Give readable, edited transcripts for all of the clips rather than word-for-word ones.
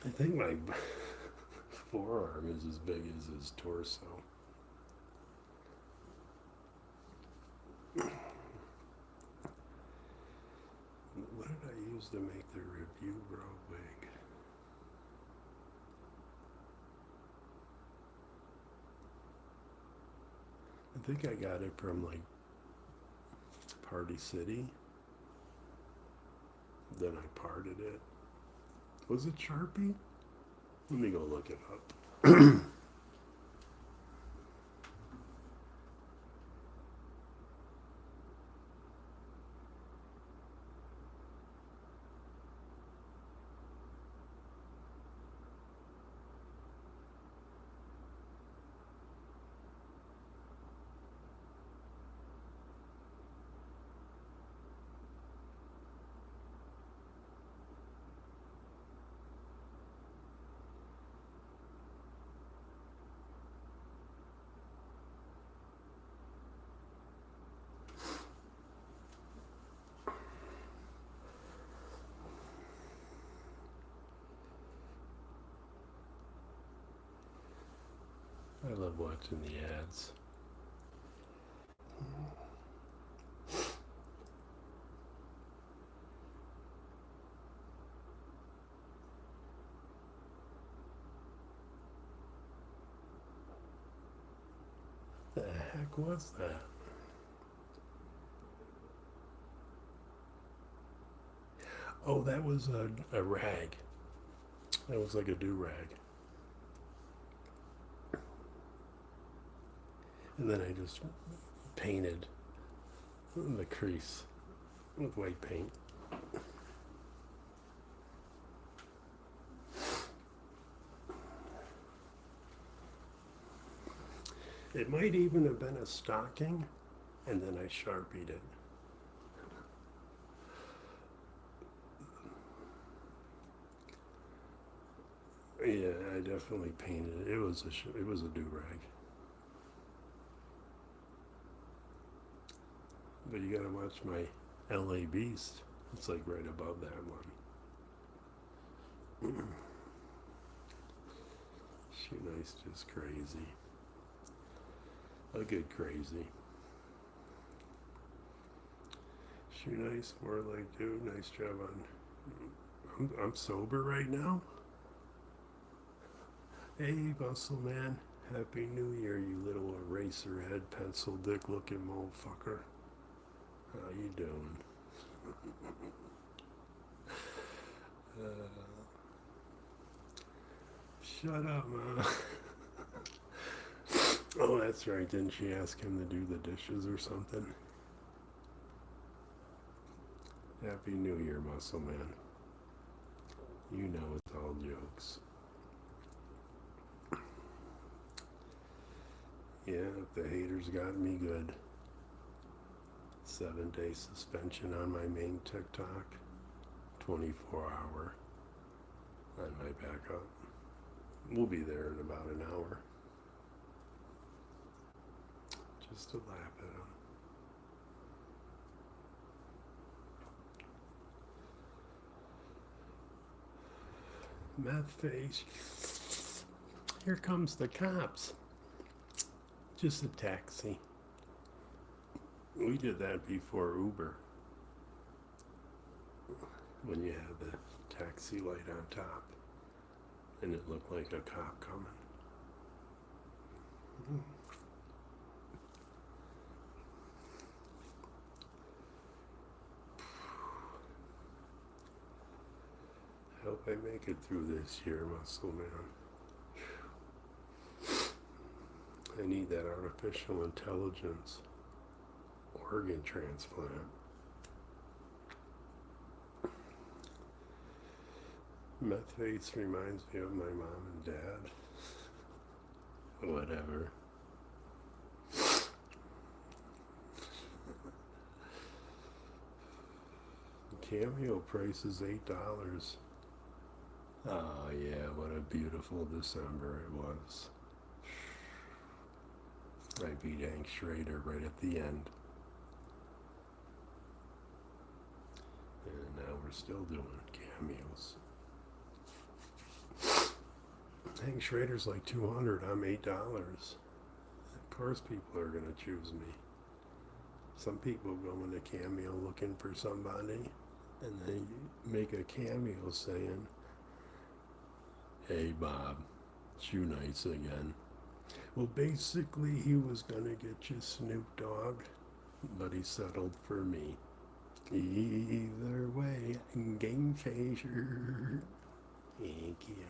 I think my forearm is as big as his torso. What did I use to make the review bro wig? I think I got it from like Party City. Then I parted it. Was it Sharpie? Let me go look it up. I love watching the ads. The heck was that? Oh, that was a rag. That was like a do rag. And then I just painted the crease with white paint. It might even have been a stocking, and then I sharpied it. Yeah, I definitely painted it. It was a do rag. But you gotta watch my L.A. Beast. It's like right above that one. Shoenice just crazy. A good crazy. Shoenice, more like dude. Nice job on. I'm sober right now. Hey, muscle man. Happy New Year, you little eraser head, pencil dick looking motherfucker. How you doing? Uh, Shut up, ma. Oh, that's right. Didn't she ask him to do the dishes or something? Happy New Year, muscle man. You know it's all jokes. Yeah, the haters got me good. 7-day suspension on my main TikTok. 24-hour on my backup. We'll be there in about an hour. Just to laugh at them. Meth face. Here comes the cops. Just a taxi. We did that before Uber. When you had the taxi light on top and it looked like a cop coming. Hope I make it through this year, muscle man. I need that artificial intelligence organ transplant. Meth face reminds me of my mom and dad. Whatever. Cameo price is $8. Oh yeah, what a beautiful December it was. I beat Hank Schrader right at the end. And now we're still doing cameos. Hank Schrader's like 200. I'm $8. Of course, people are gonna choose me. Some people go in a cameo looking for somebody, and they make a cameo saying, "Hey Bob, Shoenice again." Well, basically, he was gonna get you Snoop Dogg, but he settled for me. Either way, game changer. Thank you.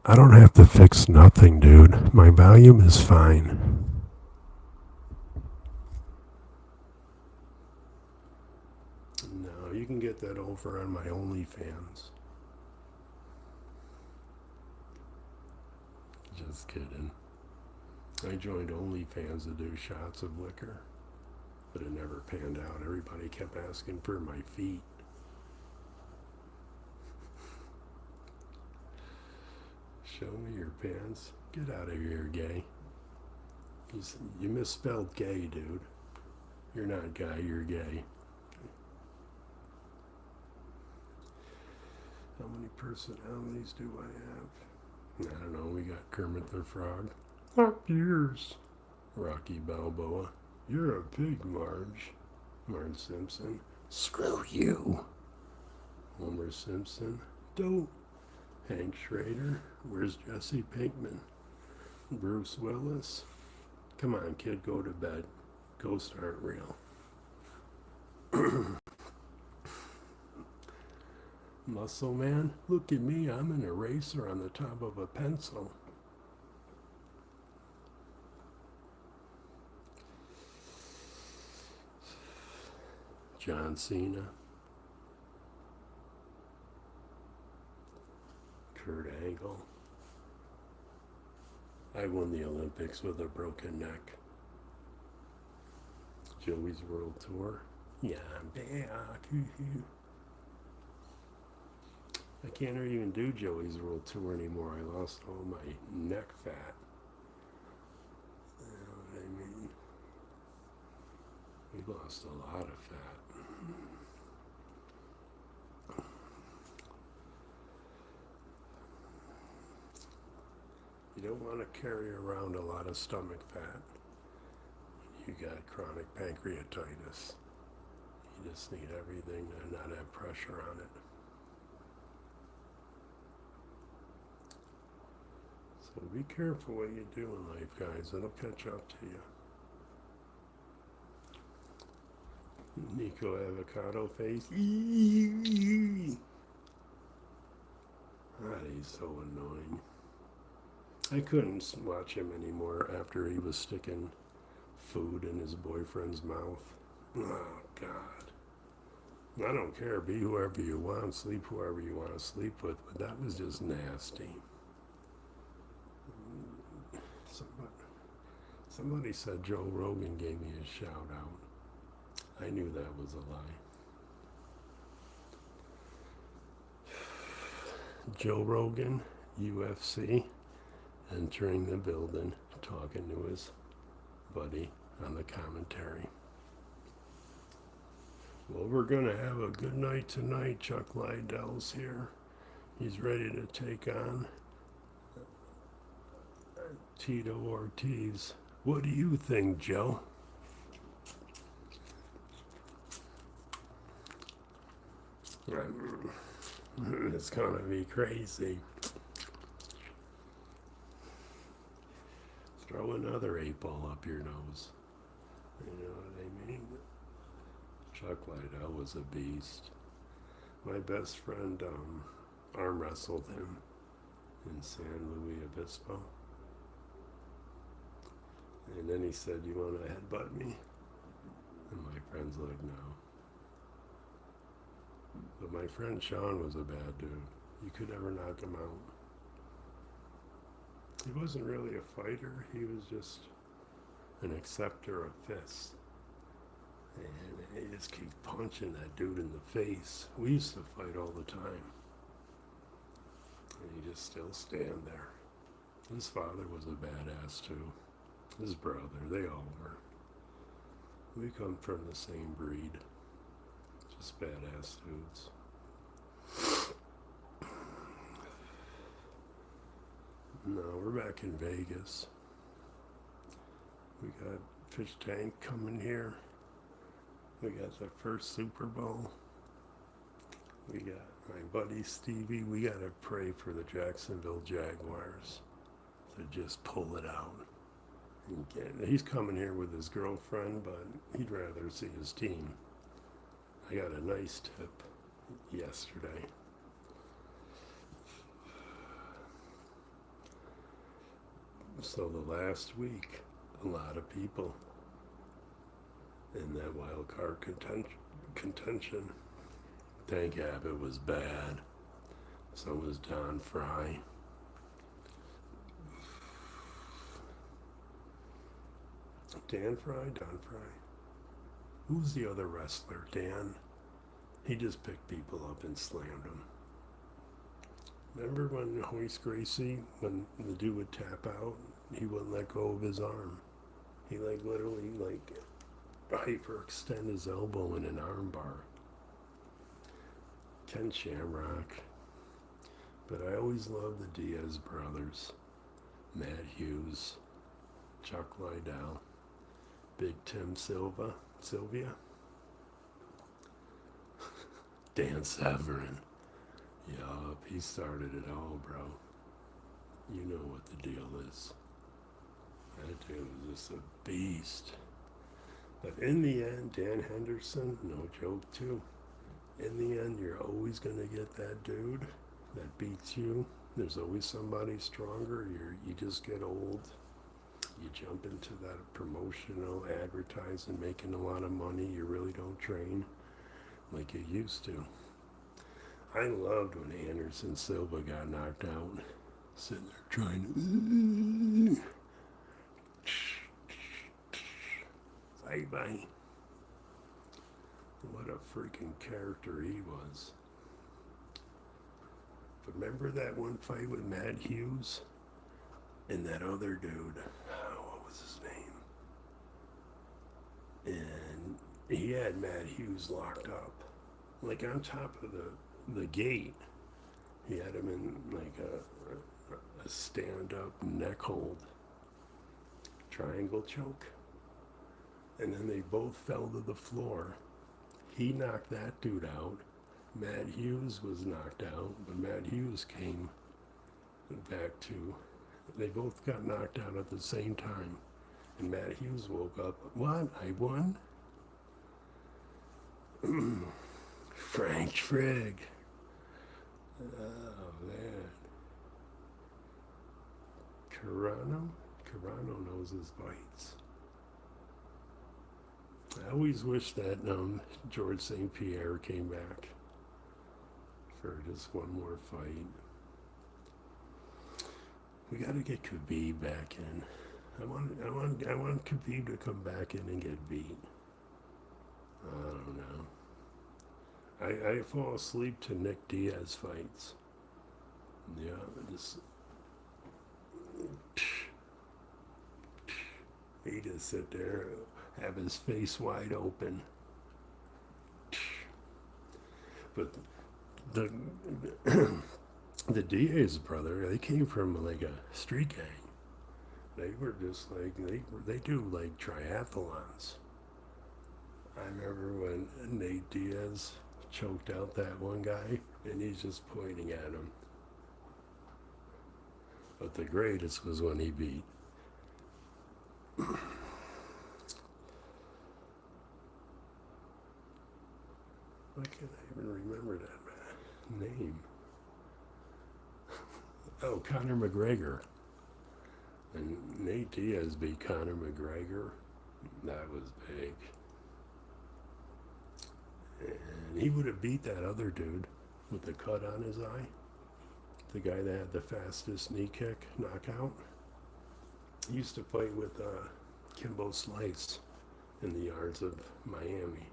I don't have to fix nothing, dude. My volume is fine. No, you can get that over on my OnlyFans. Just kidding. I joined OnlyFans to do shots of liquor, but it never panned out. Everybody kept asking for my feet. Show me your pants. Get out of here, gay. You misspelled gay, dude. You're not guy, you're gay. How many personalities do I have? I don't know. We got Kermit the Frog. Up yours. Rocky Balboa. You're a pig, Marge. Marge Simpson. Screw you. Homer Simpson. Dope. Hank Schrader. Where's Jesse Pinkman? Bruce Willis. Come on, kid, go to bed. Ghosts aren't real. Muscle Man, look at me. I'm an eraser on the top of a pencil. John Cena. Kurt Angle. I won the Olympics with a broken neck. Joey's World Tour. Yeah, I'm back. I can't even do Joey's World Tour anymore. I lost all my neck fat. You know what I mean? We lost a lot of fat. You don't want to carry around a lot of stomach fat. You got chronic pancreatitis. You just need everything to not have pressure on it. So be careful what you do in life, guys. It'll catch up to you. Nico Avocado Face. God, he's so annoying. I couldn't watch him anymore after he was sticking food in his boyfriend's mouth. Oh, God. I don't care. Be whoever you want. Sleep whoever you want to sleep with. But that was just nasty. Somebody said Joe Rogan gave me a shout out. I knew that was a lie. Joe Rogan, UFC, entering the building, talking to his buddy on the commentary. Well, we're going to have a good night tonight. Chuck Liddell's here. He's ready to take on Tito Ortiz. What do you think, Joe? It's going to be crazy. Throw another 8-ball up your nose. You know what I mean? Chuck Liddell was a beast. My best friend arm wrestled him in San Luis Obispo. And then he said, "You want to headbutt me?" And my friend's like, "No." But my friend Sean was a bad dude. You could never knock him out. He wasn't really a fighter. He was just an acceptor of fists. And he just keeps punching that dude in the face. We used to fight all the time. And he just still stand there. His father was a badass too. His brother, they all were. We come from the same breed. Just badass dudes. No, we're back in Vegas. We got Fish Tank coming here. We got the first Super Bowl. We got my buddy Stevie. We got to pray for the Jacksonville Jaguars to just pull it out. He's coming here with his girlfriend, but he'd rather see his team. I got a nice tip yesterday. So the last week, a lot of people in that wild card contention. Tank Abbott was bad. So was Don Fry. Don Fry. Who's the other wrestler? Dan? He just picked people up and slammed them. Remember when Hoist Gracie, when the dude would tap out, he wouldn't let go of his arm. He literally hyperextend his elbow in an arm bar. Ken Shamrock. But I always loved the Diaz brothers. Matt Hughes, Chuck Liddell, Big Tim Sylvia, Dan Severn. Yup, he started it all, bro. You know what the deal is. That dude was just a beast. But in the end, Dan Henderson, no joke too. In the end, you're always going to get that dude that beats you. There's always somebody stronger. You just get old. You jump into that promotional advertising, making a lot of money. You really don't train like you used to. I loved when Anderson Silva got knocked out, sitting there trying to bye. What a freaking character he was. But remember that one fight with Matt Hughes and that other dude? What was his name? And he had Matt Hughes locked up, like on top of the gate. He had him in like a stand-up neck hold, triangle choke. And then they both fell to the floor. He knocked that dude out. Matt Hughes was knocked out, but Matt Hughes came back to. They both got knocked out at the same time. And Matt Hughes woke up. What? I won? Frank Trigg. Oh, man. Carano knows his fights. I always wish that George St. Pierre came back for just one more fight. We got to get Khabib back in. I want Khabib to come back in and get beat. I don't know. I fall asleep to Nick Diaz fights. Yeah, just he just sit there, have his face wide open. But the Diaz brother, they came from like a street gang. They were just like they do like triathlons. I remember when Nate Diaz choked out that one guy, and he's just pointing at him. But the greatest was when he beat. Why can't I even remember that name? Oh, Conor McGregor. And Nate Diaz beat Conor McGregor. That was big. And he would have beat that other dude with the cut on his eye. The guy that had the fastest knee kick knockout. He used to fight with Kimbo Slice in the yards of Miami.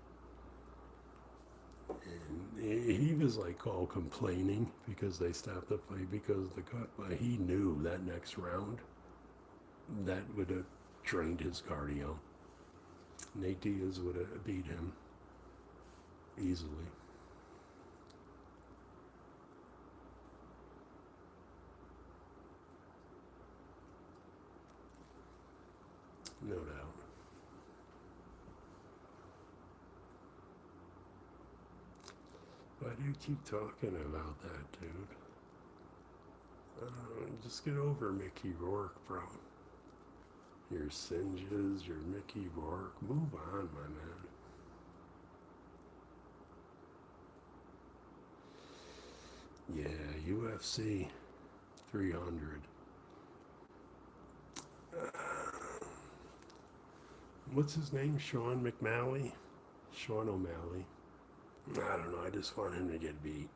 And he was like all complaining because they stopped the fight because of the cut. But he knew that next round, that would have drained his cardio. Nate Diaz would have beat him easily. No doubt. Why do you keep talking about that, dude? Just get over Mickey Rourke, bro. Your singes, your Mickey Rourke. Move on, my man. Yeah, UFC 300. What's his name? Sean McMalley? Sean O'Malley. I don't know. I just want him to get beat.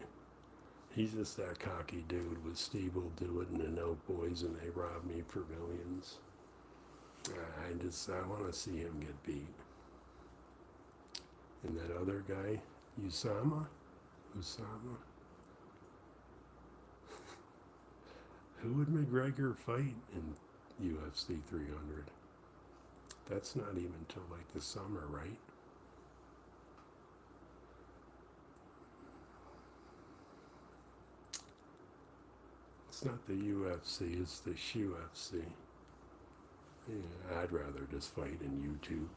He's just that cocky dude with Steve will do it and the Note Boys and they rob me for millions. I want to see him get beat. And that other guy, Usama? Who would McGregor fight in UFC 300? That's not even till like the summer, right? It's not the UFC, it's the UFC. Yeah, I'd rather just fight in YouTube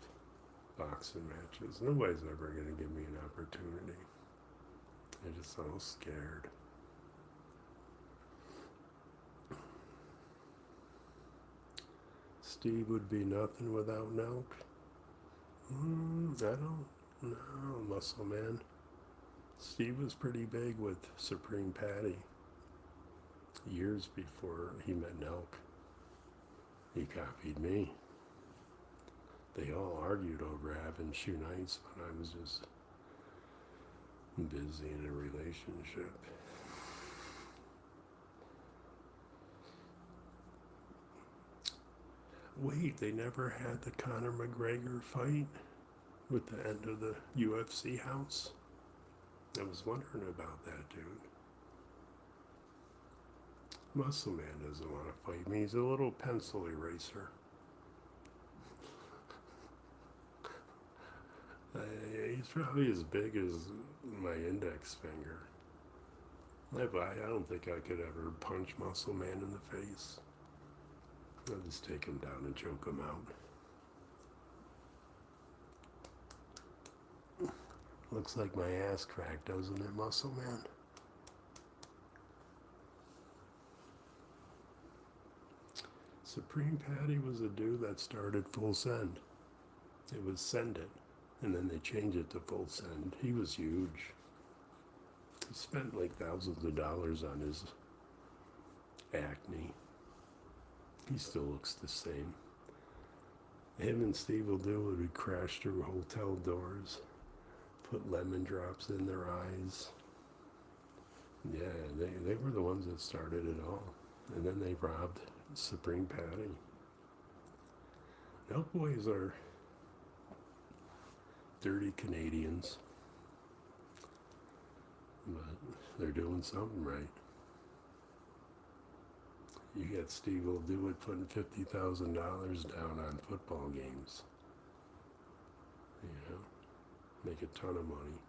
boxing matches. Nobody's ever going to give me an opportunity. I'm just so scared. Steve would be nothing without Nelk. I don't know, Muscle Man. Steve was pretty big with Supreme Patty years before he met Nelk. He copied me. They all argued over having Shoenice when I was just busy in a relationship. Wait, they never had the Conor McGregor fight with the end of the UFC house? I was wondering about that, dude. Muscle Man doesn't want to fight me. He's a little pencil eraser. He's probably as big as my index finger. I don't think I could ever punch Muscle Man in the face. I'll just take him down and choke him out. Looks like my ass cracked, doesn't it, Muscle Man? Supreme Patty was a dude that started Full Send. It was Send It, and then they changed it to Full Send. He was huge. He spent like thousands of dollars on his acne. He still looks the same. Him and Steve will do would crash through hotel doors, put lemon drops in their eyes. Yeah, they were the ones that started it all. And then they robbed Supreme Patty. Note Boys are dirty Canadians, but they're doing something right. You got Steve will do it putting $50,000 down on football games. You know, make a ton of money.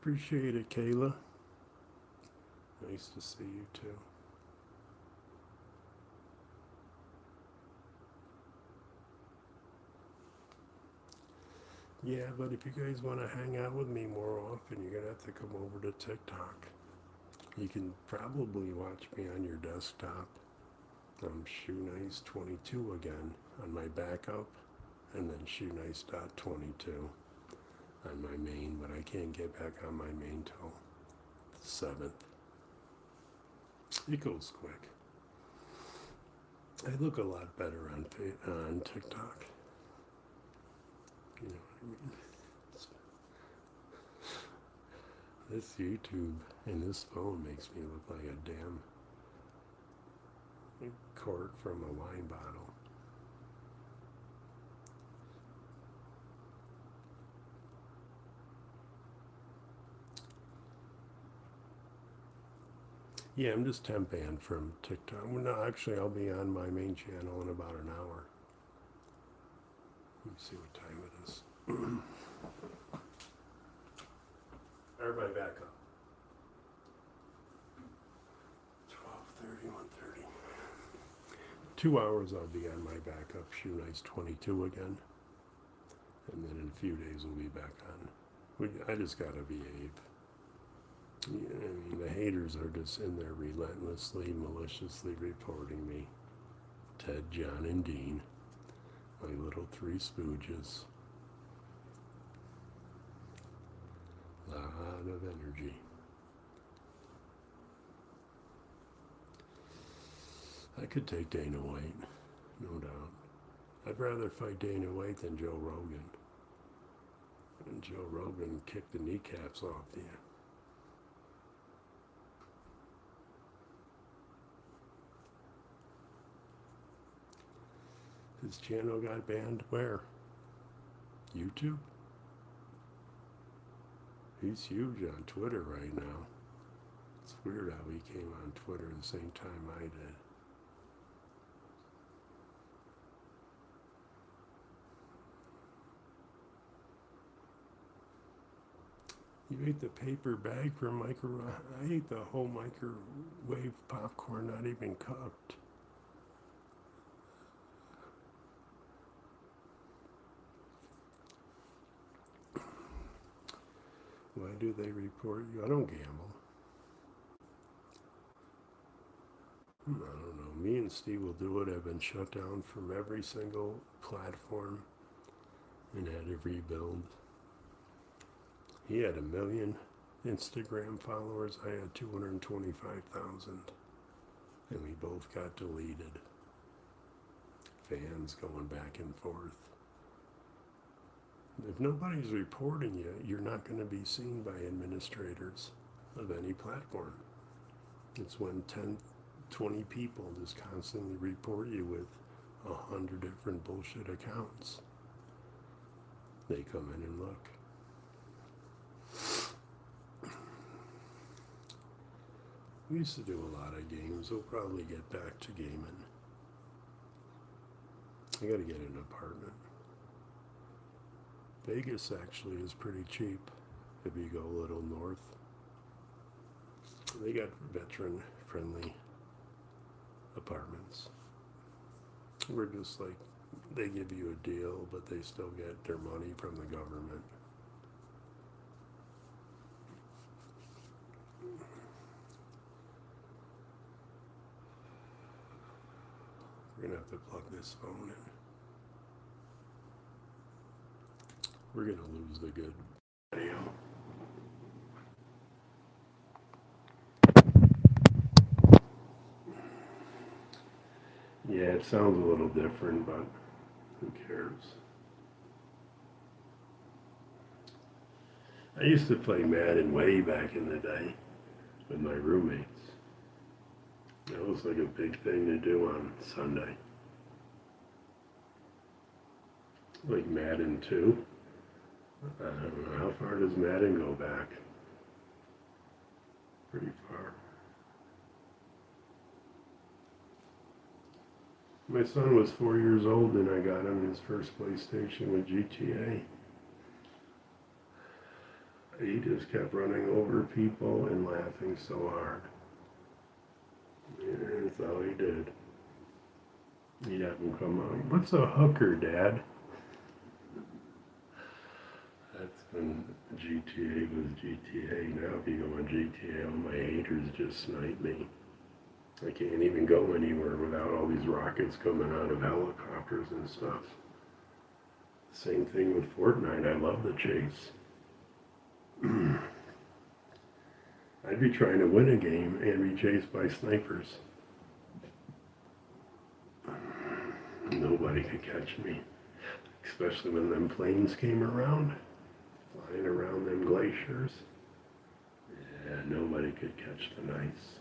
Appreciate it, Kayla. Nice to see you too. Yeah, but if you guys want to hang out with me more often, you're going to have to come over to TikTok. You can probably watch me on your desktop. I'm Shoenice22 again on my backup, and then Shoenice.22 on my main, but I can't get back on my main till the 7th. It goes quick. I look a lot better on TikTok. You know what I mean? This YouTube and this phone makes me look like a damn cork from a wine bottle. Yeah, I'm just temp banned from TikTok. Well, no, actually, I'll be on my main channel in about an hour. Let me see what time it is. Everybody back up. 12:30, 1:30. 2 hours I'll be on my backup Shoenice 22 again. And then in a few days we'll be back on. I just gotta behave. Yeah, I mean, the haters are just in there relentlessly, maliciously reporting me. Ted, John, and Dean, my little three spooges. Lot of energy. I could take Dana White, no doubt. I'd rather fight Dana White than Joe Rogan. And Joe Rogan kicked the kneecaps off you. His channel got banned where? YouTube? He's huge on Twitter right now. It's weird how he came on Twitter at the same time I did. You ate the paper bag for I ate the whole microwave popcorn, not even cooked. Why do they report you? I don't gamble. I don't know. Me and Steve will do it. I've been shut down from every single platform and had to rebuild. He had 1 million Instagram followers. I had 225,000. And we both got deleted. Fans going back and forth. If nobody's reporting you, you're not going to be seen by administrators of any platform. It's when 10, 20 people just constantly report you with 100 different bullshit accounts. They come in and look. We used to do a lot of games. We'll probably get back to gaming. I gotta get an apartment. Vegas actually is pretty cheap if you go a little north. They got veteran-friendly apartments. We're just like, they give you a deal, but they still get their money from the government. We're gonna have to plug this phone in. We're gonna lose the good video. Yeah, it sounds a little different, but who cares? I used to play Madden way back in the day with my roommates. That was like a big thing to do on Sunday. Like Madden 2. I don't know, how far does Madden go back? Pretty far. My son was 4 years old and I got him his first PlayStation with GTA. He just kept running over people and laughing so hard. Yeah, that's all he did. He'd have him come on. What's a hooker, Dad? That's when GTA was GTA. Now if you go on GTA, all my haters just snipe me. I can't even go anywhere without all these rockets coming out of helicopters and stuff. Same thing with Fortnite. I love the chase. I'd be trying to win a game and be chased by snipers. Nobody could catch me. Especially when them planes came around. Flying around them glaciers. Yeah, nobody could catch the nice.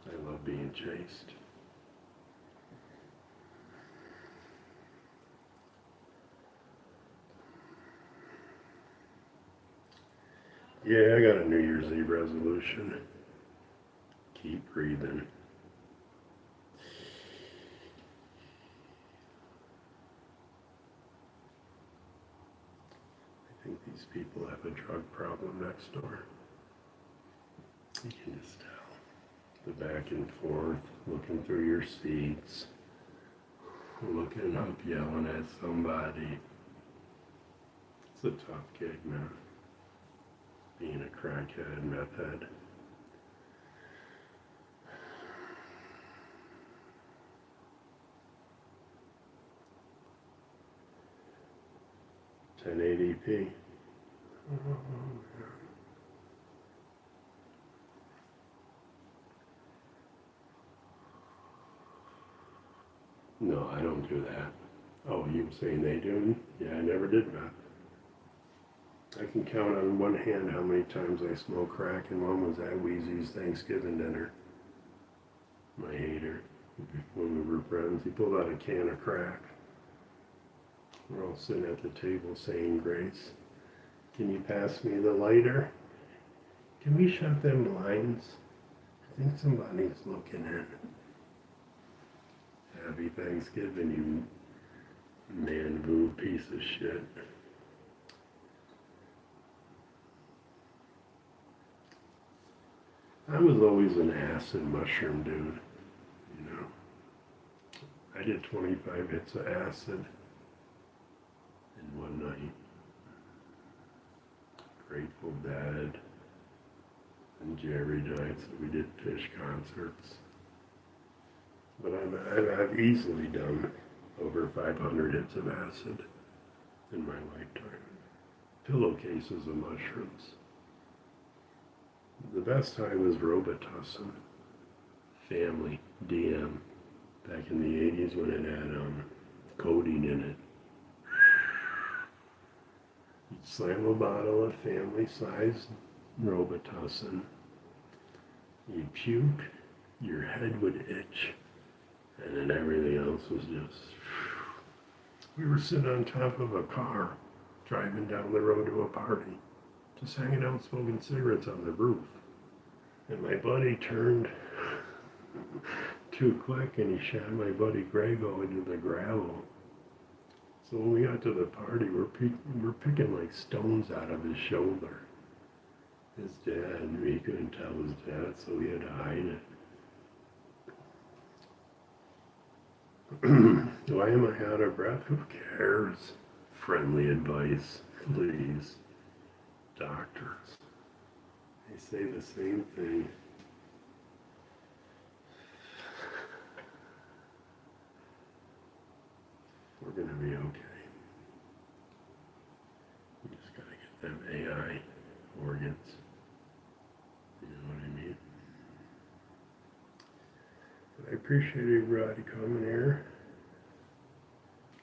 I love being chased. Yeah, I got a New Year's Eve resolution. Keep breathing. I think these people have a drug problem next door. You can just tell. The back and forth, looking through your seats, looking up, yelling at somebody. It's a tough gig, man. Being a crackhead, meth head. $1080p. No, I don't do that. Oh, you saying they do? Yeah, I never did that. I can count on one hand how many times I smoked crack, and one was at Wheezy's Thanksgiving dinner. My hater, when we were friends, he pulled out a can of crack. We're all sitting at the table saying grace. Can you pass me the lighter? Can we shut them blinds? I think somebody's looking in. Happy Thanksgiving, you man-boo piece of shit. I was always an acid mushroom dude, you know. I did 25 hits of acid in one night. Grateful Dead and Jerry nights that we did Fish concerts. But I've easily done over 500 hits of acid in my lifetime. Pillowcases of mushrooms. The best time was Robitussin. Family, DM, back in the 80s when it had codeine in it. You'd slam a bottle of family-sized Robitussin. You'd puke, your head would itch, and then everything else was just... We were sitting on top of a car, driving down the road to a party, just hanging out smoking cigarettes on the roof. And my buddy turned too quick and he shot my buddy Grego into the gravel. So when we got to the party, we're picking like stones out of his shoulder. His dad, he couldn't tell his dad, so he had to hide it. Why am I out of breath? Who cares? Friendly advice, please. Doctors. They say the same thing. We're going to be okay. We just got to get them AI organs. You know what I mean? But I appreciate everybody coming here.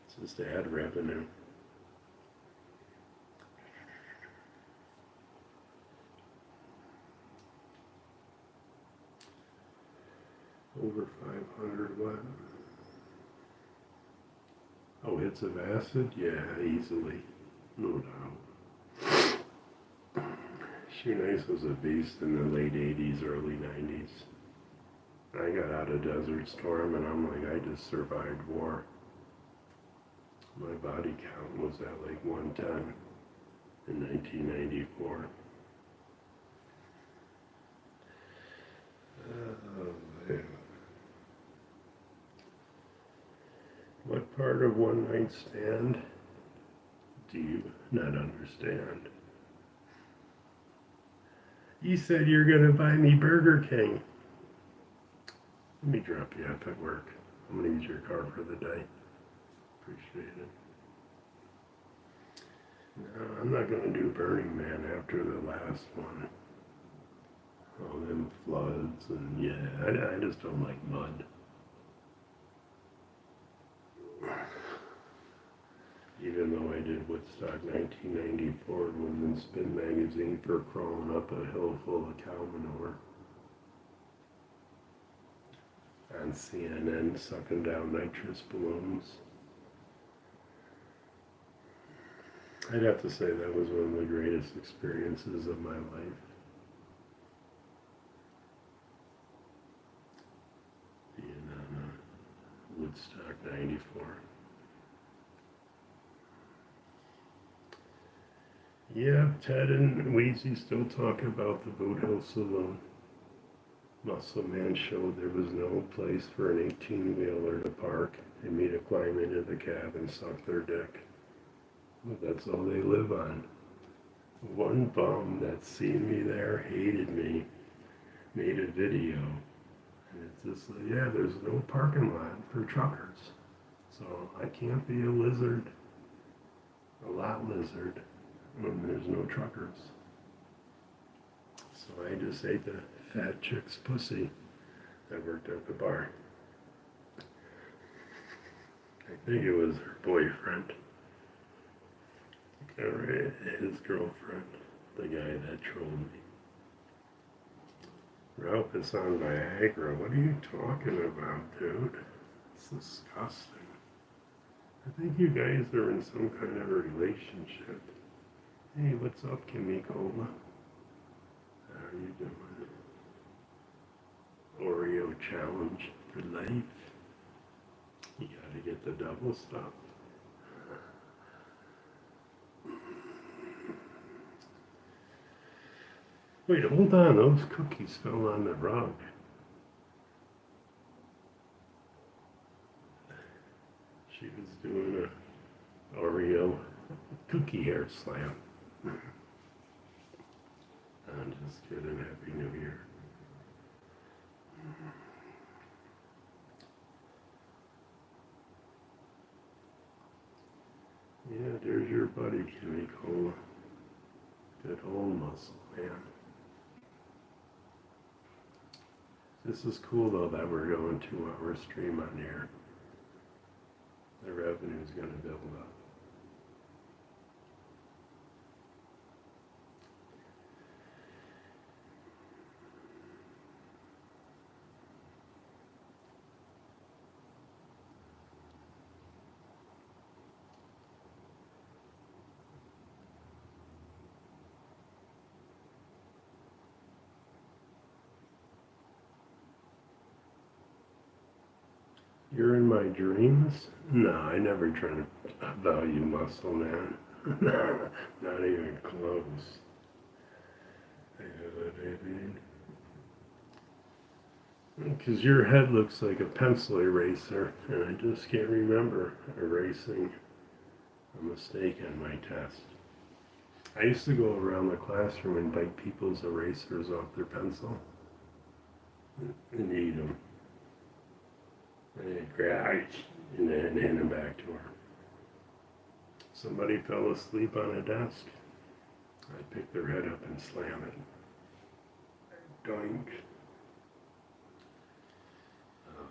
It's just to add revenue. Over 500 what? Oh, hits of acid? Yeah, easily. No doubt. Shoenice was a beast in the late 80s, early 90s. I got out of Desert Storm and I'm like, I just survived war. My body count was at like 110 in 1994. Oh, man. What part of one night stand do you not understand? You said you're going to buy me Burger King. Let me drop you off at work. I'm going to use your car for the day. Appreciate it. No, I'm not going to do Burning Man after the last one. All them floods and yeah, I just don't like mud. Even though I did Woodstock 1994, was in Spin magazine for crawling up a hill full of cow manure. On CNN, sucking down nitrous balloons. I'd have to say that was one of the greatest experiences of my life. Being on Woodstock 94. Yeah, Ted and Wheezy still talking about the Boot Hill Saloon. Muscle Man showed there was no place for an 18-wheeler to park and me to climb into the cab and suck their dick. But that's all they live on. One bum that seen me there, hated me, made a video. And it's just like, yeah, there's no parking lot for truckers. So I can't be a lizard, a lot lizard, when there's no truckers. So I just ate the fat chick's pussy that worked at the bar. I think it was her boyfriend. Or his girlfriend, the guy that trolled me. Ralph is on Viagra. What are you talking about, dude? It's disgusting. I think you guys are in some kind of a relationship. Hey, what's up, Kimmy Cola? How are you doing? Oreo challenge for life. You gotta get the double stuff. Wait, hold on, those cookies fell on the rug. She was doing a Oreo cookie hair slam. I'm just kidding, Happy New Year. Yeah, there's your buddy, Kimmy Cola. Good old Muscle Man. This is cool though that we're going 2-hour stream on here. The revenue is going to build up. You're in my dreams? No, I never try to value Muscle Man. Not even close. You know what I mean? Because your head looks like a pencil eraser, and I just can't remember erasing a mistake on my test. I used to go around the classroom and bite people's erasers off their pencil and eat them. And grab and then hand them back to her. Somebody fell asleep on a desk. I'd pick their head up and slam it. Doink.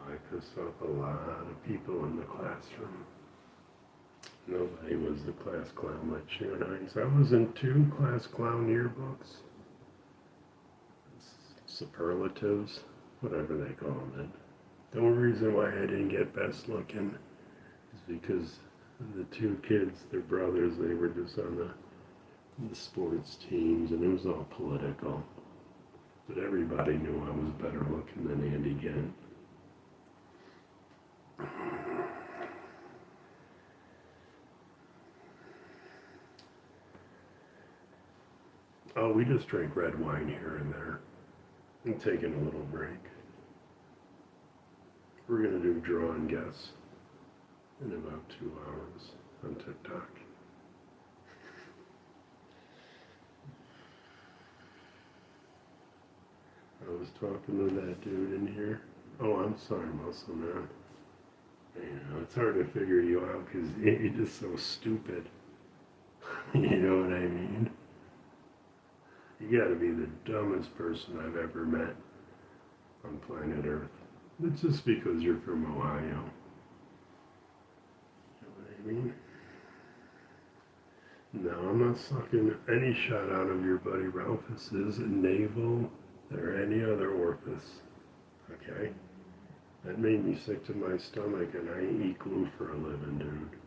I pissed off a lot of people in the classroom. Nobody was the class clown like Shoenice. I was in 2 class clown yearbooks. Superlatives, whatever they call them. The only reason why I didn't get best looking is because the 2 kids, their brothers, they were just on the sports teams, and it was all political. But everybody knew I was better looking than Andy Gant. Oh, we just drank red wine here and there. I'm taking a little break. We're going to do draw and guess in about 2 hours on TikTok. I was talking to that dude in here. Oh, I'm sorry, Muscle Man. You know, it's hard to figure you out because you're just so stupid. You know what I mean? You gotta be the dumbest person I've ever met on planet Earth. It's just because you're from Ohio. You know what I mean? No, I'm not sucking any shot out of your buddy Ralphus's navel or any other orifice. Okay? That made me sick to my stomach, and I eat glue for a living, dude.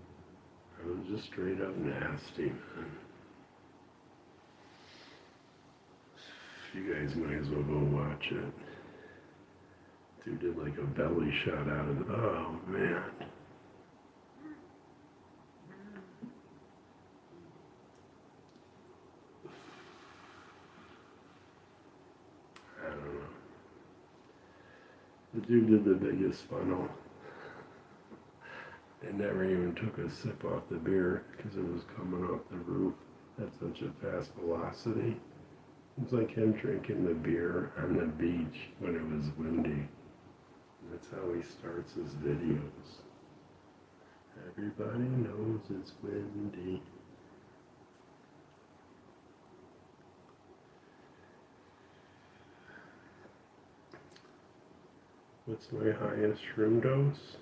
I was just straight up nasty, man. You guys might as well go watch it. Dude did like a belly shot out of the... Oh, man. I don't know. The dude did the biggest funnel. They never even took a sip off the beer because it was coming off the roof at such a fast velocity. It's like him drinking the beer on the beach when it was windy. That's how he starts his videos. Everybody knows it's windy. What's my highest shroom dose?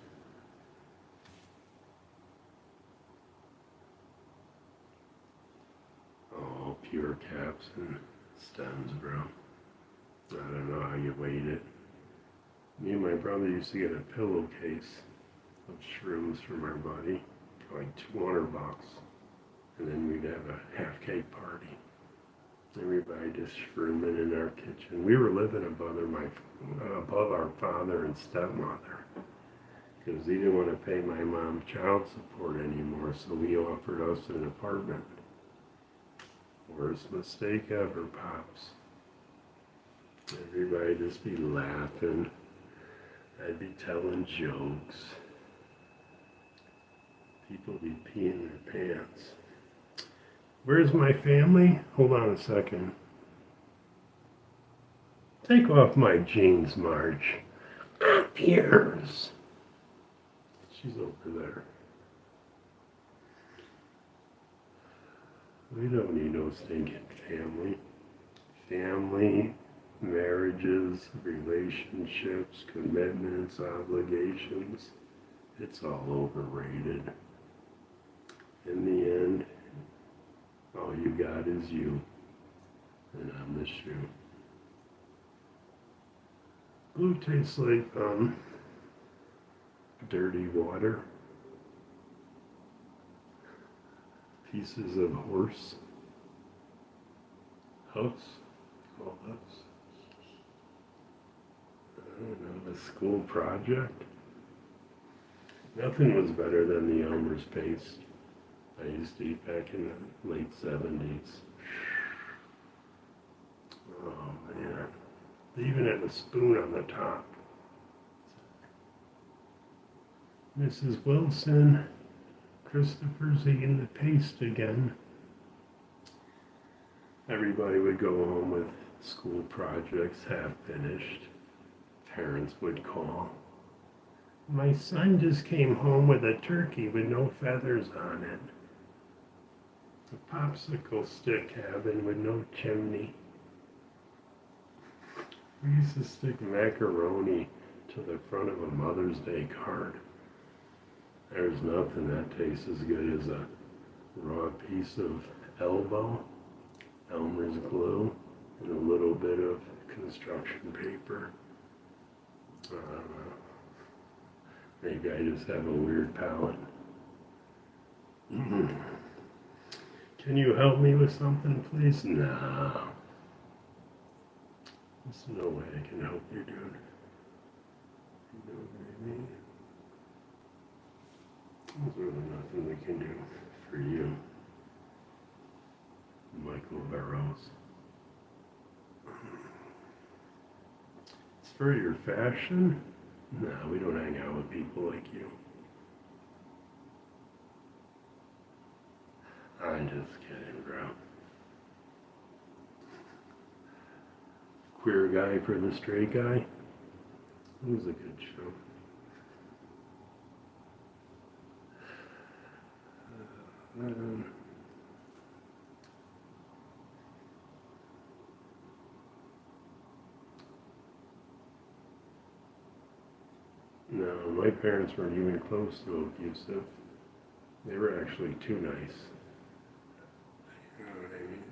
Oh, pure caps and stems, bro. I don't know how you weight it. Me and my brother used to get a pillowcase of shrooms from our buddy for like $200. And then we'd have a half cake party. Everybody just shrooming in our kitchen. We were living above our father and stepmother because he didn't want to pay my mom child support anymore, so he offered us an apartment. Worst mistake ever, Pops. Everybody just be laughing. I'd be telling jokes. People be peeing their pants. Where's my family? Hold on a second. Take off my jeans, Marge. Up yours. She's over there. We don't need no stinking family. Family, marriages, relationships, commitments, obligations. It's all overrated. In the end, all you got is you, and I'm the shoe. Glue tastes like dirty water, pieces of horse, hoofs, called hoofs. I don't know, a school project. Nothing was better than the Elmer's paste I used to eat back in the late 70s. Oh man. They even had a spoon on the top. Mrs. Wilson, Christopher's eating the paste again. Everybody would go home with school projects half finished. Parents would call. My son just came home with a turkey with no feathers on it. A popsicle stick cabin with no chimney. We used to stick macaroni to the front of a Mother's Day card. There's nothing that tastes as good as a raw piece of elbow, Elmer's glue, and a little bit of construction paper. I don't know. Maybe I just have a weird palate. Can you help me with something, please? No. There's no way I can help you, dude. You know what I mean? There's really nothing we can do for you, Michael Barrows. It's for your fashion? No, we don't hang out with people like you. I'm just kidding, bro. Queer Guy for the Straight Guy. It was a good show. No, my parents weren't even close to abusive. They were actually too nice. You know what I mean?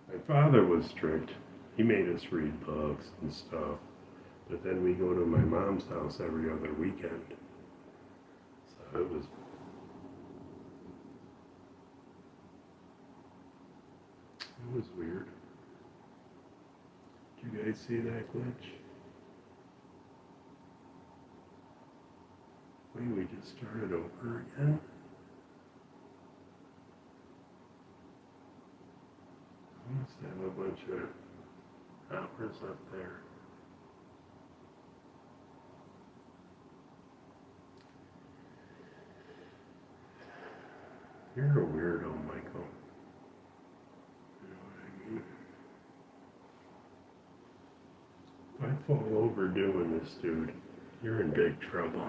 My father was strict. He made us read books and stuff. But then we go to my mom's house every other weekend. So it was weird. Did you guys see that glitch? Wait, we just started over again? I must have a bunch of hours up there. You're a weirdo, Michael. You know what I mean? If I fall over doing this, dude, you're in big trouble.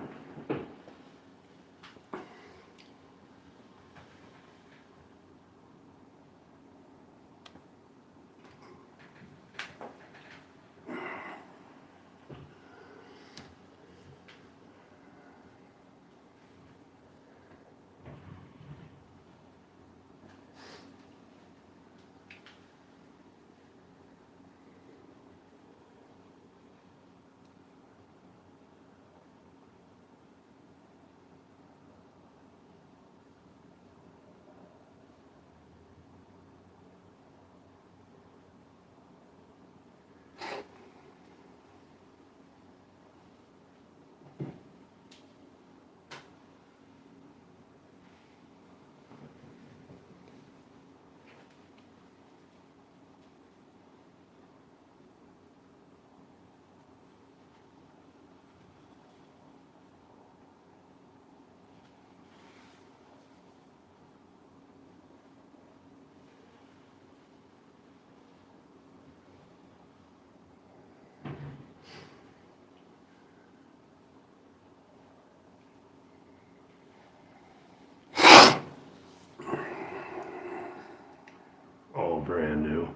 All brand new.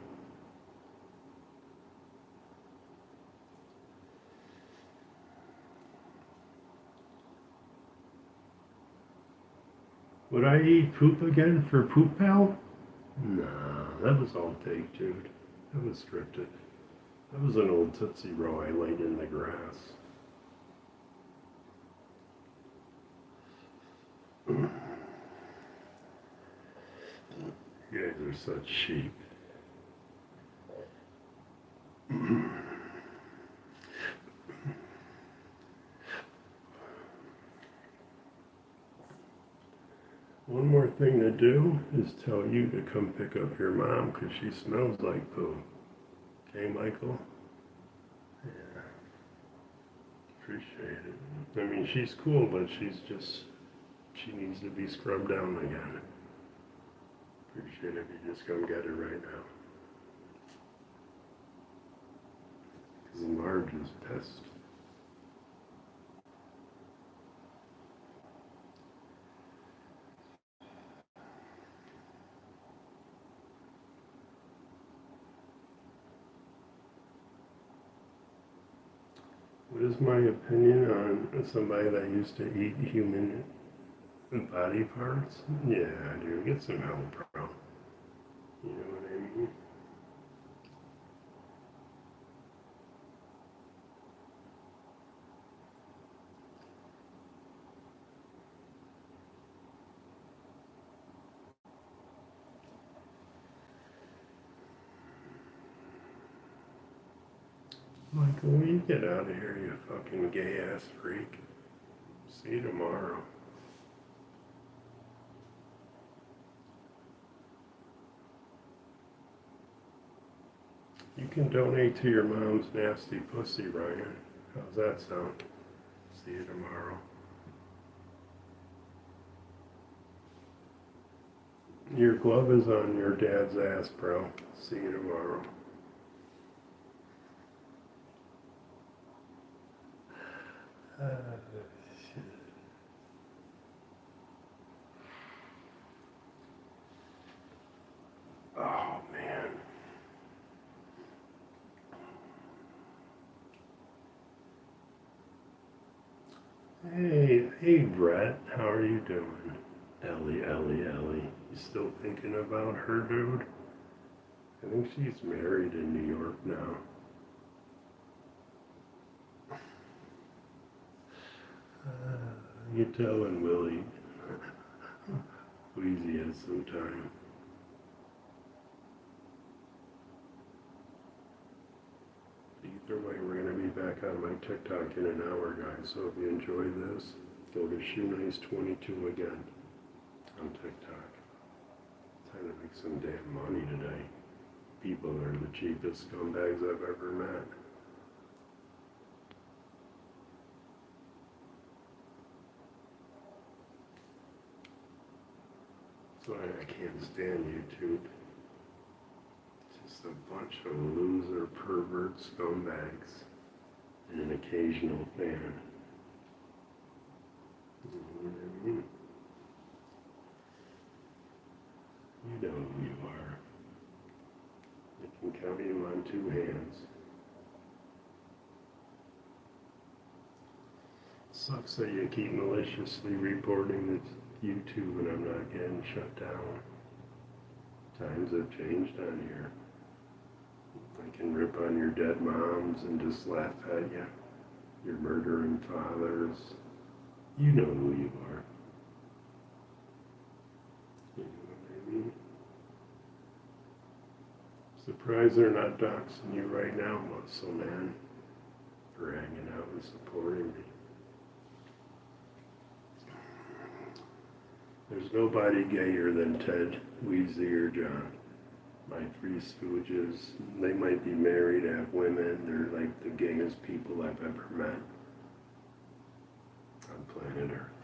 Would I eat poop again for Poop Pal? Nah, that was all fake, dude. That was scripted. That was an old Tootsie Roll I laid in the grass. You guys are such sheep. One more thing to do is tell you to come pick up your mom because she smells like poo. Okay, Michael? Yeah. Appreciate it. I mean, she's cool, but she needs to be scrubbed down again. Appreciate it if you just come get her right now. Because Marge is pissed. What is my opinion on somebody that used to eat human body parts? Yeah, dude, get some help, bro. You know what I mean? Michael, will you get out of here, you fucking gay-ass freak? See you tomorrow. You can donate to your mom's nasty pussy, Ryan. How's that sound? See you tomorrow. Your glove is on your dad's ass, bro. See you tomorrow. Shit. Oh, man. Hey, Brett, how are you doing? Ellie. You still thinking about her, dude? I think she's married in New York now. You telling Willie? Wheezy has some time. Either way, we're going to be back on my TikTok in an hour, guys. So if you enjoy this, go to Shoenice22 again on TikTok. Time to make some damn money today. People are the cheapest scumbags I've ever met. That's why I can't stand YouTube. It's just a bunch of loser, pervert scumbags and an occasional fan. You know what I mean? You know who you are. You can count him on two hands. Sucks that you keep maliciously reporting that YouTube and I'm not getting shut down. Times have changed on here. I can rip on your dead moms and just laugh at you. Your murdering fathers. You know who you are. You know what I mean? Surprised they're not doxing you right now, muscle man, for hanging out and supporting me. There's nobody gayer than Ted, Weezy, or John. My three stooges. They might be married, have women. They're like the gayest people I've ever met on planet Earth.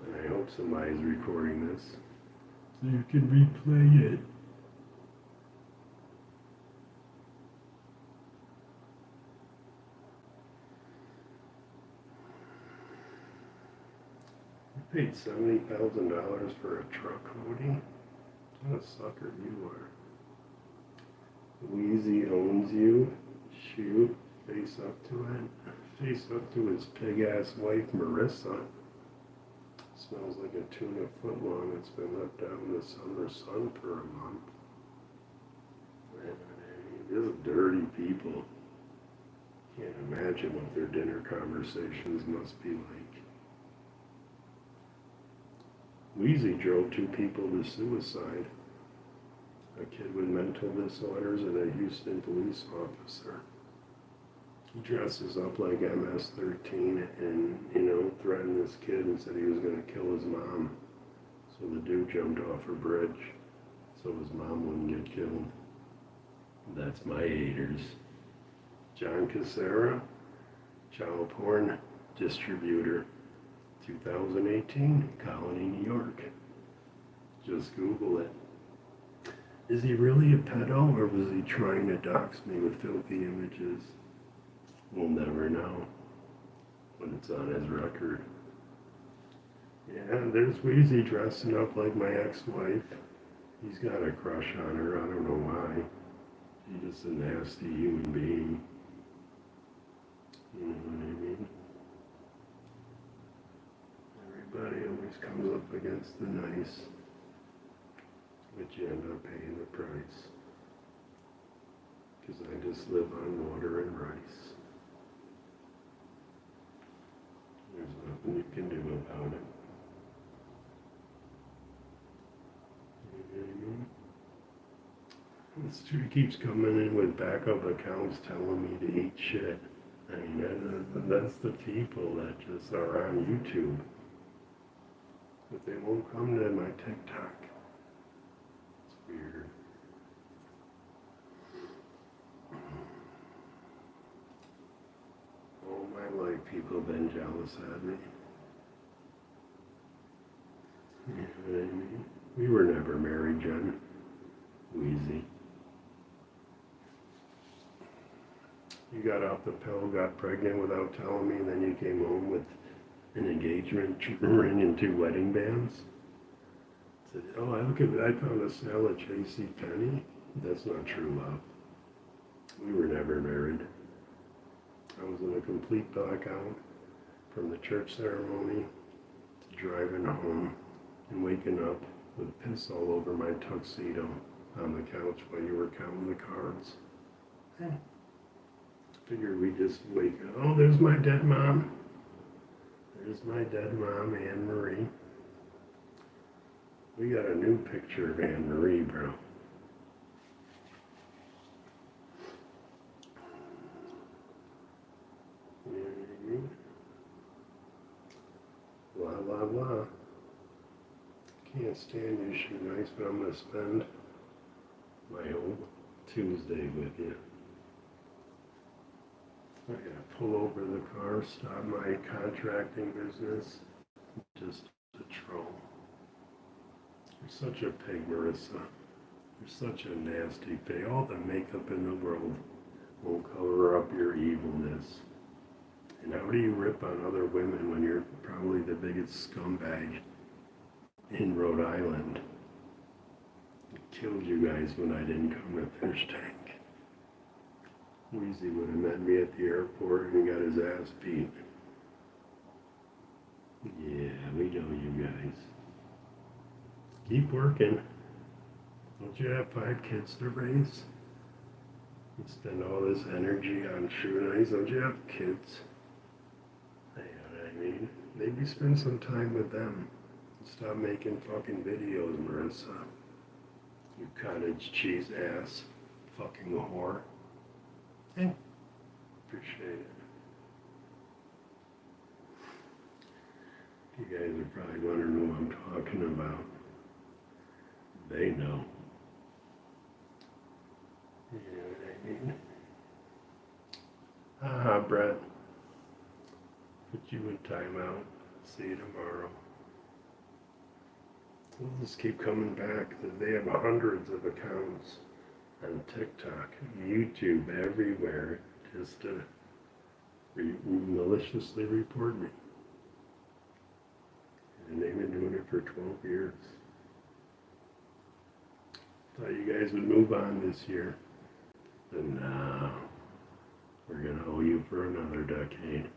And I hope somebody's recording this so you can replay it. You paid $70,000 for a truck hoodie? What a sucker you are. Wheezy owns you. Shoot. Face up to it. Face up to his pig-ass wife, Marissa. Smells like a tuna foot long that's been left out in the summer sun for a month. Just dirty people. Can't imagine what their dinner conversations must be like. Wheezy drove two people to suicide. A kid with mental disorders and a Houston police officer. He dresses up like MS-13 and, threatened this kid and said he was going to kill his mom. So the dude jumped off a bridge so his mom wouldn't get killed. That's my haters. John Casera, child porn distributor. 2018, Colony, New York. Just Google it. Is he really a pedo, or was he trying to dox me with filthy images? We'll never know when it's on his record. Yeah, there's Wheezy dressing up like my ex-wife. He's got a crush on her, I don't know why. She's just a nasty human being. You know what I mean? Everybody always comes up against the nice, but you end up paying the price. Because I just live on water and rice. There's nothing you can do about it. You know what I mean? This tree keeps coming in with backup accounts telling me to eat shit. I mean, that's the people that just are on YouTube. But they won't come to my TikTok. It's weird. All my life, people have been jealous of me. You know what I mean? We were never married, Jen. Wheezy. You got off the pill, got pregnant without telling me, and then you came home with an engagement ring and 2 wedding bands. Said, oh, I found a sale at JCPenney. That's not true love. We were never married. I was in a complete blackout from the church ceremony to driving home and waking up with piss all over my tuxedo on the couch while you were counting the cards. Figured we'd just wake up. Oh, there's my dead mom. There's my dead mom, Anne Marie. We got a new picture of Anne Marie, bro. You know what I mean? Blah, blah, blah. Can't stand you, Shoenice, but I'm going to spend my whole Tuesday with you. I gotta pull over the car, stop my contracting business, just to troll. You're such a pig, Marissa. You're such a nasty pig. All the makeup in the world won't cover up your evilness. And how do you rip on other women when you're probably the biggest scumbag in Rhode Island? I killed you guys when I didn't come to Fish Tank. Weezy would have met me at the airport and got his ass beat. Yeah, we know you guys. Keep working. Don't you have 5 kids to raise? You spend all this energy on Shoenice. Don't you have kids? You know what I mean? Maybe spend some time with them. Stop making fucking videos, Marissa. You cottage cheese ass fucking whore. Hey, appreciate it. You guys are probably wondering who I'm talking about. They know. You know what I mean? Haha, Brett. Put you in timeout. See you tomorrow. We'll just keep coming back. They have hundreds of accounts on TikTok, YouTube, everywhere, just to maliciously report me. And they've been doing it for 12 years. Thought you guys would move on this year. But no, we're going to owe you for another decade.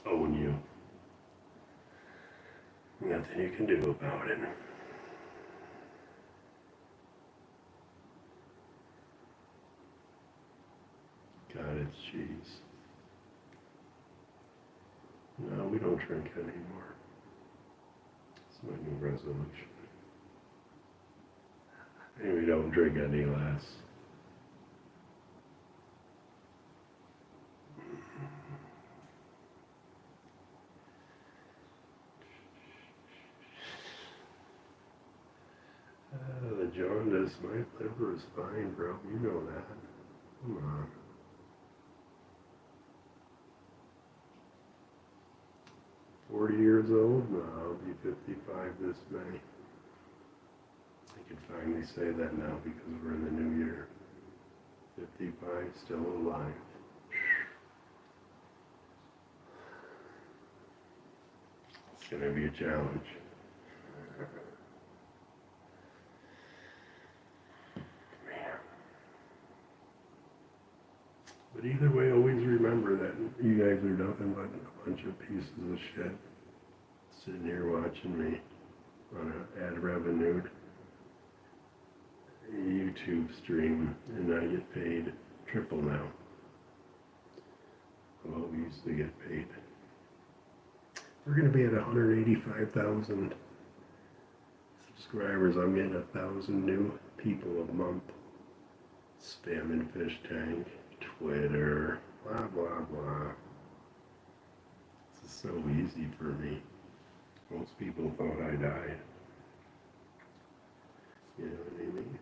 Own you. Nothing you can do about it. Cottage cheese. No, we don't drink anymore. It's my new resolution. And we don't drink any less. The jaundice, my liver is fine, bro. You know that. Come on. $40 years old? No, I'll be 55 this May. I can finally say that now because we're in the new year. 55, still alive. It's going to be a challenge. But either way, always remember that you guys are nothing but a bunch of pieces of shit sitting here watching me on an ad revenued YouTube stream, and I get paid triple now of what we used to get paid. We're going to be at 185,000 subscribers. I'm getting 1,000 new people a month spamming Fish Tank, Twitter, blah, blah, blah. This is so easy for me. Most people thought I died. You know what I mean?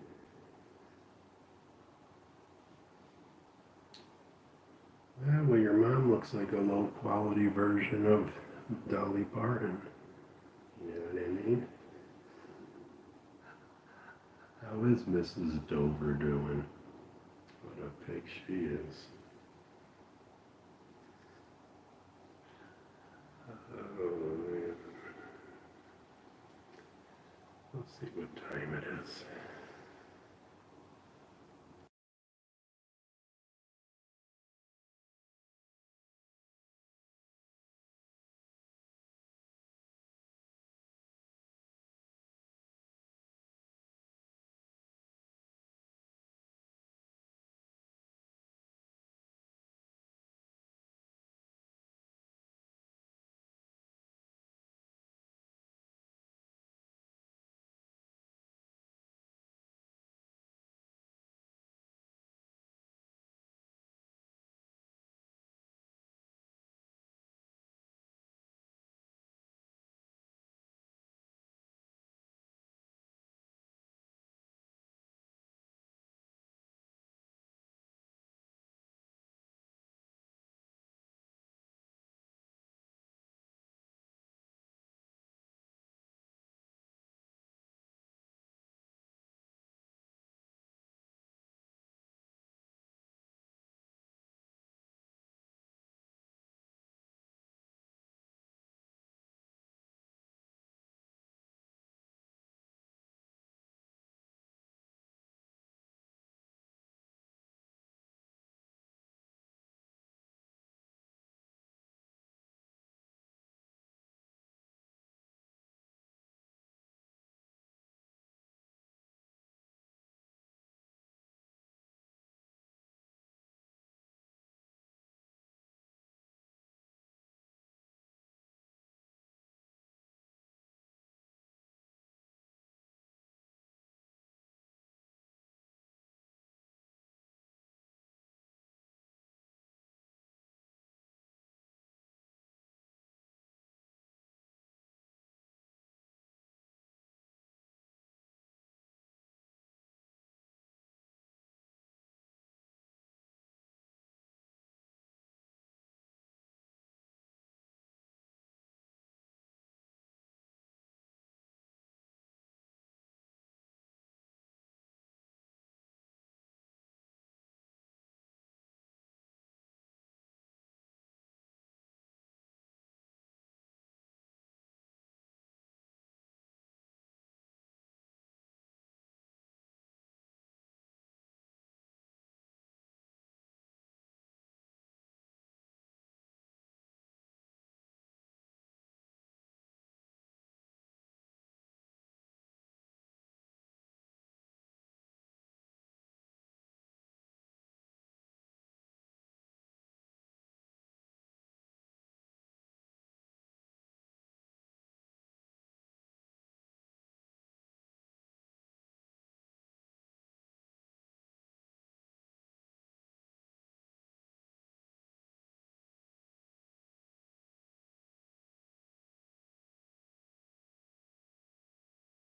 Well, your mom looks like a low-quality version of Dolly Parton. You know what I mean? How is Mrs. Dover doing? What a pig she is. Oh, man. Let's see what time it is.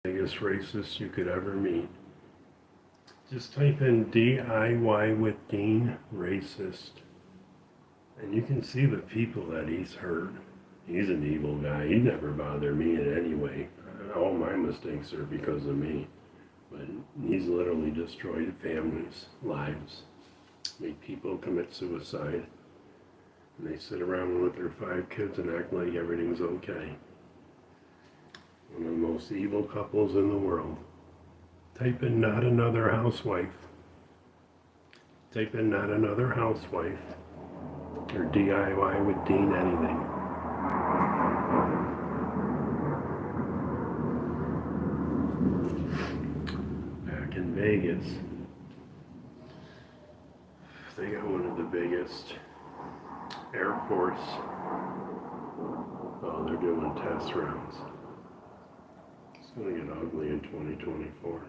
Biggest racist you could ever meet. Just type in DIY with Dean racist. And you can see the people that he's hurt. He's an evil guy. He never bothered me in any way. All my mistakes are because of me. But he's literally destroyed families, lives, made people commit suicide. And they sit around with their 5 kids and act like everything's okay. One of the most evil couples in the world. Type in not another housewife. Type in not another housewife. Or DIY with Dean anything. Back in Vegas, they got one of the biggest Air Force. Oh, they're doing test rounds. It's going to get ugly in 2024.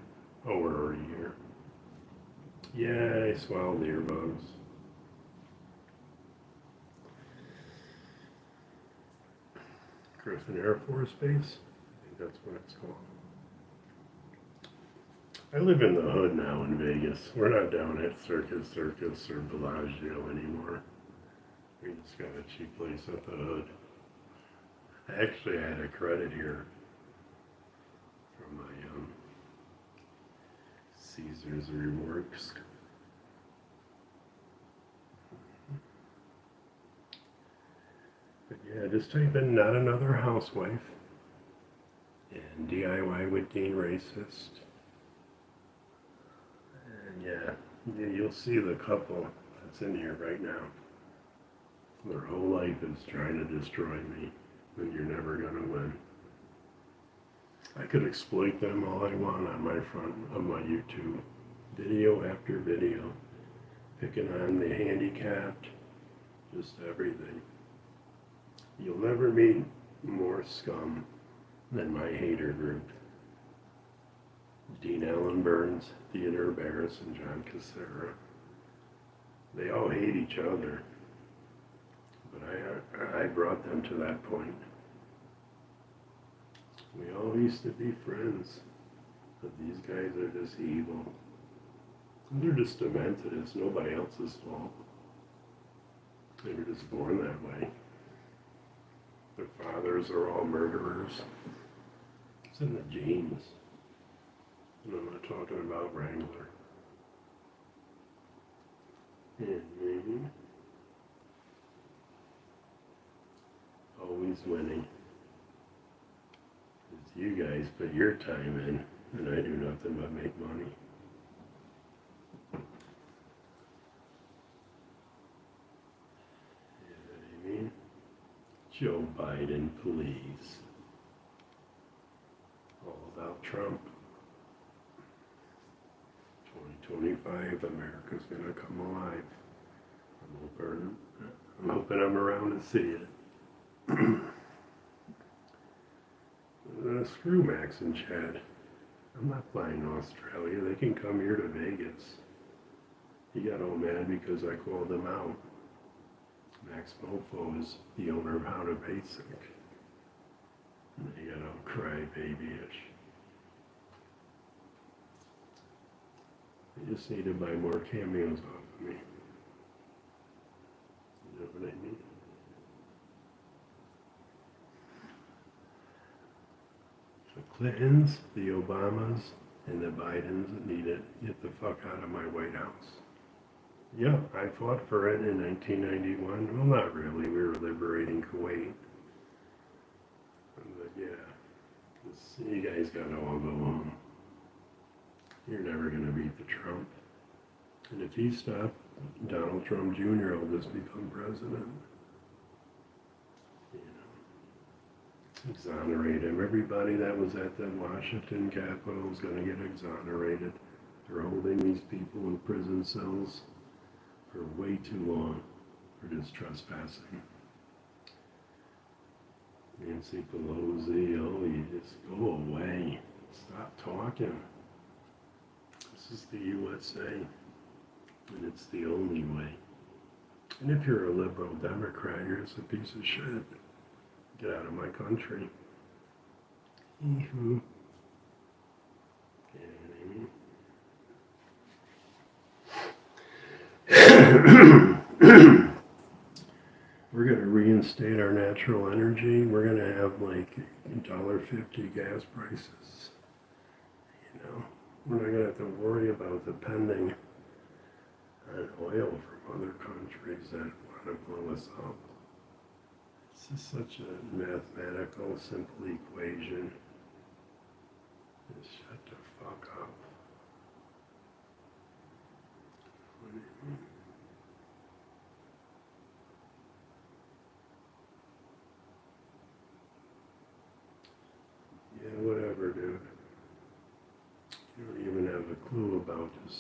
Oh, we're already here. Yay, swallowed the earbuds. Griffin Air Force Base. I think that's what it's called. I live in the hood now in Vegas. We're not down at Circus or Bellagio anymore. We just got a cheap place at the hood. I actually had a credit here from my Caesar's Reworks. But yeah, just type in not another housewife and DIY with Dean racist. And yeah, you'll see the couple that's in here right now. Their whole life is trying to destroy me, and you're never gonna win. I could exploit them all I want on my front of my YouTube, video after video, picking on the handicapped, just everything. You'll never meet more scum than my hater group. Dean Allen Burns, Theodore Barris, and John Casera. They all hate each other. But I brought them to that point. We all used to be friends, but these guys are just evil. And they're just demented. It's nobody else's fault. They were just born that way. Their fathers are all murderers. It's in the genes. And I'm not talking about Wrangler. And always winning. It's you guys put your time in, and I do nothing but make money. You know what I mean? Joe Biden, please. All about Trump. 2025, America's gonna come alive. I'm hoping I'm around to see it. Screw Max and Chad. I'm not flying to Australia. They can come here to Vegas. He got all mad because I called him out. Max Mofo is the owner of How to Basic. And they got all cry-babyish. They just need to buy more cameos off of me. You know what I mean? The Clintons, the Obamas, and the Bidens need to get the fuck out of my White House. Yeah, I fought for it in 1991. Well, not really. We were liberating Kuwait. But yeah, you guys gotta all go home. You're never gonna beat the Trump. And if he stops, Donald Trump Jr. will just become president. Exonerate him. Everybody that was at the Washington Capitol is going to get exonerated. They're holding these people in prison cells for way too long for just trespassing. Nancy Pelosi, oh, you just go away. Stop talking. This is the USA, and it's the only way. And if you're a liberal Democrat, you're just a piece of shit. Get out of my country. natural energy, we're going to have like $1.50 gas prices. You know, we're not going to have to worry about depending on oil from other countries that want to blow us up. It's just such a mathematical, simple equation. Just shut the fuck up. What do you mean? Yeah, whatever, dude. You don't even have a clue about this.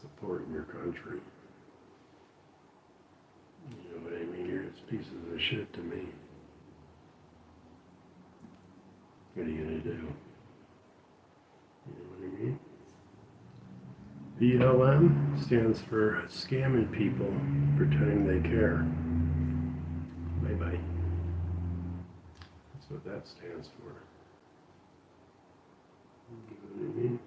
Supporting your country. You know what I mean? You're just pieces of shit to me. What are you gonna do? You know what I mean? BLM stands for scamming people, pretending they care. Bye-bye. That's what that stands for. You know what I mean?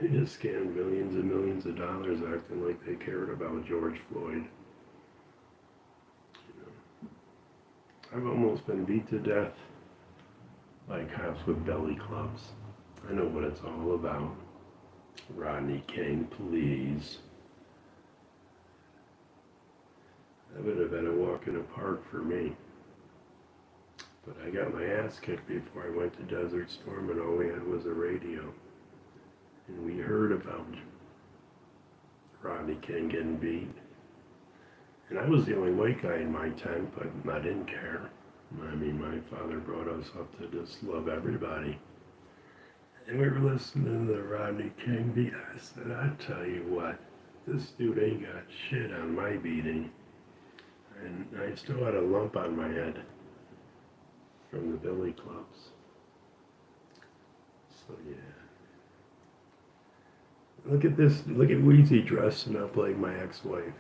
They just scammed millions and millions of dollars acting like they cared about George Floyd. You know, I've almost been beat to death by cops with belly clubs. I know what it's all about. Rodney King, please. That would have been a walk in the park for me. But I got my ass kicked before I went to Desert Storm, and all we had was a radio. And we heard about Rodney King getting beat. And I was the only white guy in my tent, but I didn't care. I mean, my father brought us up to just love everybody. And we were listening to the Rodney King beat. I said, I tell you what, this dude ain't got shit on my beating. And I still had a lump on my head from the billy clubs. So yeah. Look at this, look at Wheezy dressing up like my ex-wife.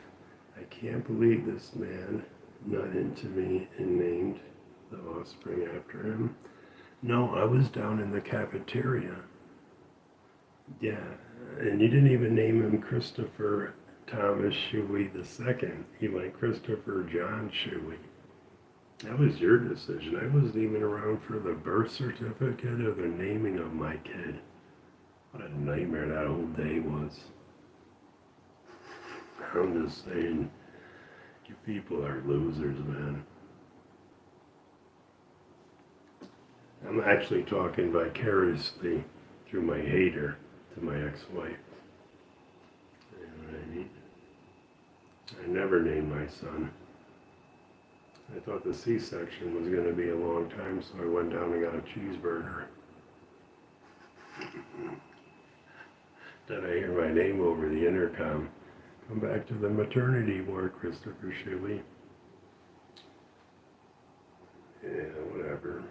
I can't believe this man not into me and named the offspring after him. No, I was down in the cafeteria. Yeah, and you didn't even name him Christopher Thomas Shuey II. He went Christopher John Shuey. That was your decision. I wasn't even around for the birth certificate or the naming of my kid. What a nightmare that whole day was. I'm just saying, you people are losers, man. I'm actually talking vicariously through my hater to my ex-wife. You know what I mean? I never named my son. I thought the C-section was going to be a long time, so I went down and got a cheeseburger. Then I hear my name over the intercom. Come back to the maternity ward, Christopher Shuey. Yeah, whatever.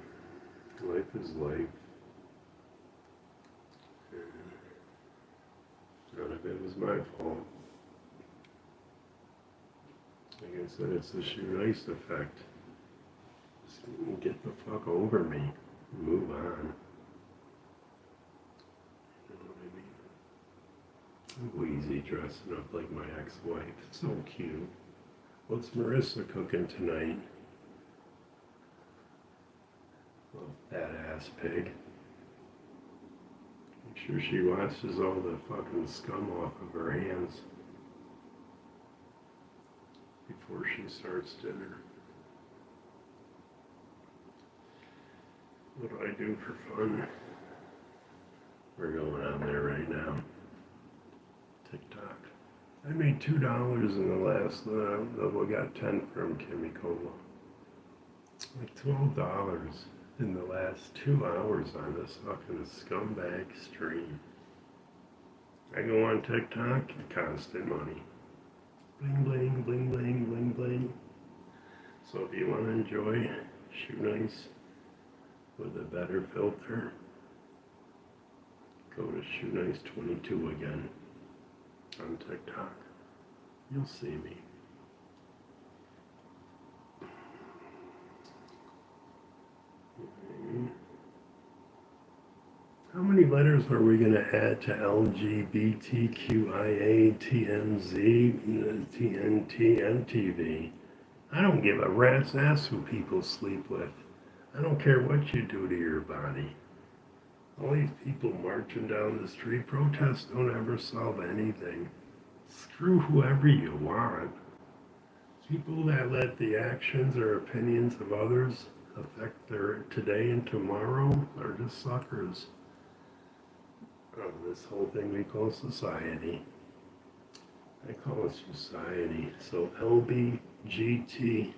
Life is life. None of it was my fault. Like I said, it's the Shoenice effect. Just get the fuck over me. Move on. You know what I mean? Wheezy dressing up like my ex-wife. So cute. What's Marissa cooking tonight? Little fat ass pig. Make sure she washes all the fucking scum off of her hands before she starts dinner. What do I do for fun? We're going on there right now. TikTok. I made $2 in the last level. Got 10 from Kimmy Cola. Like $12 in the last 2 hours on this fucking scumbag stream. I go on TikTok, constant money. Bling, bling, bling, bling, bling, bling. So if you want to enjoy Shoenice with a better filter, go to Shoenice22 again on TikTok. You'll see me. How many letters are we going to add to LGBTQIA, TMZ, TNT, MTV? I don't give a rat's ass who people sleep with. I don't care what you do to your body. All these people marching down the street, protests don't ever solve anything. Screw whoever you want. People that let the actions or opinions of others affect their today and tomorrow are just suckers of this whole thing we call society. I call it society. So LBGT.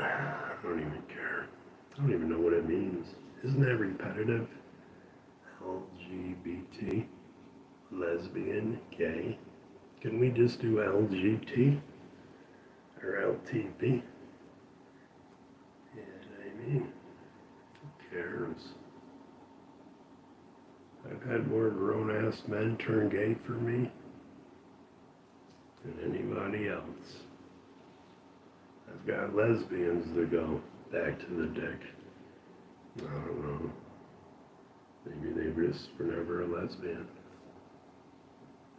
I don't even care. I don't even know what it means. Isn't that repetitive? LGBT, lesbian, gay. Can we just do LGT or LTB? Yeah, I mean, who cares? I've had more grown-ass men turn gay for me than anybody else. I've got lesbians that go back to the dick. I don't know. Maybe they just were never a lesbian.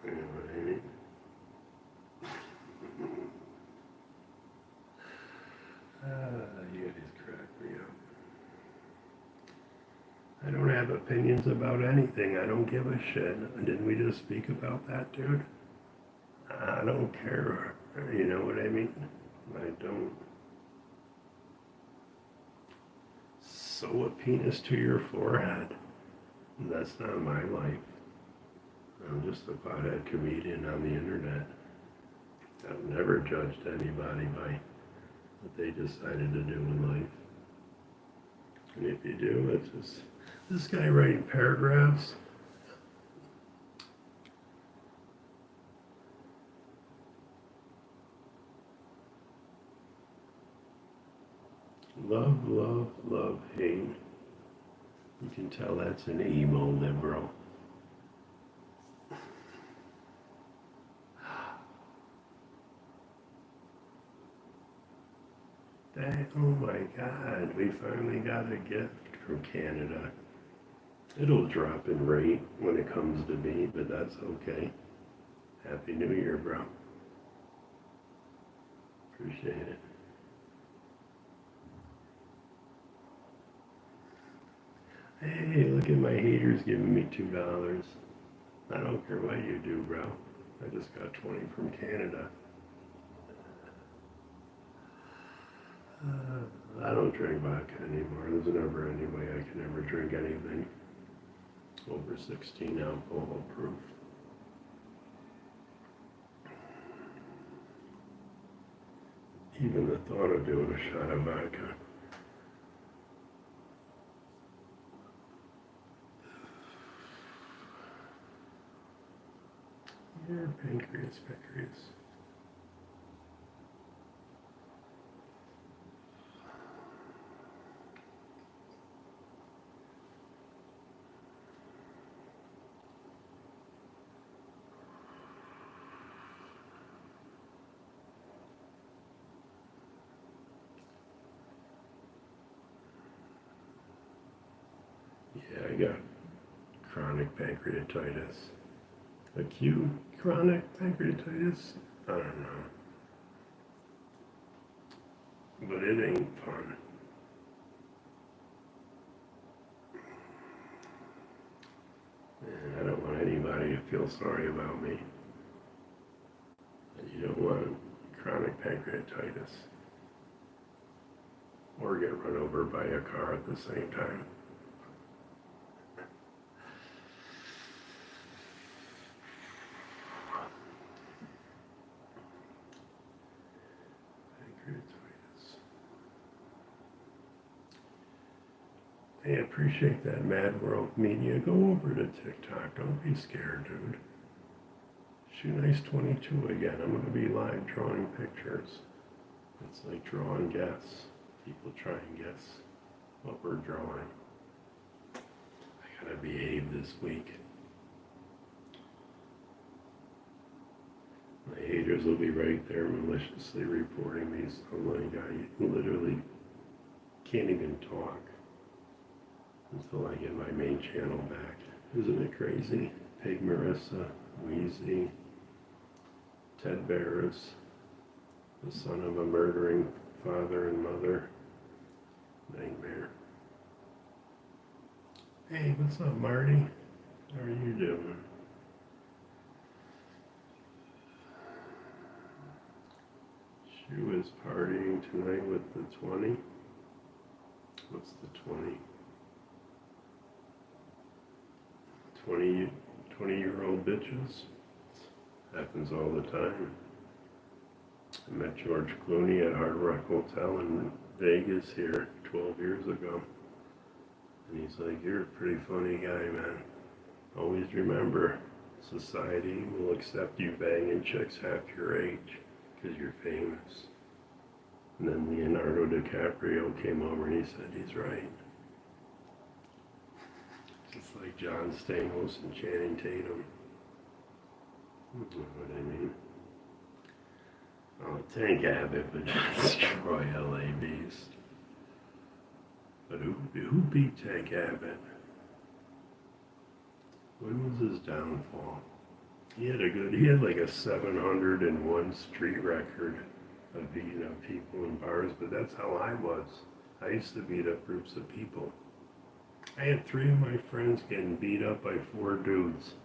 You know what I mean? You guys crack me up. I don't have opinions about anything. I don't give a shit. Didn't we just speak about that, dude? I don't care. You know what I mean? I don't. Sew a penis to your forehead. That's not my life. I'm just a pothead comedian on the internet. I've never judged anybody by what they decided to do in life. And if you do, it's just this guy writing paragraphs. Love, love, love, hate. You can tell that's an emo liberal. Oh my God, we finally got a gift from Canada. It'll drop in rate when it comes to me, but that's okay. Happy New Year, bro. Appreciate it. Hey, look at my haters giving me $2. I don't care what you do, bro. I just got 20 from Canada. I don't drink vodka anymore. There's never any way I can ever drink anything over 16 alcohol proof. Even the thought of doing a shot of vodka. Your pancreas. Yeah, I got chronic pancreatitis. Acute chronic pancreatitis? I don't know. But it ain't fun. And I don't want anybody to feel sorry about me. And you don't want chronic pancreatitis. Or get run over by a car at the same time. Hey, appreciate that, Mad World Media. Go over to TikTok. Don't be scared, dude. Shoenice 22 again. I'm going to be live drawing pictures. It's like draw and guess. People try and guess what we're drawing. I gotta behave this week. My haters will be right there maliciously reporting me. So like I literally can't even talk until I get my main channel back. Isn't it crazy? Pig Marissa, Wheezy, Ted Barris, The son of a murdering father and mother. Nightmare. Hey, what's up, Marty? How are you doing? She was partying tonight with the 20. What's the 20? 20-year-old bitches. Happens all the time. I met George Clooney at Hard Rock Hotel in Vegas here 12 years ago. And he's like, "You're a pretty funny guy, man. Always remember, society will accept you banging chicks half your age because you're famous." And then Leonardo DiCaprio came over and he said, "He's right." Just like John Stamos and Channing Tatum. You know what I mean? Oh, Tank Abbott would destroy LA Beast. But who beat Tank Abbott? When was his downfall? He had like a 701 street record of beating up people in bars, but that's how I was. I used to beat up groups of people. I had 3 of my friends getting beat up by 4 dudes.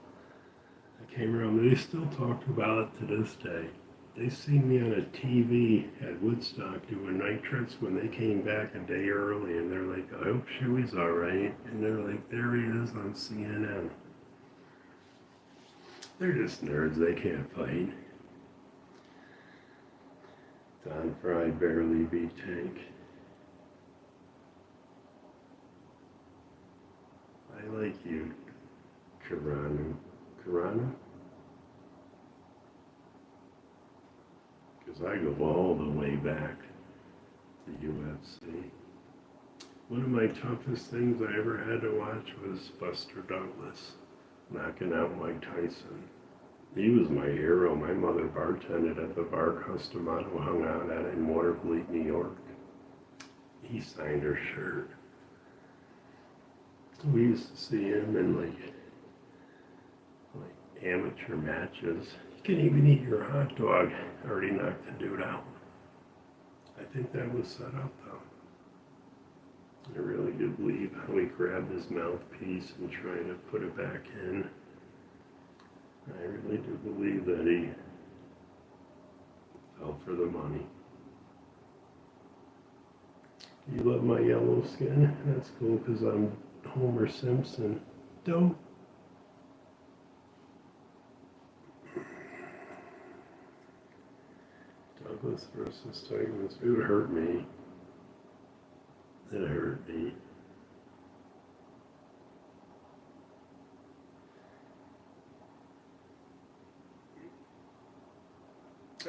I came around, they still talk about it to this day. They seen me on a TV at Woodstock doing night trips when they came back a day early, and they're like, "I hope Shoey's alright." And they're like, "There he is on CNN." They're just nerds, they can't fight. Don Fry barely beat Tank. I like you, Karanu. Karanu? Because I go all the way back to UFC. One of my toughest things I ever had to watch was Buster Douglas knocking out Mike Tyson. He was my hero. My mother bartended at the bar Customado, hung out at it in Watervliet, New York. He signed her shirt. We used to see him in like amateur matches. You can even eat your hot dog. Already knocked the dude out. I think that was set up though. I really do believe how he grabbed his mouthpiece and tried to put it back in. I really do believe that he fell for the money. You love my yellow skin? That's cool because I'm Homer Simpson. Dope. Douglas versus Titans. It hurt me. It hurt me.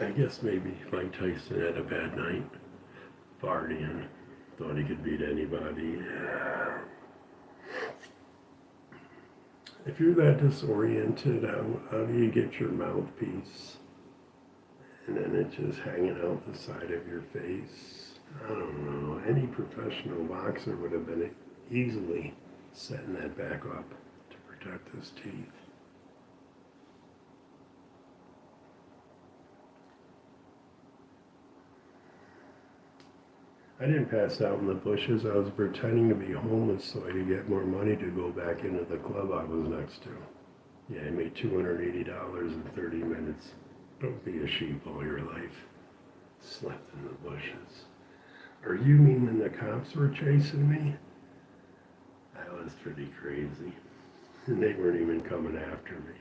I guess maybe Mike Tyson had a bad night partying. Thought he could beat anybody. If you're that disoriented, how do you get your mouthpiece? And then it's just hanging out the side of your face. I don't know. Any professional boxer would have been easily setting that back up to protect his teeth. I didn't pass out in the bushes. I was pretending to be homeless so I could get more money to go back into the club I was next to. Yeah, I made $280 in 30 minutes. Don't be a sheep all your life. Slept in the bushes. Are you meaning the cops were chasing me? That was pretty crazy. And they weren't even coming after me.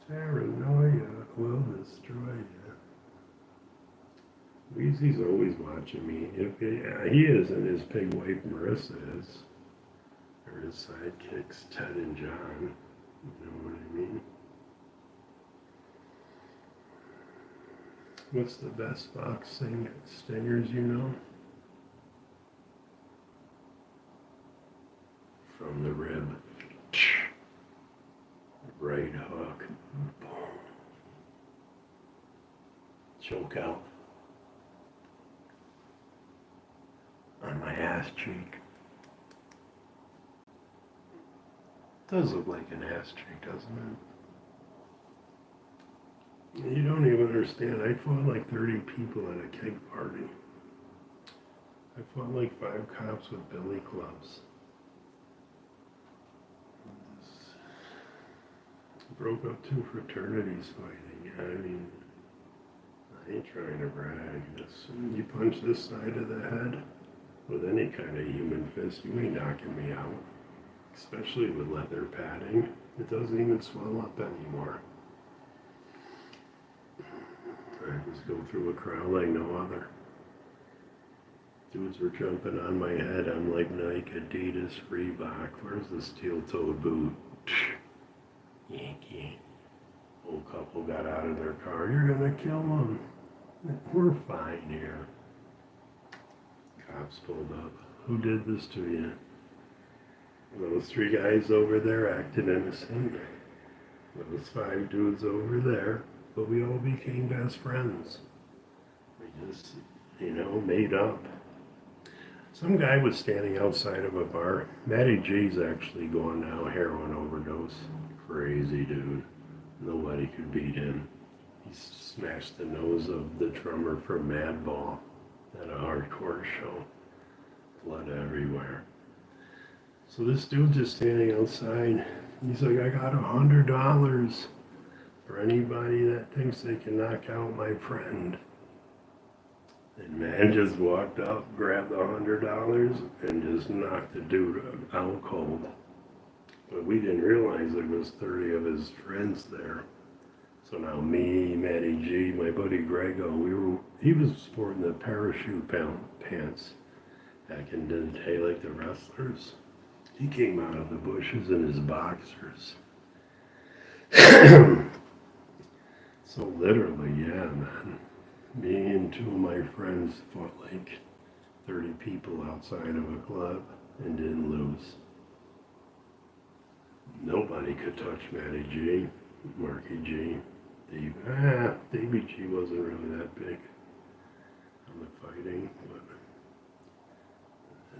Paranoia will destroy you. Weezy's always watching me. He is, and his pig wife Marissa is. Or his sidekicks Ted and John. You know what I mean? What's the best boxing stingers you know? From the rib. Right hook. Boom. Choke out. On my ass cheek. Does look like an ass cheek, doesn't You don't even understand. I fought like 30 people at a keg party. I fought like 5 cops with billy clubs. Broke up 2 fraternities fighting. I mean, I ain't trying to brag. You punch this side of the head with any kind of human fist, you ain't knocking me out. Especially with leather padding. It doesn't even swell up anymore. I just go through a crowd like no other. Dudes were jumping on my head. I'm like Nike, Adidas, Reebok. Where's the steel-toed boot? Yankee. Old couple got out of their car. You're gonna kill them. We're fine here. Cops pulled up. Who did this to you? Those 3 guys over there acted innocent. Those 5 dudes over there. But we all became best friends. We just, made up. Some guy was standing outside of a bar. Matty G's actually gone now, heroin overdose. Crazy dude. Nobody could beat him. He smashed the nose of the drummer from Madball at a hardcore show. Blood everywhere. So this dude just standing outside. He's like, I got $100 for anybody that thinks they can knock out my friend. And man just walked up, grabbed the $100, and just knocked the dude out cold. But we didn't realize there was 30 of his friends there. So now me, Matty G, my buddy Grego, he was sporting the parachute pants back in the day like the wrestlers. He came out of the bushes in his boxers. So literally, yeah, man. Me and 2 of my friends fought like 30 people outside of a club and didn't lose. Nobody could touch Matty G, Marky G, Davey G wasn't really that big on the fighting, but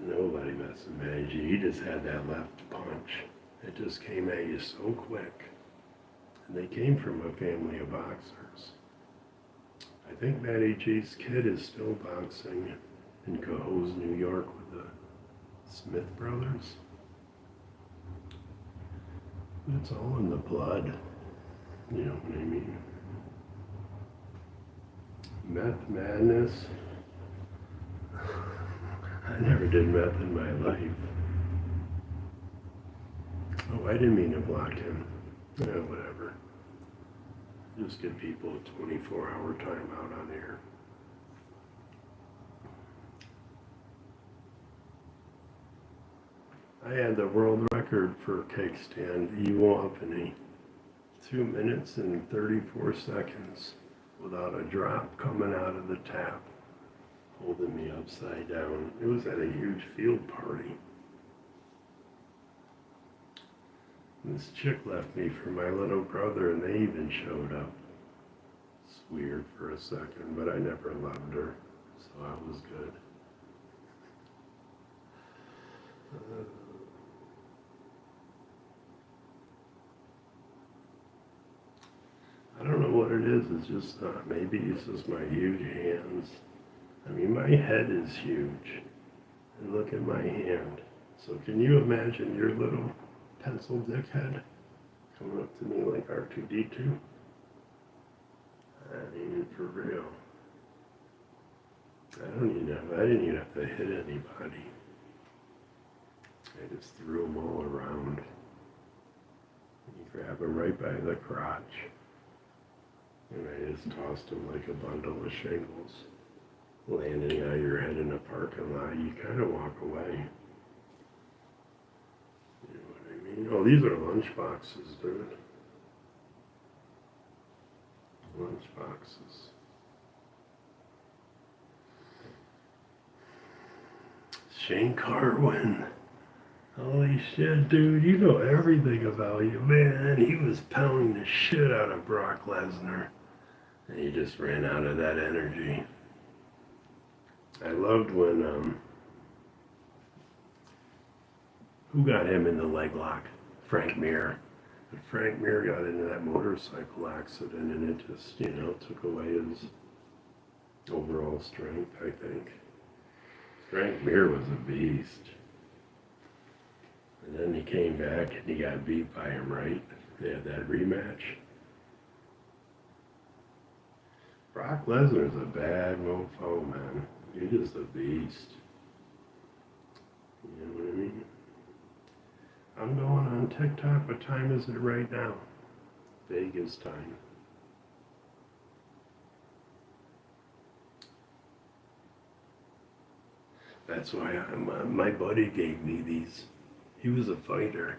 nobody messed with Matty G. He just had that left punch. It just came at you so quick. And they came from a family of boxers. I think Matty G's kid is still boxing in Cohoes, New York with the Smith brothers. It's all in the blood. You know what I mean? Meth madness. I never did meth in my life. Oh, I didn't mean to block him. Yeah, whatever. Just give people a 24-hour timeout on air. I had the world record for cake stand Ewopany. 2 minutes and 34 seconds without a drop coming out of the tap, holding me upside down. It was at a huge field party. This chick left me for my little brother, and they even showed up. It's weird for a second, but I never loved her, so I was good. I don't know what it is. It's just maybe it's just my huge hands. I mean, my head is huge, and look at my hand. So can you imagine your little pencil dickhead coming up to me like R2-D2? I mean, for real. I didn't even have to hit anybody. I just threw them all around. You grab them right by the crotch. And I just tossed them like a bundle of shingles. Landing on your head in a parking lot, you kind of walk away. You know what I mean? Oh, these are lunch boxes, dude. Lunch boxes. Shane Carwin. Holy shit, dude, you know everything about you, man. He was pounding the shit out of Brock Lesnar. And he just ran out of that energy. I loved when, who got him in the leg lock? Frank Mir. But Frank Mir got into that motorcycle accident and it just, took away his overall strength, I think. Frank Mir was a beast. And then he came back and he got beat by him, right? They had that rematch. Brock Lesnar's a bad mofo, man. He's just a beast. You know what I mean? I'm going on TikTok. What time is it right now? Vegas time. That's why my buddy gave me these. He was a fighter.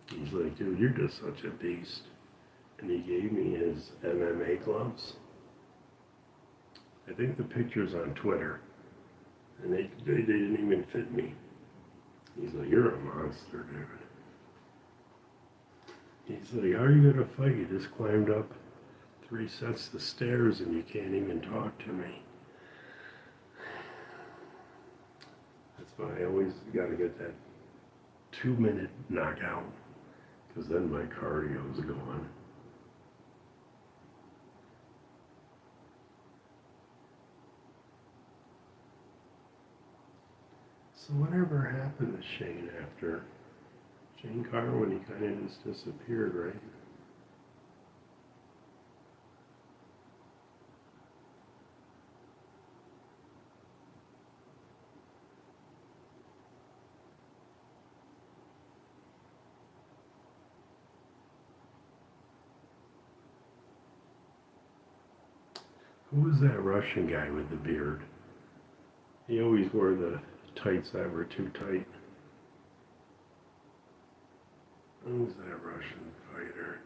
He's like, dude, you're just such a beast. And he gave me his MMA gloves. I think the picture's on Twitter. And they didn't even fit me. He's like, you're a monster, dude. He's like, how are you going to fight? You just climbed up 3 sets of stairs and you can't even talk to me. That's why I always got to get that 2-minute knockout. Because then my cardio's going. So whatever happened to Shane after Shane Carwin? He kind of just disappeared, right? Who was that Russian guy with the beard? He always wore the tights that were too tight. Who was that Russian fighter?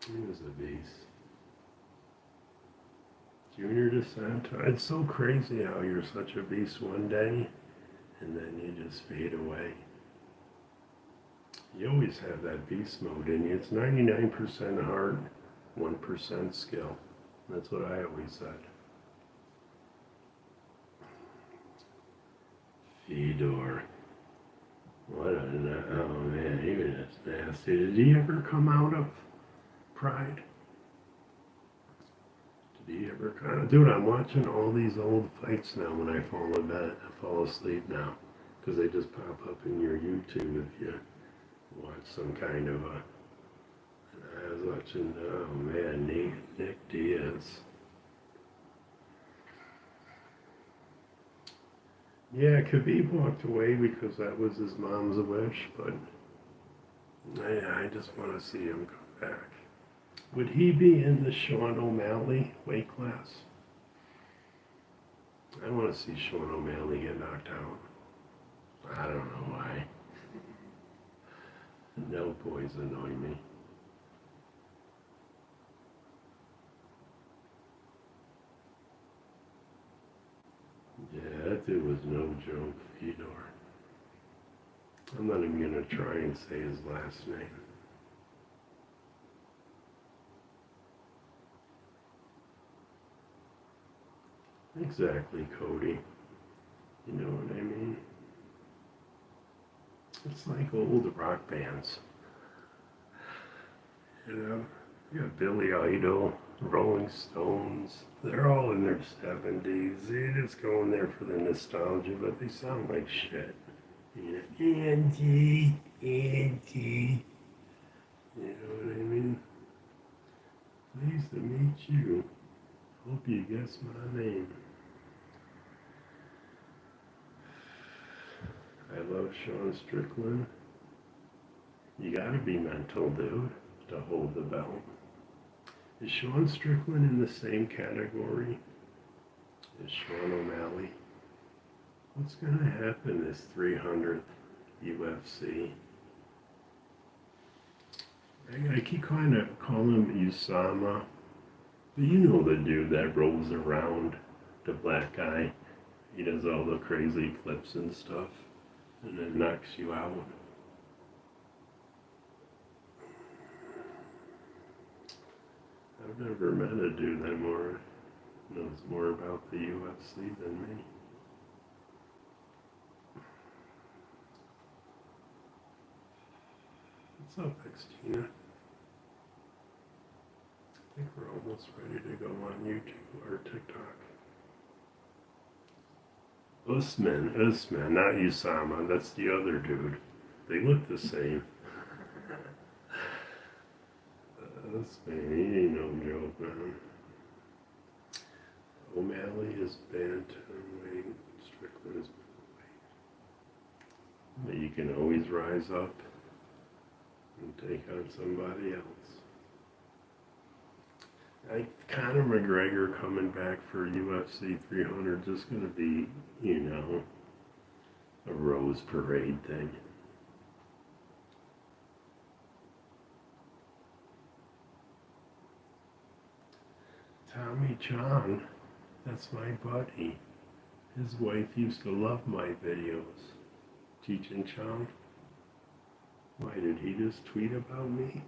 He was a beast. Junior DeSanto. It's so crazy how you're such a beast one day and then you just fade away. You always have that beast mode in you. It's 99% heart, 1% skill. That's what I always said. Fedor. What a, oh man, he was just nasty. Did he ever come out of Pride? Did he ever kind of, dude, I'm watching all these old fights now when I fall asleep now. Because they just pop up in your YouTube if you watch some kind of a, I was watching, oh man, Nick Diaz. Yeah, Khabib walked away because that was his mom's wish, but I just want to see him come back. Would he be in the Sean O'Malley weight class? I want to see Sean O'Malley get knocked out. I don't know why. No boys annoy me. Yeah, that dude was no joke, Fedor. I'm not even going to try and say his last name. Exactly, Cody. You know what I mean? It's like old rock bands. You know, you got Billy Idol, Rolling Stones. They're all in their 70s. They're just going there for the nostalgia, but they sound like shit. You know, Angie. You know what I mean? Pleased to meet you. Hope you guess my name. I love Sean Strickland. You gotta be mental, dude, to hold the belt. Is Sean Strickland in the same category as Sean O'Malley? What's gonna happen this 300th UFC? I keep kind of calling him Usama, but you know the dude that rolls around, the black guy. He does all the crazy flips and stuff, and then knocks you out. I've never met a dude that knows more about the UFC than me. It's What's up, Xtina? I think we're almost ready to go on YouTube or TikTok. Usman, not Usama. That's the other dude. They look the same. Usman, he ain't no joke, man. O'Malley is bantamweight. Strickland is middleweight. But you can always rise up and take on somebody else. Conor McGregor coming back for UFC 300 is going to be, you know, a rose parade thing. Tommy Chong, that's my buddy. His wife used to love my videos. Cheech and Chong. Why did he just tweet about me?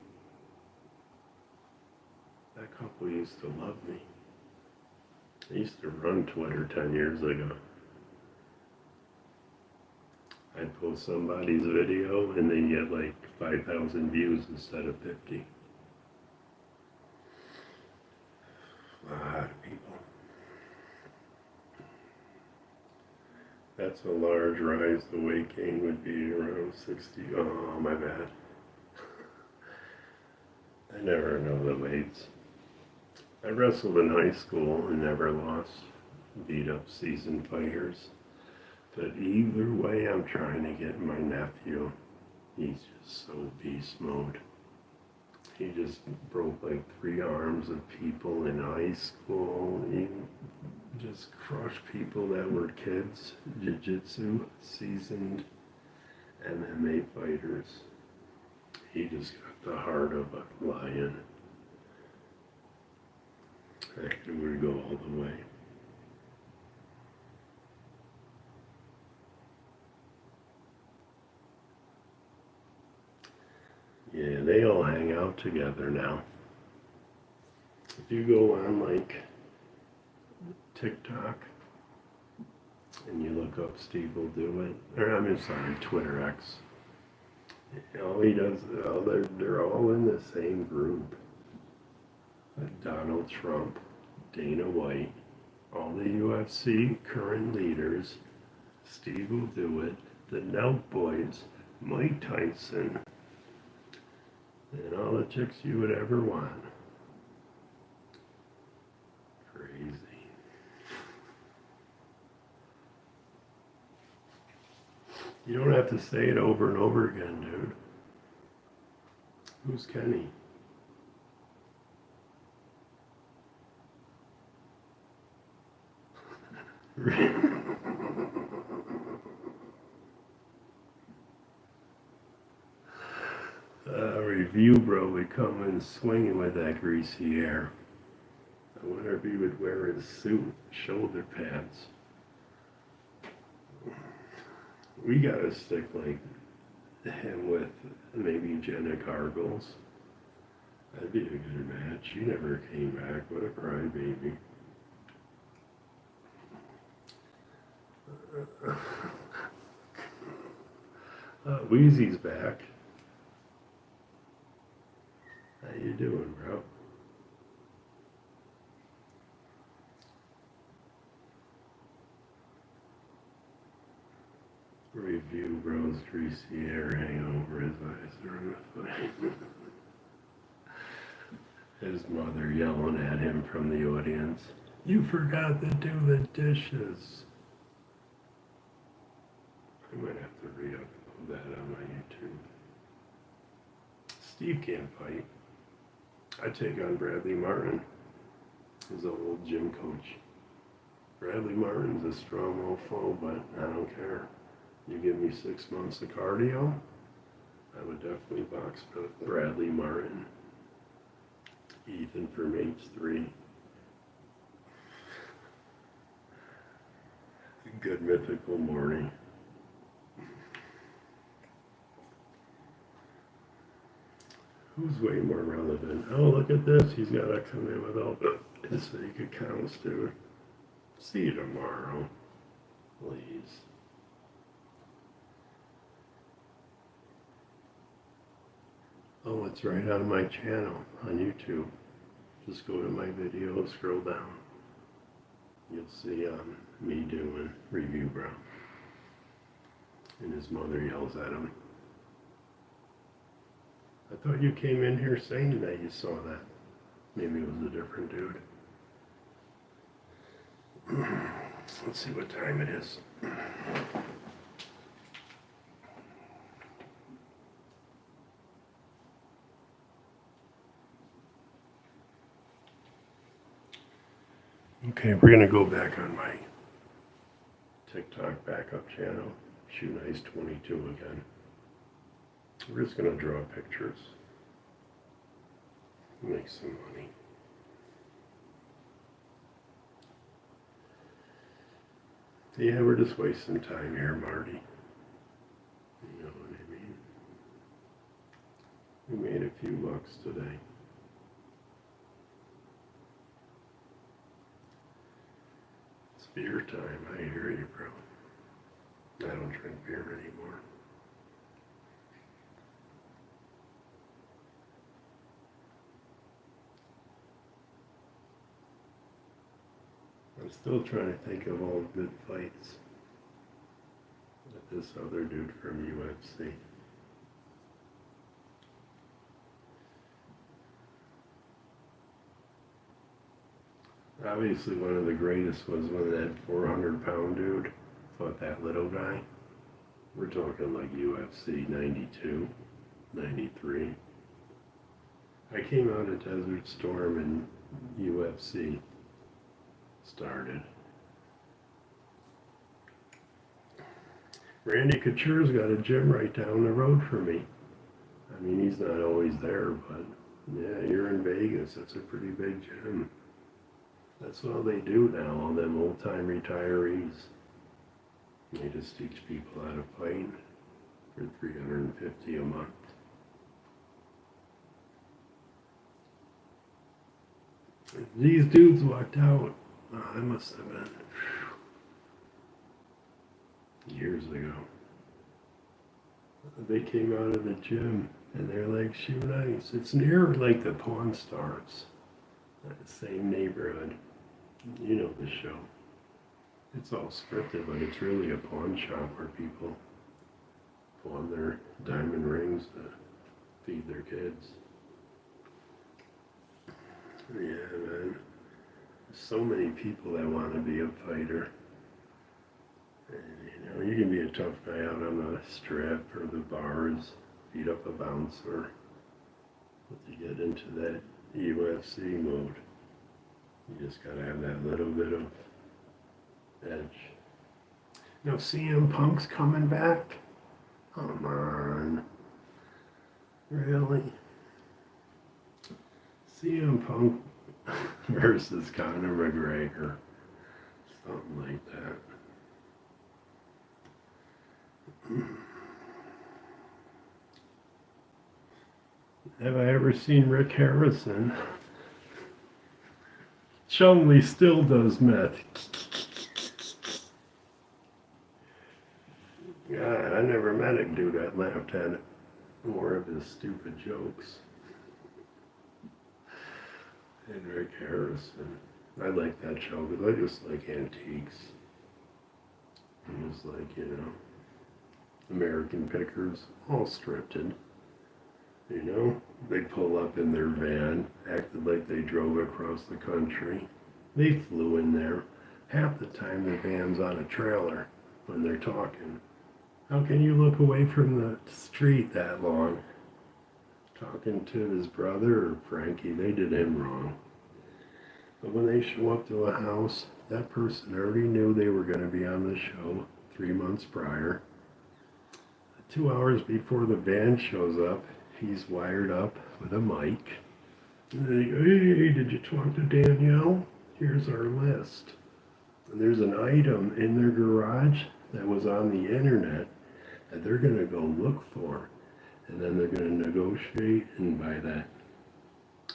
That couple used to love me. I used to run Twitter 10 years ago. I'd post somebody's video and they'd get like 5,000 views instead of 50. A lot of people. That's a large rise. The weight gain would be around 60. Oh, my bad. I never know the weights. I wrestled in high school and never lost. Beat up seasoned fighters. But either way, I'm trying to get my nephew. He's just so beast mode. He just broke like 3 arms of people in high school. He just crushed people that were kids. Jiu-jitsu, seasoned MMA fighters. He just got the heart of a lion. Actually, would go all the way. Yeah, they all hang out together now. If you go on like TikTok and you look up Steve Will Do It, or I'm sorry, Twitter X. All he does, they're all in the same group. Donald Trump, Dana White, all the UFC current leaders, Steve Will Do It, the Nelk Boys, Mike Tyson, and all the chicks you would ever want. Crazy. You don't have to say it over and over again, dude. Who's Kenny? Review bro would come in swinging with that greasy hair. I wonder if he would wear his suit, shoulder pads. We gotta stick like him with maybe Jenna Cargills. That'd be a good match. She never came back. What a crybaby. Wheezy's back. How you doing, bro? Review bro's greasy hair hanging over his eyes during the fight. His mother yelling at him from the audience. You forgot to do the dishes. I might have to re-upload that on my YouTube. Steve can't fight. I take on Bradley Martin, his old gym coach. Bradley Martin's a strong mofo, but I don't care. You give me 6 months of cardio, I would definitely box Bradley Martin. Ethan from H3. Good mythical morning. Who's way more relevant? Oh, look at this. He's got to come in with all his fake accounts, dude. See you tomorrow. Please. Oh, it's right on my channel on YouTube. Just go to my video, scroll down. You'll see me doing review bro. And his mother yells at him. I thought you came in here saying that you saw that. Maybe it was a different dude. Let's see what time it is. Okay, we're going to go back on my TikTok backup channel, Shoenice 22 again. We're just going to draw pictures. Make some money. Yeah, we're just wasting time here, Marty. You know what I mean? We made a few bucks today. It's beer time. I hear you, bro. I don't drink beer anymore. I'm still trying to think of all the good fights with this other dude from UFC. Obviously, one of the greatest was when that 400-pound dude fought that little guy. We're talking like UFC 92, 93. I came out of Desert Storm and UFC started. Randy Couture's got a gym right down the road from me. I mean, he's not always there, but yeah, you're in Vegas. It's a pretty big gym. That's all they do now, all them old-time retirees. They just teach people how to fight for $350 a month. These dudes walked out, I must have been years ago. They came out of the gym and they're like, Shoenice. It's near like the Pawn Stars, the same neighborhood. You know the show. It's all scripted, but it's really a pawn shop where people pawn their diamond rings to feed their kids. Yeah, man. There's so many people that want to be a fighter. And, you can be a tough guy out on the strip or the bars, beat up a bouncer. But to get into that UFC mode, you just gotta have that little bit of edge. CM Punk's coming back? Come on. Really? CM Punk versus Conor McGregor. Something like that. Have I ever seen Rick Harrison? Chumley still does meth. God, I never met a dude that laughed at more of his stupid jokes. And Rick Harrison. I like that show because I just like antiques. It was like, American Pickers, all scripted. They pull up in their van, acted like they drove across the country. They flew in there. Half the time the van's on a trailer when they're talking. How can you look away from the street that long? Talking to his brother or Frankie, they did him wrong. But when they show up to a house, that person already knew they were going to be on the show 3 months prior. 2 hours before the van shows up, he's wired up with a mic. And they go, hey, did you talk to Danielle? Here's our list. And there's an item in their garage that was on the internet that they're going to go look for. And then they're going to negotiate and buy that.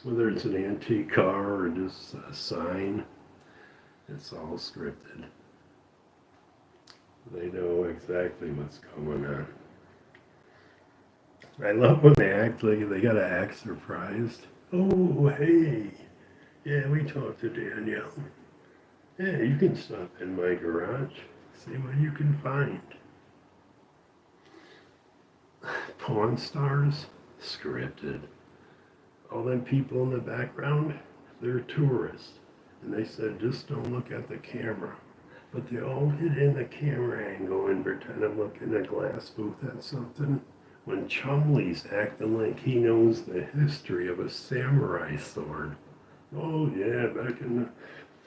Whether it's an antique car or just a sign, it's all scripted. They know exactly what's going on. I love when they act like they gotta act surprised. Oh, hey. Yeah, we talked to Danielle. Yeah, you can stop in my garage. See what you can find. Pawn Stars, scripted. All them people in the background, they're tourists. And they said, just don't look at the camera. But they all hid in the camera angle and pretend I'm looking at a glass booth at something. When Chumley's acting like he knows the history of a samurai sword. Oh yeah, back in the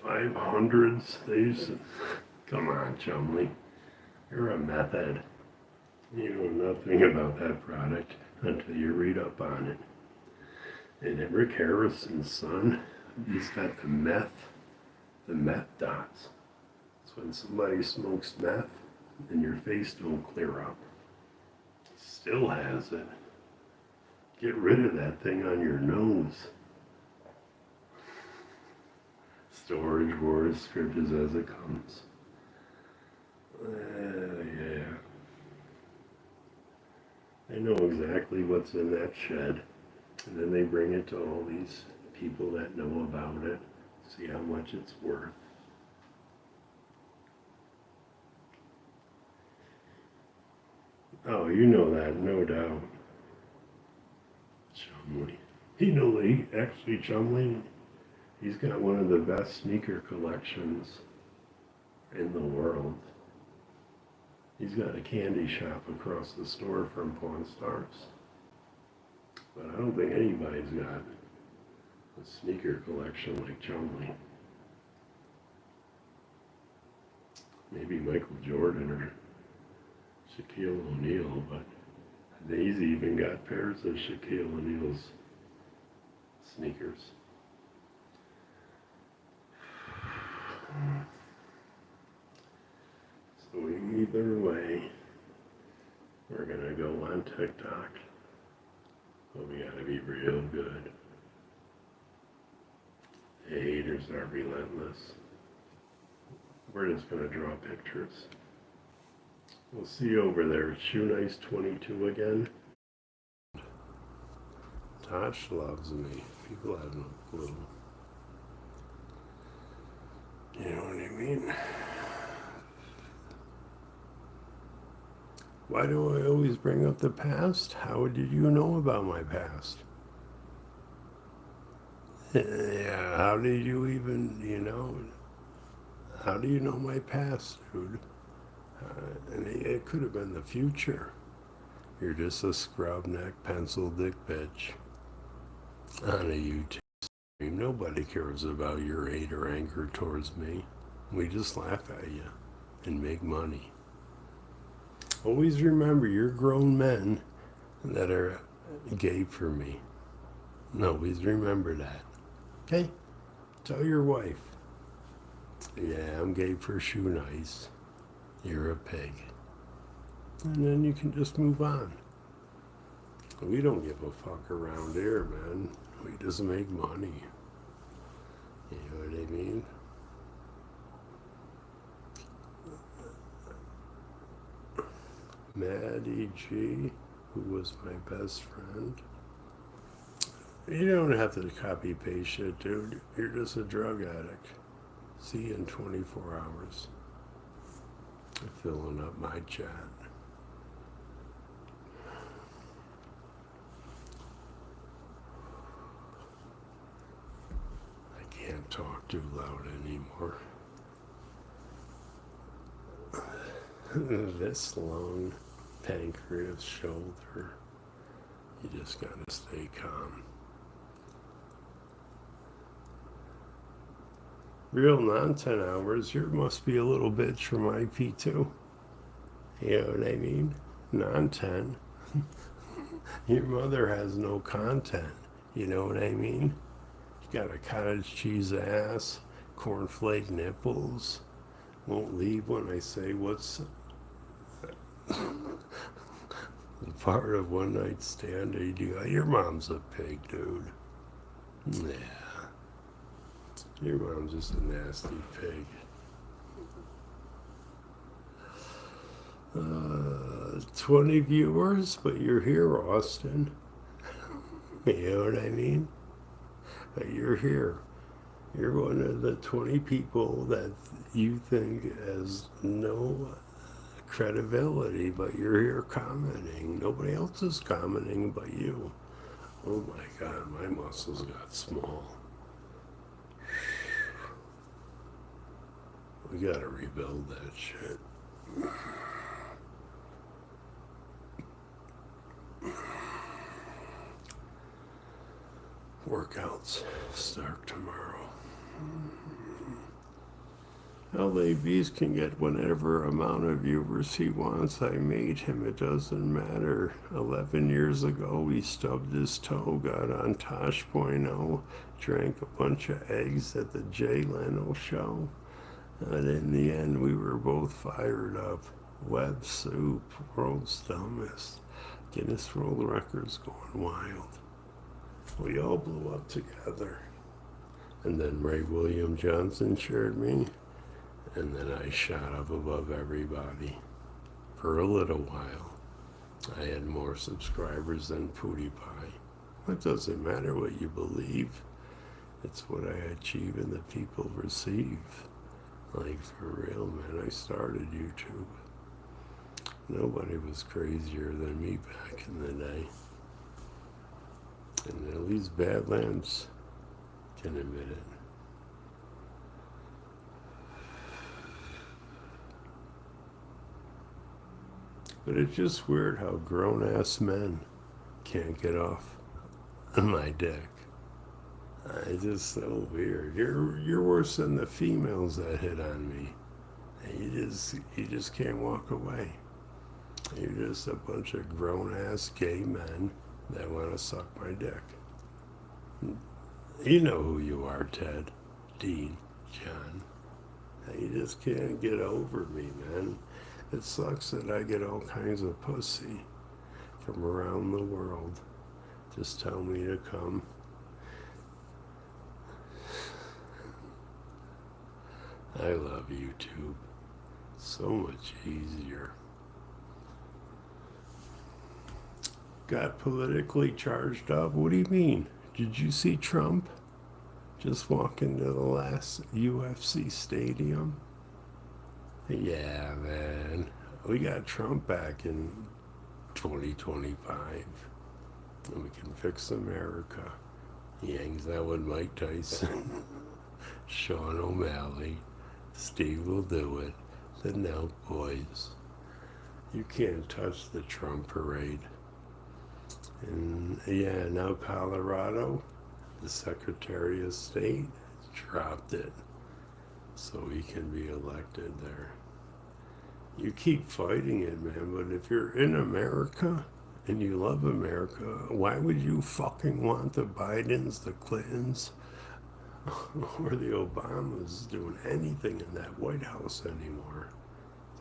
500s, they used to... Come on, Chumley. You're a meth head. You know nothing about that product until you read up on it. And Rick Harrison's son, he's got the meth dots. It's when somebody smokes meth and your face don't clear up. Still has it. Get rid of that thing on your nose. Storage Wars, script is as it comes. Yeah. They know exactly what's in that shed. And then they bring it to all these people that know about it, see how much it's worth. Oh, you know that, no doubt. Chumley. You know, Chumley, he's got one of the best sneaker collections in the world. He's got a candy shop across the store from Pawn Stars. But I don't think anybody's got a sneaker collection like Chumley. Maybe Michael Jordan or Shaquille O'Neal, but he's even got pairs of Shaquille O'Neal's sneakers. So either way, we're gonna go on TikTok. But we gotta be real good. The haters are relentless. We're just gonna draw pictures. We'll see you over there at Shoenice 22 again. Tosh loves me. People have no clue. You know what I mean? Why do I always bring up the past? How did you know about my past? Yeah, how did you even, how do you know my past, dude? And it could have been the future. You're just a scrub neck, pencil dick bitch on a YouTube stream. Nobody cares about your hate or anger towards me. We just laugh at you and make money. Always remember, you're grown men that are gay for me. Always remember that. Okay? Tell your wife. Yeah, I'm gay for Shoenice. You're a pig. And then you can just move on. We don't give a fuck around here, man. We just make money. You know what I mean? Maddie G, who was my best friend. You don't have to copy paste shit, dude. You're just a drug addict. See you in 24 hours. I'm filling up my chat. I can't talk too loud anymore. This long pancreas shoulder. You just gotta stay calm. Real non-10 hours, you must be a little bitch from IP2. You know what I mean? Non-10. Your mother has no content. You know what I mean? You got a cottage cheese ass, cornflake nipples. Won't leave when I say what's part of one night stand. Your mom's a pig, dude. Yeah. Your mom's just a nasty pig. 20 viewers, but you're here, Austin. You know what I mean? But you're here. You're one of the 20 people that you think has no credibility, but you're here commenting. Nobody else is commenting but you. Oh my God, my muscles got small. We gotta rebuild that shit. Workouts start tomorrow. LABs can get whatever amount of viewers he wants. I made him. It doesn't matter. 11 years ago, he stubbed his toe, got on Tosh.0, drank a bunch of eggs at the Jay Leno show. And in the end, we were both fired up. Web Soup, world's dumbest. Guinness World Records going wild. We all blew up together. And then Ray William Johnson shared me. And then I shot up above everybody. For a little while, I had more subscribers than PewDiePie. It doesn't matter what you believe. It's what I achieve and the people receive. Like, for real, man, I started YouTube. Nobody was crazier than me back in the day. And at least Badlands can admit it. But it's just weird how grown-ass men can't get off my dick. It's just so weird. You're worse than the females that hit on me. And you just can't walk away. You're just a bunch of grown-ass gay men that want to suck my dick. You know who you are, Ted, Dean, John. You just can't get over me, man. It sucks that I get all kinds of pussy from around the world. Just tell me to come. I love YouTube. So much easier. Got politically charged up? What do you mean? Did you see Trump just walk into the last UFC stadium? Yeah, man. We got Trump back in 2025. And we can fix America. He hangs out with Mike Tyson, Sean O'Malley, Steve will do it, the Nelk Boys. You can't touch the Trump parade. And yeah, now Colorado, the Secretary of State dropped it so he can be elected there. You keep fighting it, man, but if you're in America and you love America, why would you fucking want the Bidens, the Clintons, or the Obamas doing anything in that White House anymore?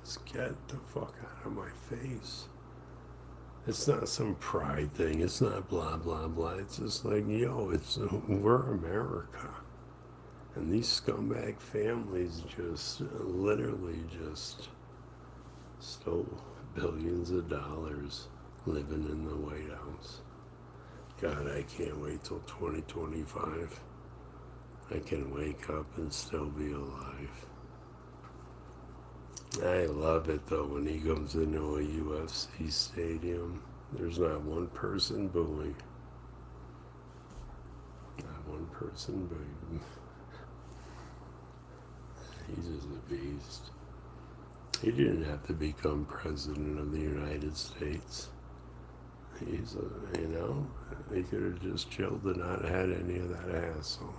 Just get the fuck out of my face. It's not some pride thing. It's not blah, blah, blah. It's just like, yo, we're America. And these scumbag families just literally just stole billions of dollars living in the White House. God, I can't wait till 2025. I can wake up and still be alive. I love it though when he comes into a UFC stadium. There's not one person booing. Not one person booing. He's just a beast. He didn't have to become president of the United States. He's a, he could have just chilled and not had any of that hassle.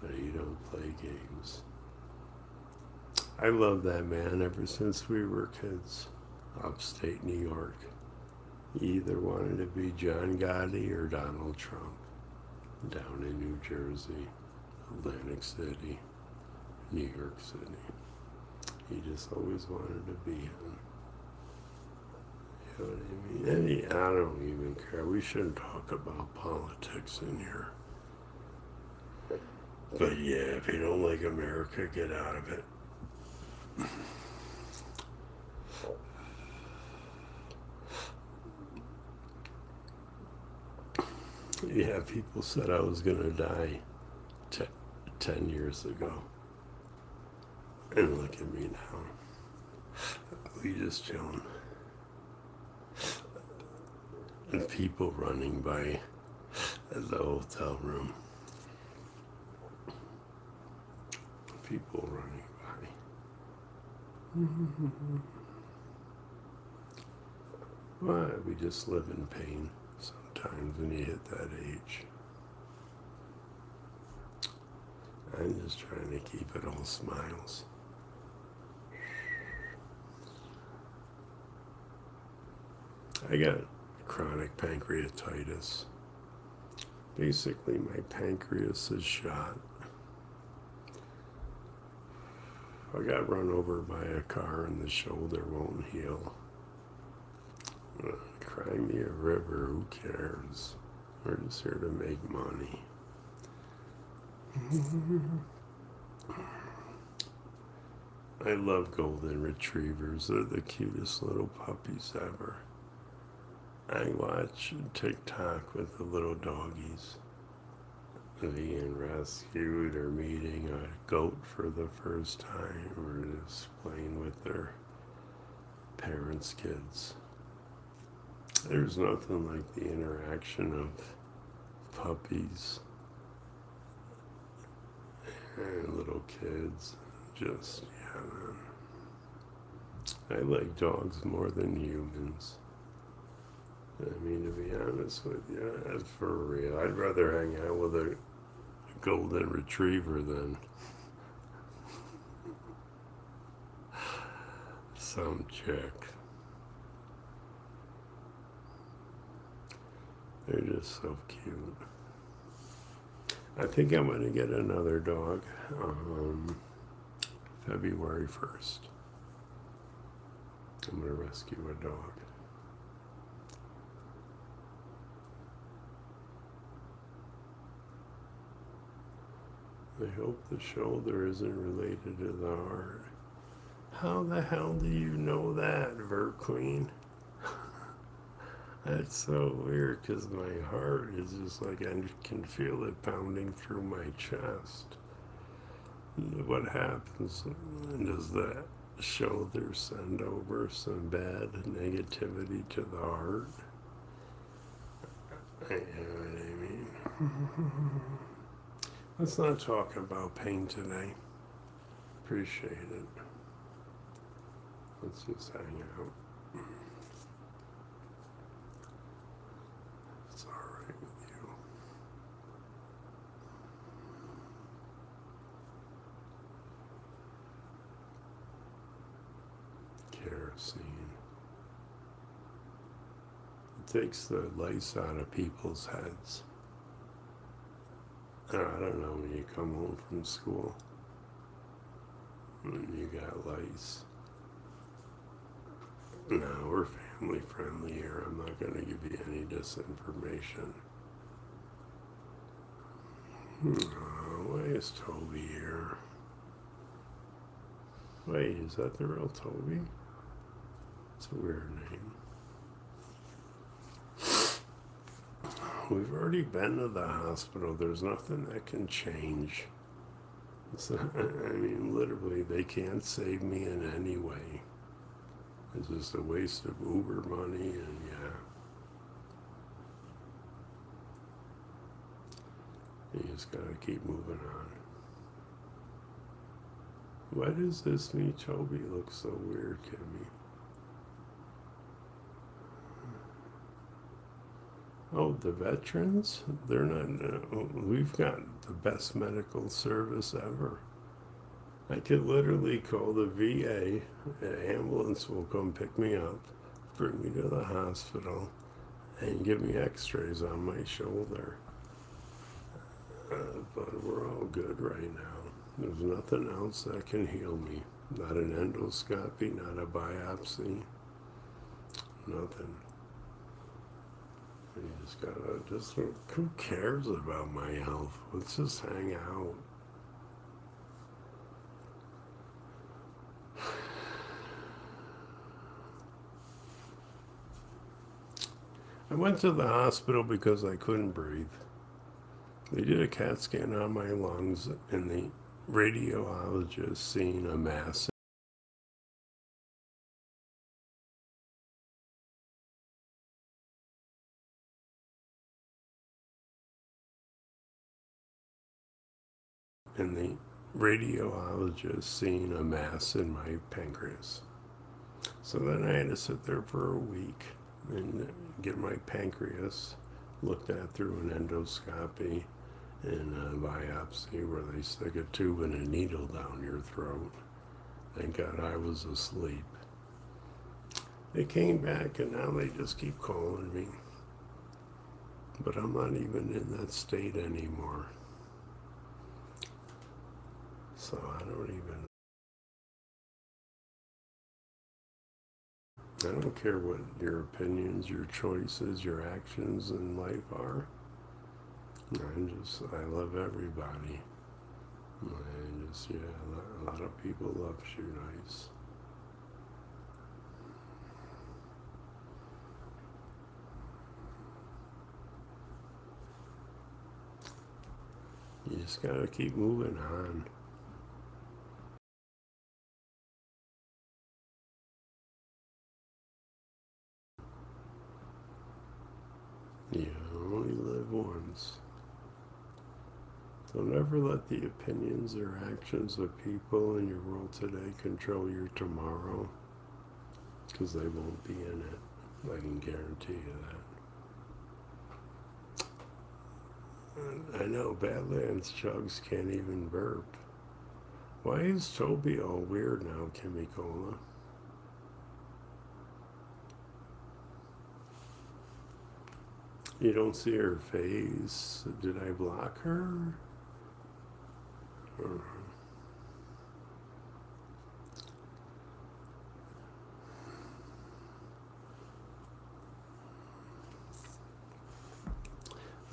But he don't play games. I love that man ever since we were kids. Upstate New York. He either wanted to be John Gotti or Donald Trump. Down in New Jersey, Atlantic City, New York City. He just always wanted to be him. You know what I mean? I don't even care. We shouldn't talk about politics in here. But yeah, if you don't like America, get out of it. Yeah, people said I was going to die 10 years ago. And look at me now. We just chilling. And people running by the hotel room. People running by. Why? We just live in pain sometimes when you hit that age. I'm just trying to keep it all smiles. I got chronic pancreatitis. Basically, my pancreas is shot. I got run over by a car and the shoulder won't heal. Cry me a river, who cares? We're just here to make money. I love golden retrievers. They're the cutest little puppies ever. I watch TikTok with the little doggies being rescued or meeting a goat for the first time or just playing with their parents' kids. There's nothing like the interaction of puppies and little kids. Just, yeah, man. I like dogs more than humans. I mean, to be honest with you, that's for real. I'd rather hang out with a golden retriever than some chick. They're just so cute. I think I'm going to get another dog February 1st. I'm going to rescue a dog. I hope the shoulder isn't related to the heart. How the hell do you know that, Vert Queen? That's so weird because my heart is just like I can feel it pounding through my chest. What happens? Does that shoulder send over some bad negativity to the heart? You know what I mean? Let's not talk about pain today. Appreciate it. Let's just hang out. It's all right with you. Kerosene. It takes the lice out of people's heads. I don't know, when you come home from school and you got lice. No, we're family friendly here. I'm not going to give you any disinformation. Why is Toby here? Wait, is that the real Toby? It's a weird name. We've already been to the hospital. There's nothing that can change. I mean, literally, they can't save me in any way. It's just a waste of Uber money, and yeah. You just gotta keep moving on. Why does this me Toby look so weird, Kimmy? Oh, the veterans? They're not, we've got the best medical service ever. I could literally call the VA, an ambulance will come pick me up, bring me to the hospital, and give me x-rays on my shoulder. But we're all good right now. There's nothing else that can heal me. Not an endoscopy, not a biopsy, nothing. You just gotta, who cares about my health? Let's just hang out. I went to the hospital because I couldn't breathe. They did a CAT scan on my lungs, and the radiologist seen a mass and the radiologist seen a mass in my pancreas. So then I had to sit there for a week and get my pancreas looked at through an endoscopy and a biopsy where they stick a tube and a needle down your throat. Thank God I was asleep. They came back and now they just keep calling me. But I'm not even in that state anymore. So I don't care what your opinions, your choices, your actions in life are. I love everybody. A lot of people love Shoenice. You just gotta keep moving on. You only live once. Don't ever let the opinions or actions of people in your world today control your tomorrow, because they won't be in it. I can guarantee you that. I know Badlands Chugs can't even burp. Why is Toby all weird now, Kimmy Cola? You don't see her face. Did I block her?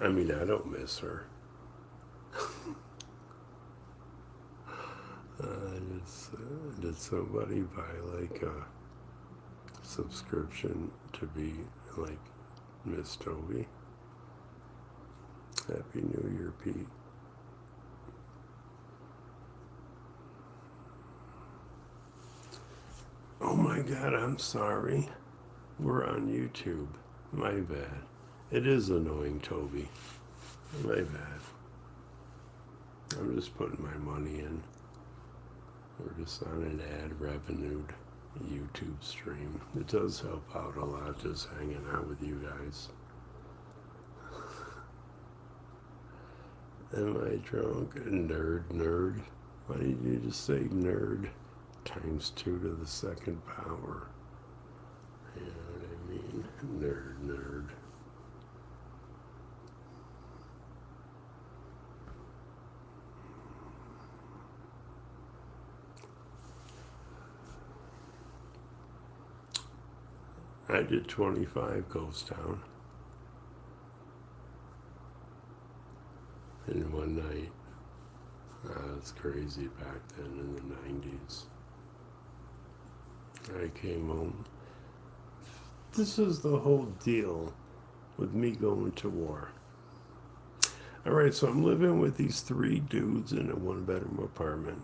I mean, I don't miss her. Did somebody buy like a subscription to be like Miss Toby? Happy New Year, Pete. Oh my God, I'm sorry. We're on YouTube. My bad. It is annoying, Toby. My bad. I'm just putting my money in. We're just on an ad revenued YouTube stream. It does help out a lot just hanging out with you guys. Am I drunk? Nerd. Why did you just say nerd? Times 2 to the second power. You know what I mean? Nerd. I did 25 Ghost Town in one night. That's crazy back then in the 90s. I came home. This is the whole deal with me going to war. Alright, so I'm living with these 3 dudes in a 1-bedroom apartment.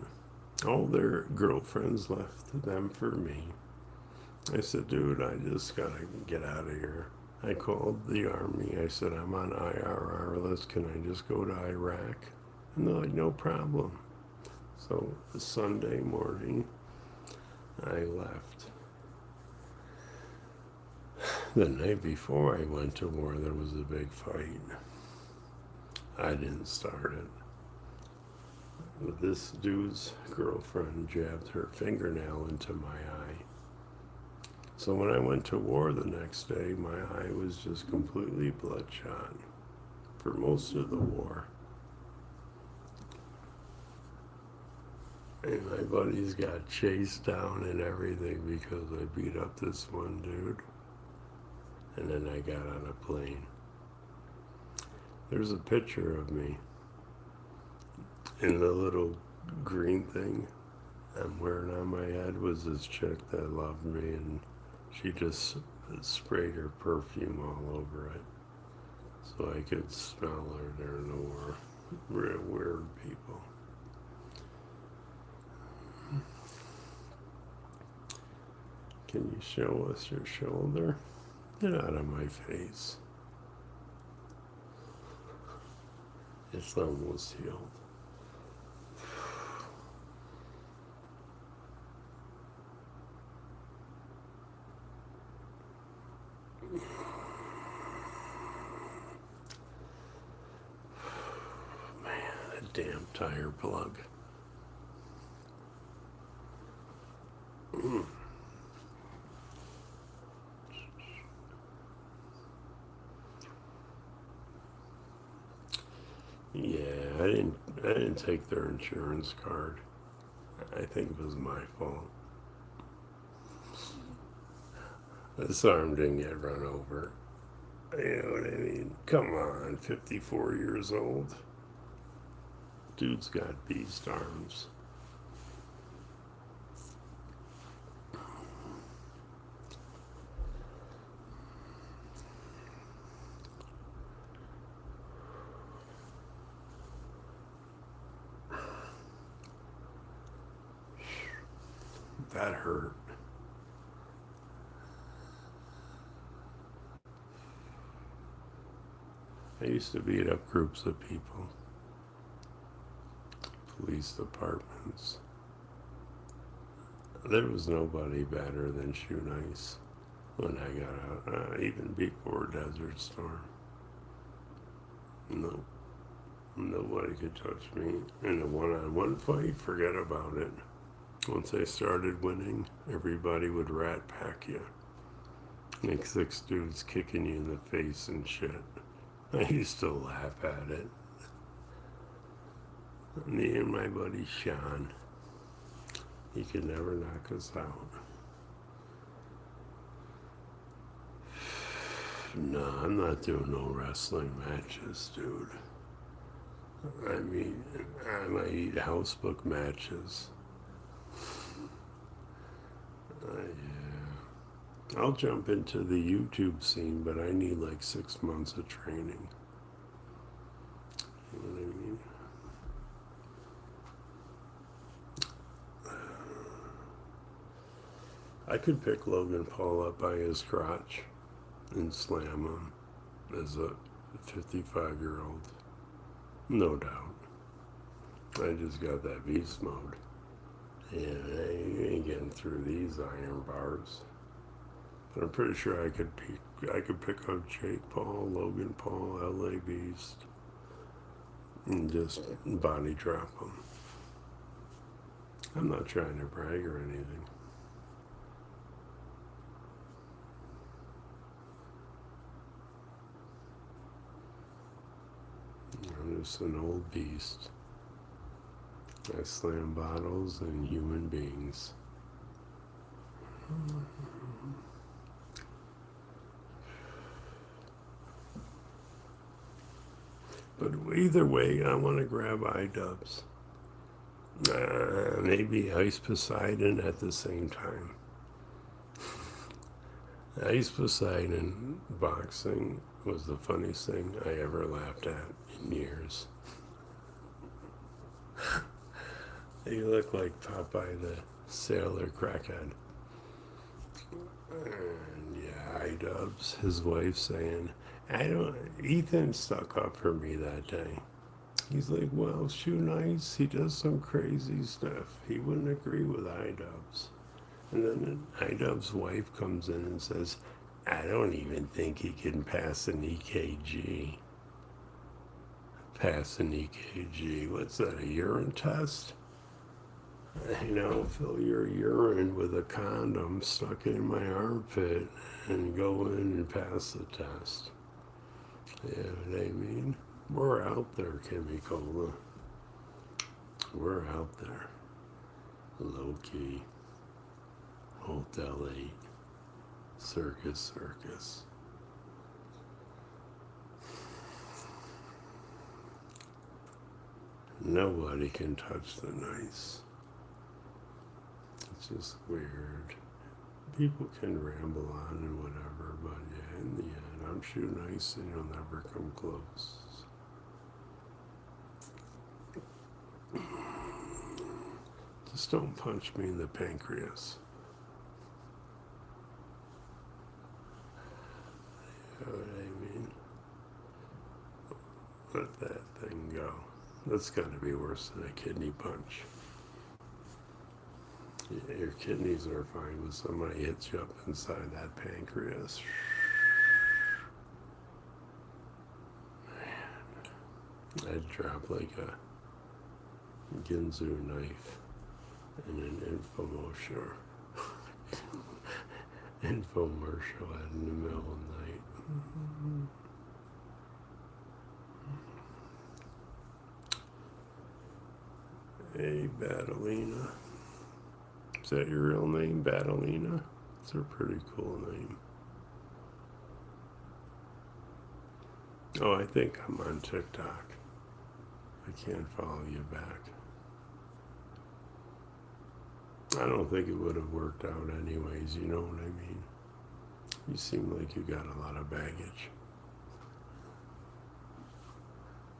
All their girlfriends left them for me. I said, dude, I just gotta get out of here. I called the army. I said, I'm on IRR list. Can I just go to Iraq? And they're like, no problem. So Sunday morning, I left. The night before I went to war, there was a big fight. I didn't start it. But this dude's girlfriend jabbed her fingernail into my eye. So when I went to war the next day, my eye was just completely bloodshot for most of the war. And my buddies got chased down and everything because I beat up this one dude. And then I got on a plane. There's a picture of me in the little green thing I'm wearing on my head was this chick that loved me, and She just sprayed her perfume all over it, so I could smell her. There no more real weird people. Can you show us your shoulder? Get out of my face. It's almost healed. Man, a damn tire plug. Yeah, I didn't take their insurance card. I think it was my fault. This arm didn't get run over. You know what I mean? Come on, 54 years old. Dude's got beast arms. That hurt. I used to beat up groups of people. Police departments. There was nobody better than Shoenice when I got out, even before Desert Storm. No, nobody could touch me. In a one-on-one fight, forget about it. Once I started winning, everybody would rat pack you. Like 6 dudes kicking you in the face and shit. I used to laugh at it. Me and my buddy Sean, he could never knock us out. No, I'm not doing no wrestling matches, dude. I mean, I might eat housebook matches. Yeah. I'll jump into the YouTube scene, but I need like 6 months of training. You know what I mean? I could pick Logan Paul up by his crotch and slam him as a 55-year-old. No doubt. I just got that beast mode. And I ain't getting through these iron bars. But I'm pretty sure I could pick up Jake Paul, Logan Paul, LA Beast, and just body drop them. I'm not trying to brag or anything. I'm just an old beast. I slam bottles and human beings. But either way, I want to grab iDubbbz. Maybe Ice Poseidon at the same time. Ice Poseidon boxing was the funniest thing I ever laughed at in years. You look like Popeye the Sailor Crackhead. And yeah, iDubbbz, his wife saying, Ethan stuck up for me that day. He's like, well, Shoenice, he does some crazy stuff. He wouldn't agree with iDubbbz. And then iDubbbz's wife comes in and says, I don't even think he can pass an EKG. Pass an EKG. What's that, a urine test? Fill your urine with a condom stuck in my armpit and go in and pass the test. You know what I mean? We're out there, Kimmy Cola. We're out there. Low key. Hotel 8. Circus. Nobody can touch the nice. It's just weird. People can ramble on and whatever, but yeah, in the end, I'm Shoenice and you'll never come close. Just don't punch me in the pancreas. You know what I mean? Let that thing go. That's got to be worse than a kidney punch. Yeah, your kidneys are fine, but somebody hits you up inside that pancreas. Man, I'd drop like a Ginzu knife in an infomercial in the middle of the night. Hey, Battleina. Is that your real name, Battleina? It's a pretty cool name. Oh, I think I'm on TikTok. I can't follow you back. I don't think it would have worked out anyways, you know what I mean? You seem like you got a lot of baggage.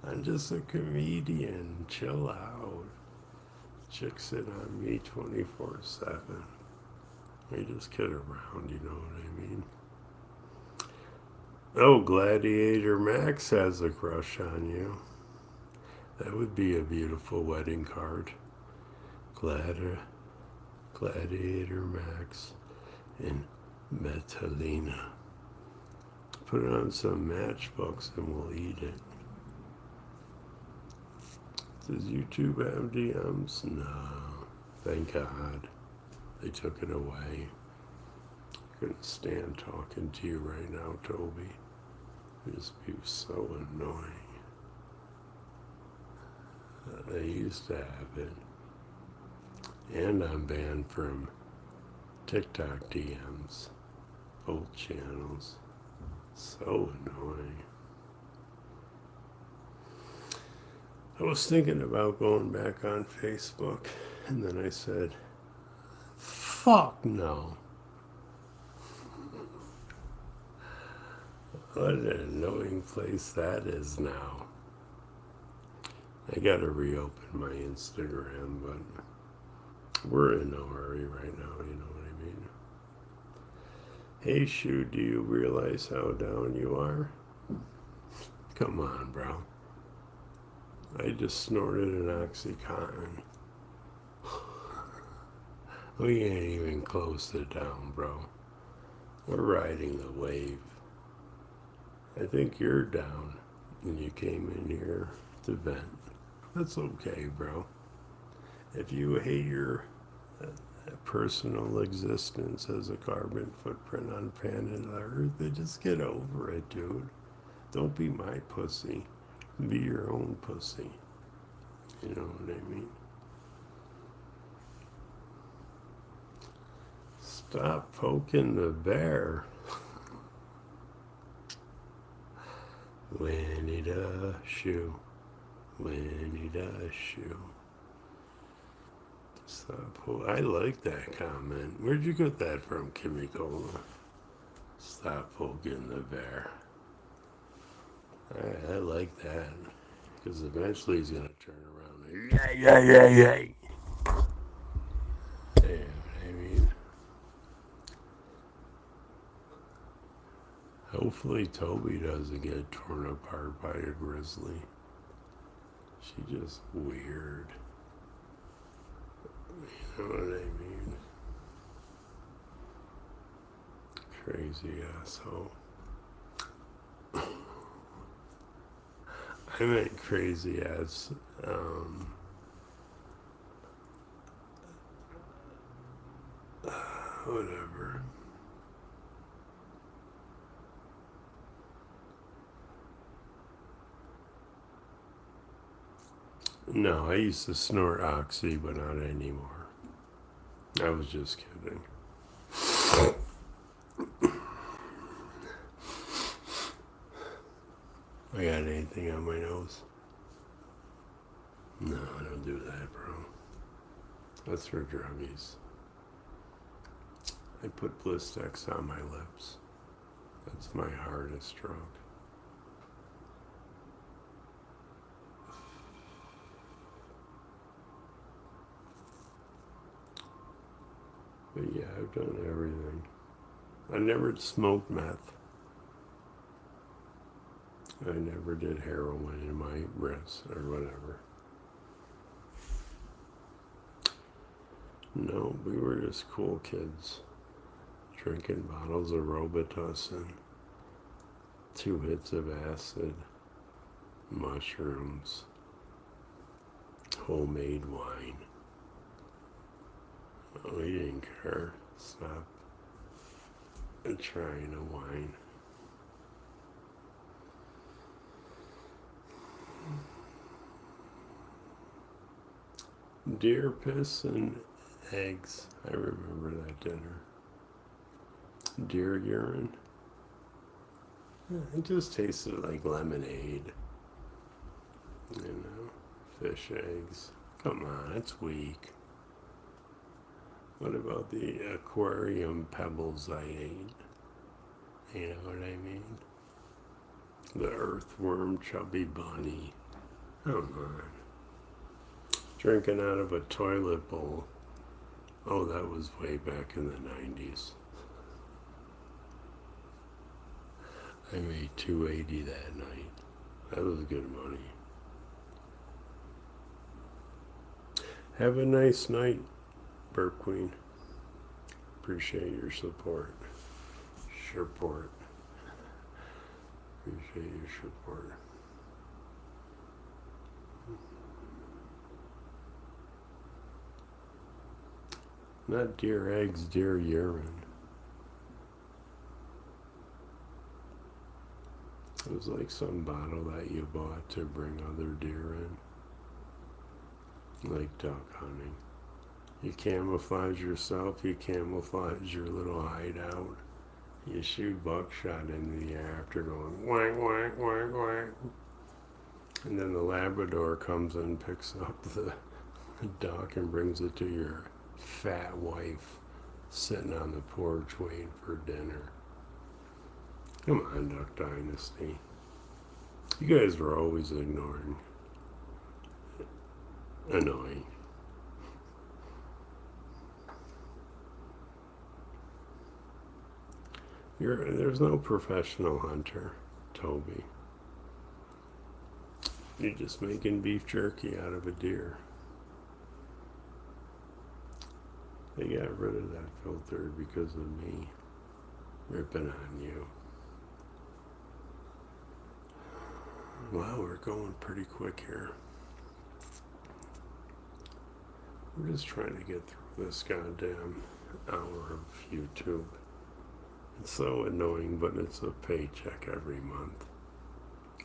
I'm just a comedian. Chill out. Chicks sit on me 24/7. I just kid around, you know what I mean? Oh, Gladiator Max has a crush on you. That would be a beautiful wedding card. Gladiator Max and Metalina. Put it on some matchbooks and we'll eat it. Does YouTube have DMs? No. Thank God. They took it away. I couldn't stand talking to you right now, Toby. It just be so annoying. I used to have it. And I'm banned from TikTok DMs. Both channels. So annoying. I was thinking about going back on Facebook, and then I said, fuck no. What an annoying place that is now. I gotta reopen my Instagram, but we're in no hurry right now, you know what I mean? Hey, Shu, do you realize how down you are? Come on, bro. I just snorted an Oxycontin. We ain't even close to down, bro. We're riding the wave. I think you're down and you came in here to vent. That's okay, bro. If you hate your personal existence as a carbon footprint on planet Earth, then just get over it, dude. Don't be my pussy. Be your own pussy. You know what I mean? Stop poking the bear. Winnie the Shoe. Winnie the Shoe. I like that comment. Where'd you get that from, Kimmy Cola? Stop poking the bear. I like that. Because eventually he's going to turn around and yeah. I mean, hopefully Toby doesn't get torn apart by a grizzly. She's just weird. You know what I mean? Crazy asshole. I meant crazy as whatever. No, I used to snort oxy, but not anymore. I was just kidding. I got anything on my nose? No, I don't do that, bro. That's for druggies. I put Blistex on my lips. That's my hardest drug. But yeah, I've done everything. I never smoked meth. I never did heroin in my wrist or whatever. No, we were just cool kids. Drinking bottles of Robitussin, 2 hits of acid, mushrooms, homemade wine. We didn't care. Stop trying a wine. Deer piss and eggs. I remember that dinner. Deer urine. It just tasted like lemonade. You know, fish eggs. Come on, it's weak. What about the aquarium pebbles I ate? You know what I mean? The earthworm chubby bunny. Come on. Drinking out of a toilet bowl. Oh, that was way back in the 90s. I made $280 that night. That was good money. Have a nice night, Burp Queen. Appreciate your support. Support. Appreciate your support. Not deer eggs, deer urine. It was like some bottle that you bought to bring other deer in. Like duck hunting. You camouflage yourself, you camouflage your little hideout. You shoot buckshot into the air after going whack, whack, whack, whack. And then the Labrador comes and picks up the duck and brings it to your fat wife sitting on the porch waiting for dinner. Come on, Duck Dynasty. You guys were always ignoring. Annoying. There's no professional hunter, Toby. You're just making beef jerky out of a deer. They got rid of that filter because of me ripping on you. Wow, we're going pretty quick here. We're just trying to get through this goddamn hour of YouTube. It's so annoying, but it's a paycheck every month.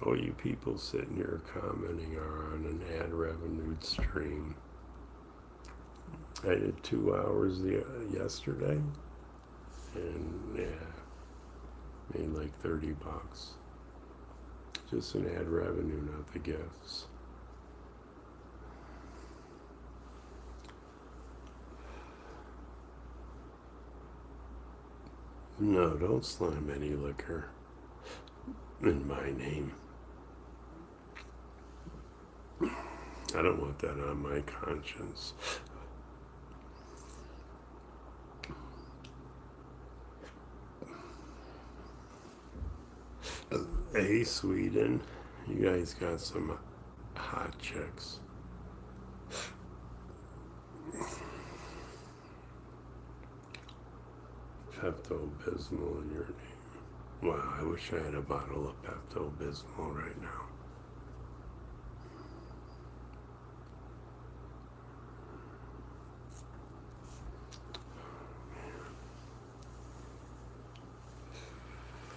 All you people sitting here commenting are on an ad revenued stream. I did 2 hours yesterday, and yeah, made like $30. Just an ad revenue, not the gifts. No, don't slam any liquor in my name. I don't want that on my conscience. Hey, Sweden, you guys got some hot chicks. Pepto-Bismol in your name. Wow, I wish I had a bottle of Pepto-Bismol right now.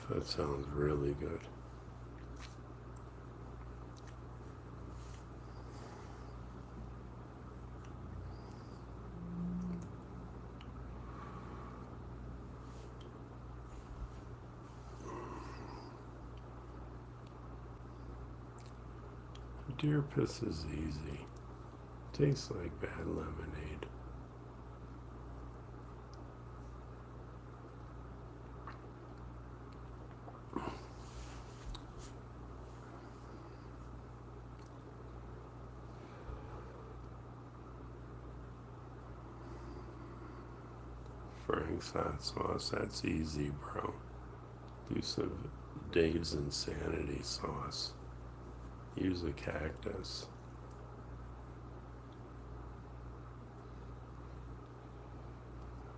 That sounds really good. Deer piss is easy. Tastes like bad lemonade. Frank's hot sauce. That's easy, bro. Do some Dave's Insanity sauce. Use a cactus.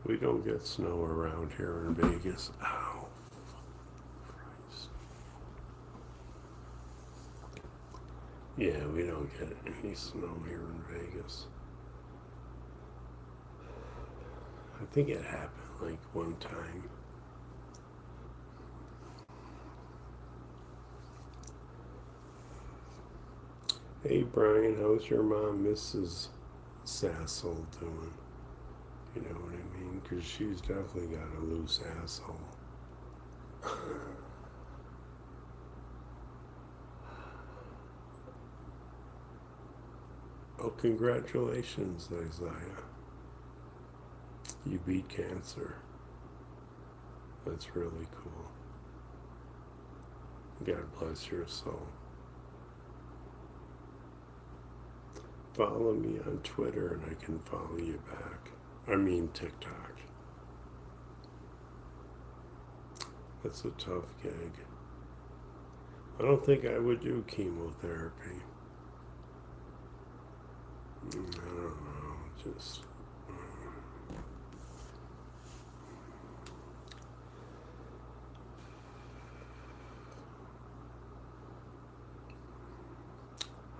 We don't get snow around here in Vegas. Ow. Christ. Yeah, we don't get any snow here in Vegas. I think it happened like one time. Hey Brian, how's your mom, Mrs. Sassel, doing? You know what I mean? Because she's definitely got a loose asshole. Oh, congratulations, Isaiah. You beat cancer. That's really cool. God bless your soul. Follow me on Twitter and I can follow you back. I mean TikTok. That's a tough gig. I don't think I would do chemotherapy. I don't know, just...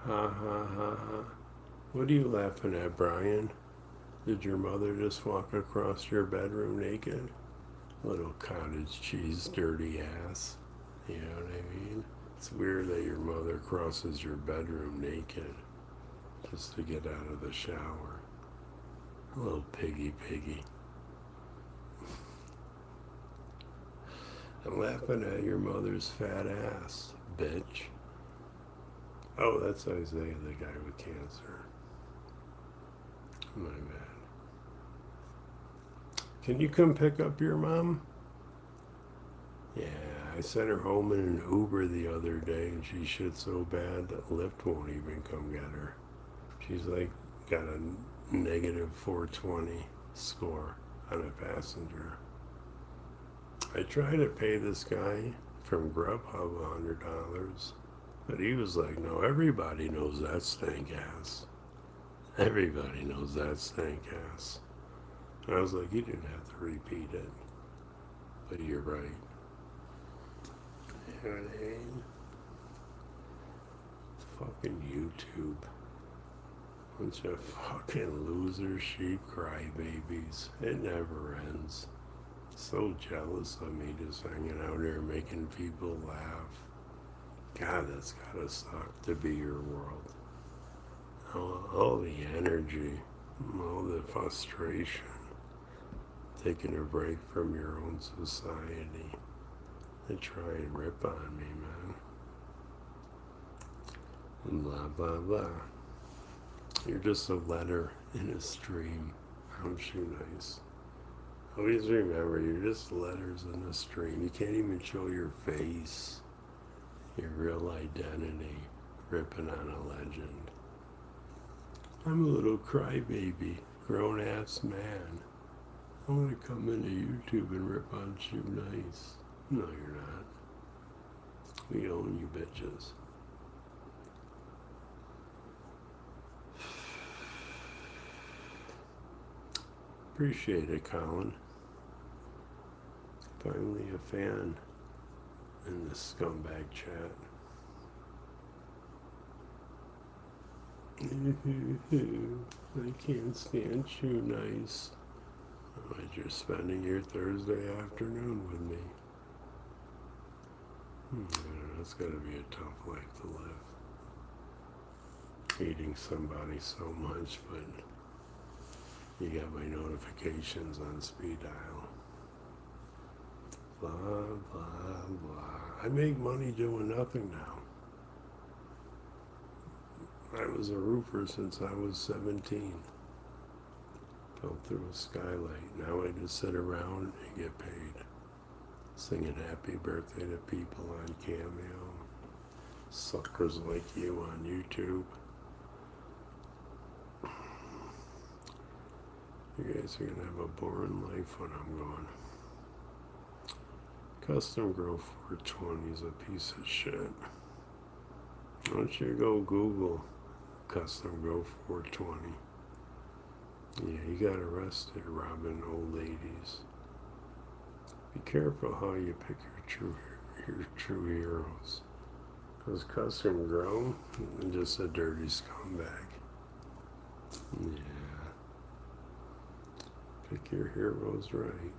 Ha ha ha ha. What are you laughing at, Brian? Did your mother just walk across your bedroom naked? Little cottage cheese dirty ass. You know what I mean? It's weird that your mother crosses your bedroom naked just to get out of the shower. A little piggy. I'm laughing at your mother's fat ass, bitch. Oh, that's Isaiah, the guy with cancer. My bad. Can you come pick up your mom? Yeah, I sent her home in an Uber the other day and she shit so bad that Lyft won't even come get her. She's like got a negative 420 score on a passenger. I tried to pay this guy from Grubhub $100, but he was like, no, everybody knows that stank ass. Everybody knows that stank ass. And I was like, you didn't have to repeat it. But you're right. You know what I mean? Fucking YouTube. Bunch of fucking loser sheep crybabies. It never ends. So jealous of me just hanging out here making people laugh. God, that's gotta suck to be your world. All the energy, all the frustration, taking a break from your own society. They try and rip on me, man. And blah, blah, blah. You're just a letter in a stream. I'm Shoenice. Always remember, you're just letters in a stream. You can't even show your face, your real identity, ripping on a legend. I'm a little crybaby, grown-ass man. I'm gonna come into YouTube and rip on Shoenice. No, you're not. We own you bitches. Appreciate it, Colin. Finally a fan in this scumbag chat. I can't stand Shoenice. But you're spending your Thursday afternoon with me. I don't know, it's gotta be a tough life to live. Hating somebody so much, but you got my notifications on speed dial. Blah, blah, blah. I make money doing nothing now. I was a roofer since I was 17. Fell through a skylight. Now I just sit around and get paid. Singing happy birthday to people on Cameo. Suckers like you on YouTube. You guys are gonna have a boring life when I'm gone. Custom Grow 420 is a piece of shit. Why don't you go Google Custom Grow 420? Yeah, you got arrested robbing old ladies. Be careful how you pick your true heroes. Because Custom Grow is just a dirty scumbag. Yeah. Pick your heroes right.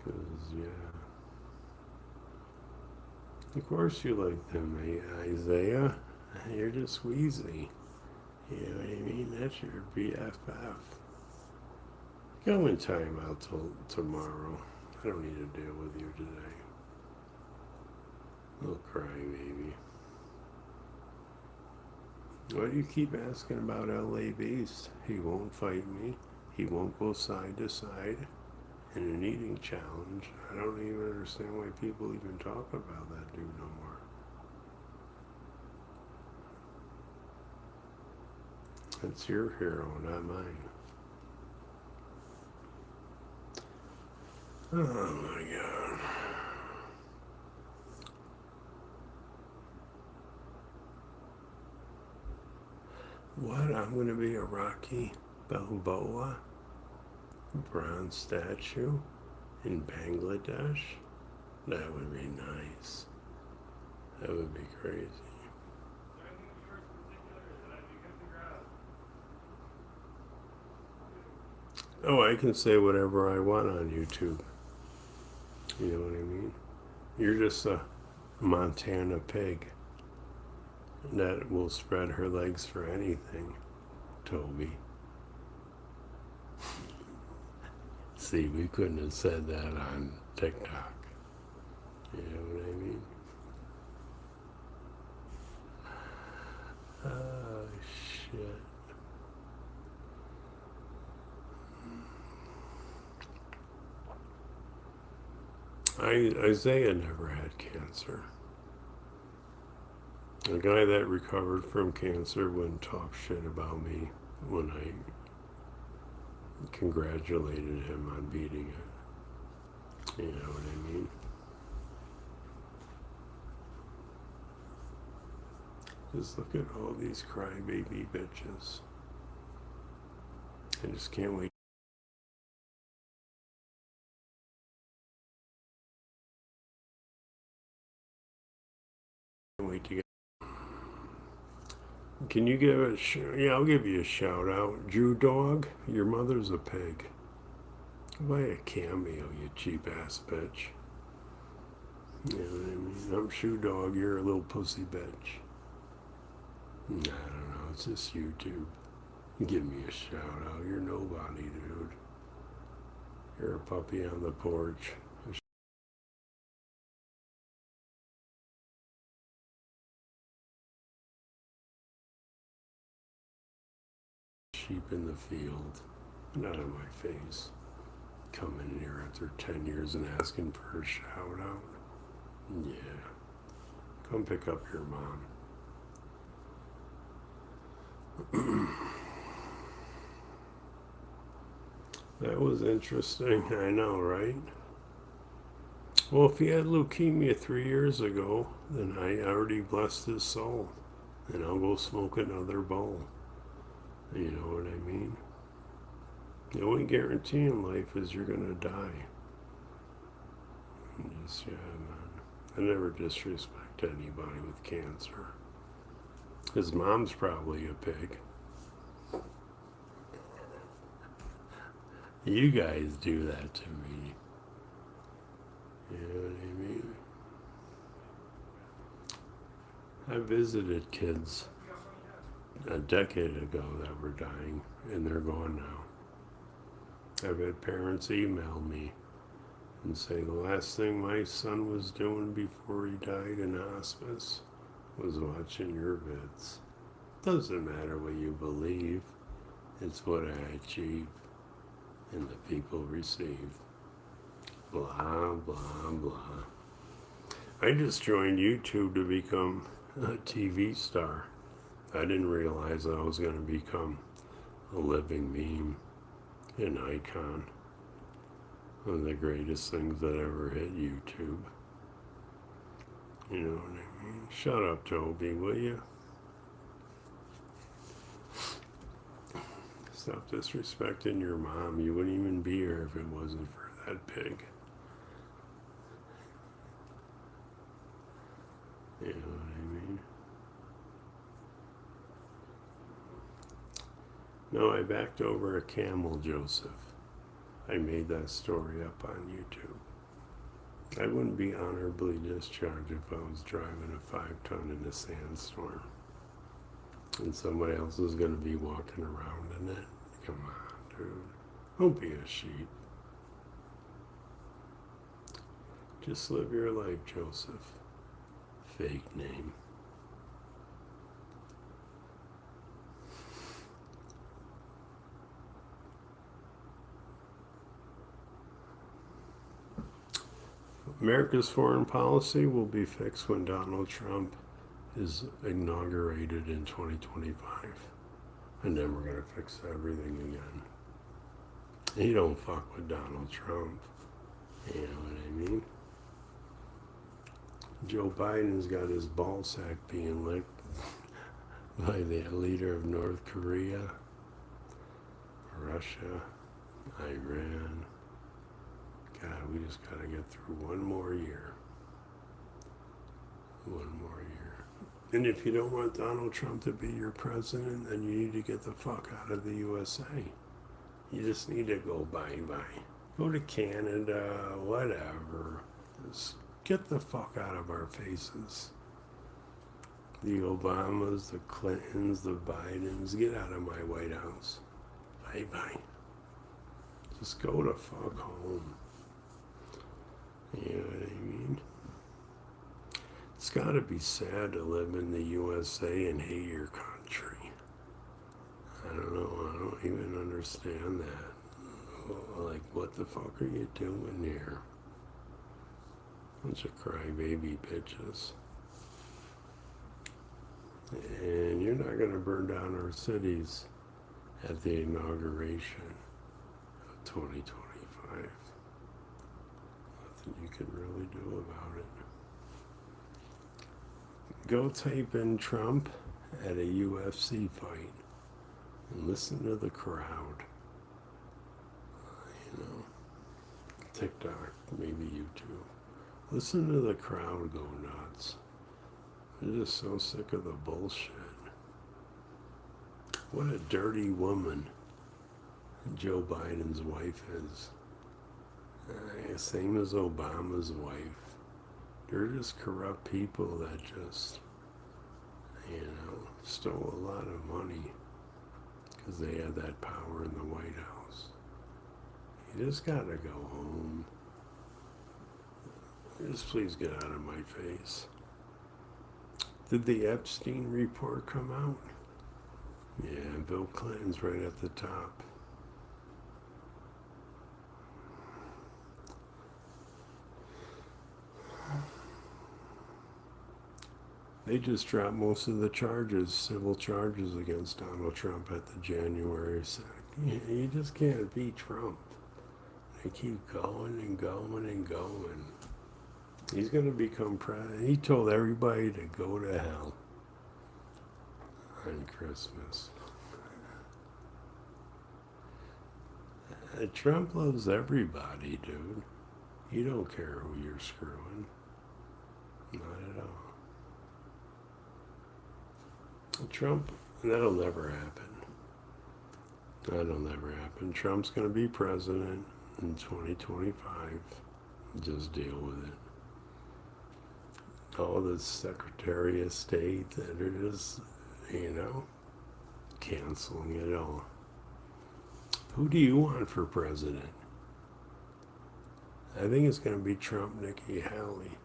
Because, yeah. Of course you like them, Isaiah. You're just wheezy. You know what I mean? That's your BFF. Go in time out till tomorrow. I don't need to deal with you today. Little crybaby. Why do you keep asking about LA Beast? He won't fight me. He won't go side to side in an eating challenge. I don't even understand why people even talk about that dude no more. It's your hero, not mine. Oh my God. What? I'm going to be a Rocky Balboa bronze statue in Bangladesh? That would be nice. That would be crazy. Oh, I can say whatever I want on YouTube. You know what I mean? You're just a Montana pig that will spread her legs for anything, Toby. See, we couldn't have said that on TikTok. You know what I mean? Oh, shit. Isaiah never had cancer. A guy that recovered from cancer wouldn't talk shit about me when I congratulated him on beating it. You know what I mean? Just look at all these crybaby bitches. I just can't wait. Can't wait to get. Can you give a yeah? I'll give you a shout out, Jew Dog. Your mother's a pig. Buy a cameo, you cheap ass bitch. You know what I mean? I'm Shoe Dog. You're a little pussy bitch. I don't know. It's just YouTube. Give me a shout out. You're nobody, dude. You're a puppy on the porch. Sheep in the field. Not on my face. Coming in here after 10 years and asking for a shout out. Yeah. Come pick up your mom. That was interesting. I know, right? Well, if he had leukemia 3 years ago, then I already blessed his soul. And I'll go smoke another bowl. You know what I mean? The only guarantee in life is you're going to die. And just, yeah, man. I never disrespect anybody with cancer. His mom's probably a pig. You guys do that to me. You know what I mean? I visited kids a decade ago that were dying, and they're gone now. I've had parents email me and say the last thing my son was doing before he died in hospice was watching your vids. Doesn't matter what you believe, it's what I achieve and the people receive. Blah, blah, blah. I just joined YouTube to become a TV star. I didn't realize I was going to become a living meme, an icon, one of the greatest things that ever hit YouTube. You know what I mean? Shut up, Toby, will you? Stop disrespecting your mom. You wouldn't even be here if it wasn't for that pig. You know what I mean? No, I backed over a camel, Joseph. I made that story up on YouTube. I wouldn't be honorably discharged if I was driving a 5-ton in a sandstorm. And somebody else is going to be walking around in it. Come on, dude. Don't be a sheep. Just live your life, Joseph. Fake name. America's foreign policy will be fixed when Donald Trump is inaugurated in 2025. And then we're going to fix everything again. You don't fuck with Donald Trump. You know what I mean? Joe Biden's got his ball sack being licked by the leader of North Korea, Russia, Iran. God, we just got to get through one more year. One more year. And if you don't want Donald Trump to be your president, then you need to get the fuck out of the USA. You just need to go bye-bye. Go to Canada, whatever. Just get the fuck out of our faces. The Obamas, the Clintons, the Bidens, get out of my White House. Bye-bye. Just go to fuck home. You know what I mean? It's got to be sad to live in the USA and hate your country. I don't know. I don't even understand that. Like, what the fuck are you doing here? Bunch of crybaby bitches. And you're not going to burn down our cities at the inauguration of 2025. Nothing you can really do about it. Go type in Trump at a UFC fight and listen to the crowd. You know, TikTok, maybe YouTube. Listen to the crowd go nuts. They're just so sick of the bullshit. What a dirty woman Joe Biden's wife is. Same as Obama's wife. They're just corrupt people that just, stole a lot of money because they had that power in the White House. You just gotta go home. Just please get out of my face. Did the Epstein report come out? Yeah, Bill Clinton's right at the top. They just dropped most of the charges, civil charges against Donald Trump at the January 2nd. You just can't beat Trump. They keep going and going and going. He's going to become president. He told everybody to go to hell on Christmas. Trump loves everybody, dude. You don't care who you're screwing. Not at all. Trump, that'll never happen. That'll never happen. Trump's going to be president in 2025. Just deal with it. All the Secretary of State that are just, canceling it all. Who do you want for president? I think it's going to be Trump, Nikki Haley.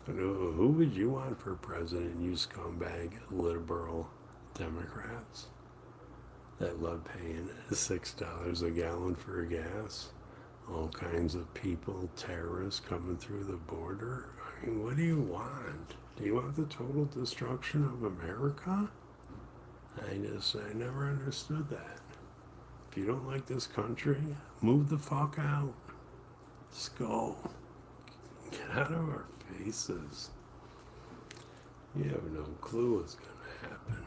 Who would you want for president, you scumbag liberal Democrats that love paying $6 a gallon for gas? All kinds of people, terrorists coming through the border. I mean, what do you want? Do you want the total destruction of America? I never understood that. If you don't like this country, move the fuck out. Just go. Get out of our faces. You have no clue what's going to happen.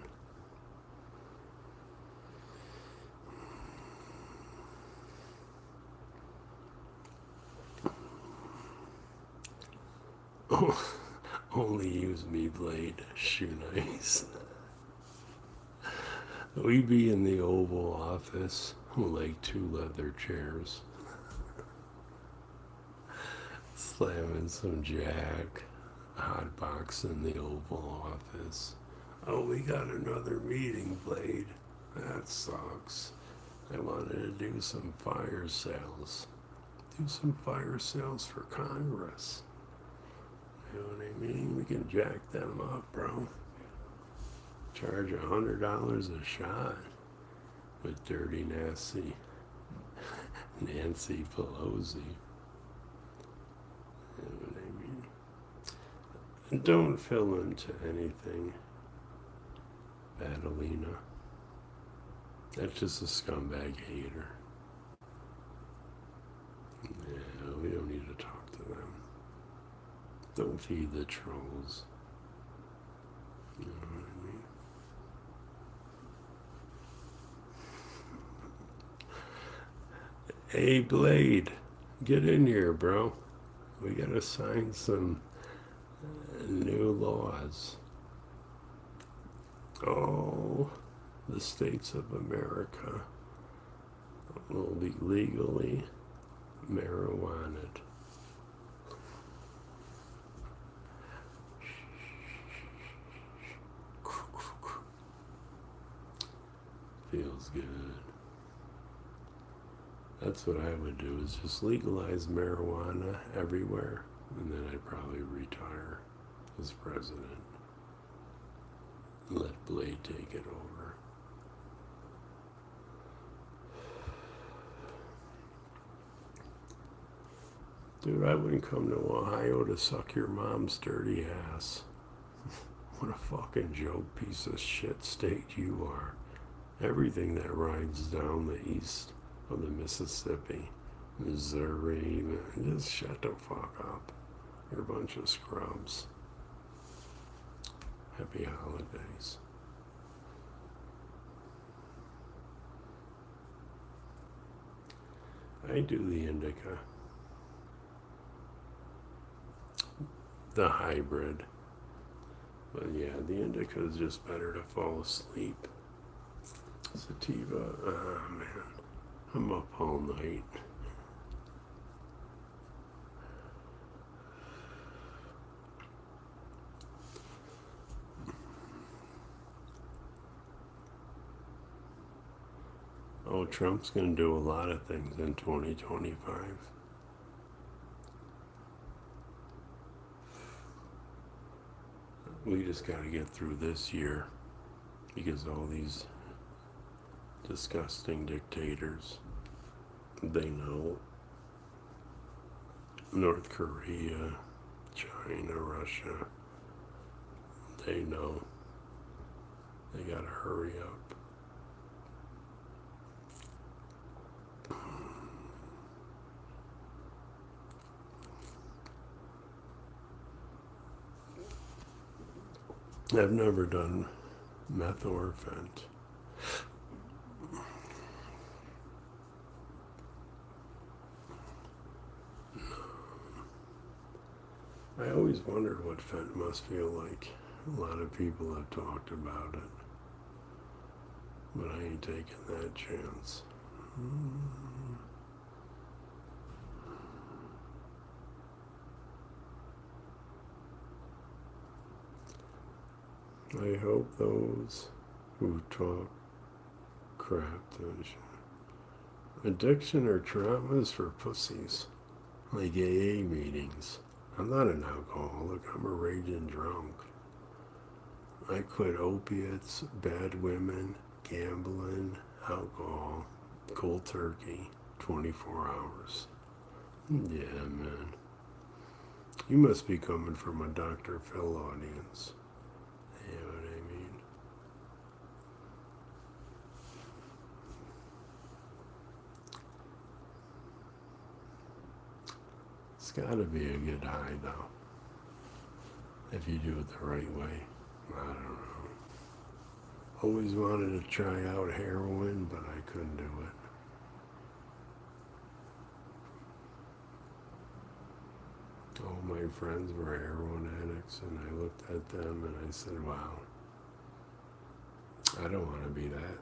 Oh, only use me blade, Shoenice. We be in the Oval Office with like 2 leather chairs, slamming some jack, hot box in the Oval Office. Oh, we got another meeting, Blade. That sucks. I wanted to do some fire sales. Do some fire sales for Congress. You know what I mean? We can jack them up, bro. Charge $100 a shot with dirty Nancy Pelosi. You know what I mean? And don't fill into anything, Badalina. That's just a scumbag hater. Yeah, we don't need to talk to them. Don't feed the trolls. You know what I mean? Hey, Blade, get in here, bro. We gotta sign some new laws. Oh, the states of America will be legally marijuanaed. Feels good. That's what I would do, is just legalize marijuana everywhere, and then I'd probably retire as president. Let Blade take it over. Dude, I wouldn't come to Ohio to suck your mom's dirty ass. What a fucking joke, piece of shit state you are. Everything that rides down the east of the Mississippi, Missouri, man, just shut the fuck up. You're a bunch of scrubs. Happy holidays. I do the indica. The hybrid. But yeah, the indica is just better to fall asleep. Sativa, man, I'm up all night. Oh, Trump's going to do a lot of things in 2025. We just got to get through this year, because all these disgusting dictators, they know. North Korea, China, Russia, they know. They gotta hurry up. I've never done meth or fent. I always wondered what fent must feel like. A lot of people have talked about it, but I ain't taking that chance. I hope those who talk crap to addiction or traumas for pussies, like AA meetings. I'm not an alcoholic, I'm a raging drunk. I quit opiates, bad women, gambling, alcohol, cold turkey, 24 hours. Yeah, man. You must be coming from a Dr. Phil audience. You know what I mean? It's got to be a good high, though, if you do it the right way. I don't know. Always wanted to try out heroin, but I couldn't do it. All my friends were heroin addicts, and I looked at them and I said, wow, I don't want to be that.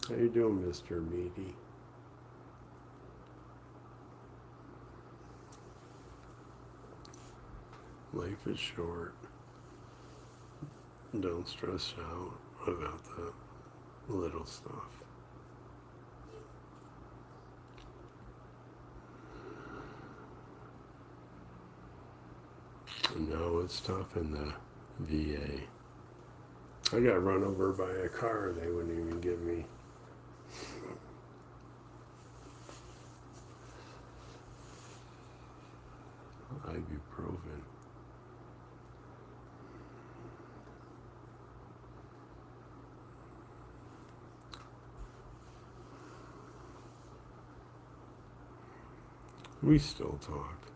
How you doing, Mr. Meaty? Life is short. Don't stress out about the little stuff. No, it's tough in the VA. I got run over by a car. They wouldn't even give me ibuprofen. We still talk.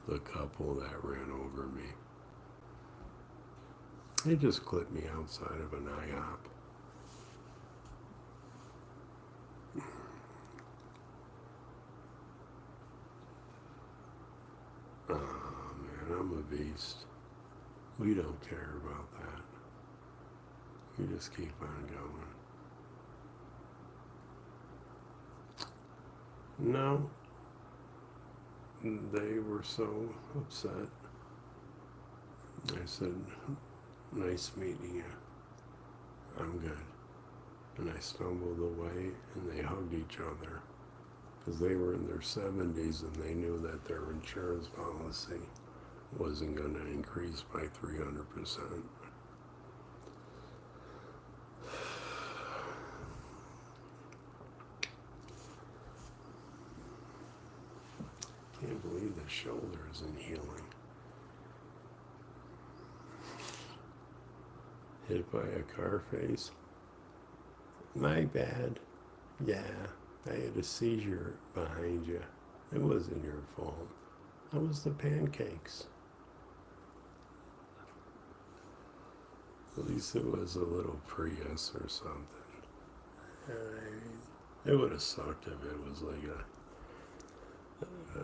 The couple that ran over me. They just clipped me outside of an IHOP. Oh man, I'm a beast. We don't care about that. We just keep on going. No, they were so upset. I said, nice meeting you. I'm good. And I stumbled away and they hugged each other because they were in their 70s and they knew that their insurance policy wasn't going to increase by 300%. Can't believe the shoulder isn't healing. Hit by a car face? My bad. Yeah, I had a seizure behind you. It wasn't your fault. That was the pancakes. At least it was a little Prius or something. It would have sucked if it was like a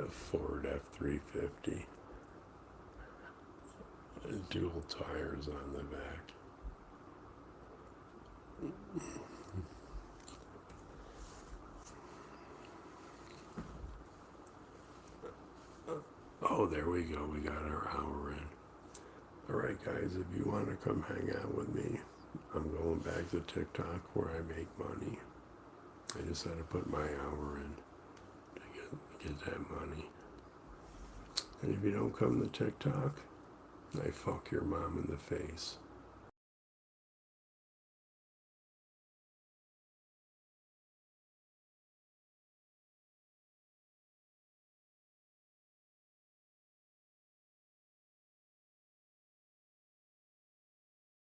Ford F-350. Dual tires on the back. Oh, there we go. We got our hour in. All right, guys, if you want to come hang out with me, I'm going back to TikTok where I make money. I just had to put my hour in to get that money. And if you don't come to TikTok, I fuck your mom in the face.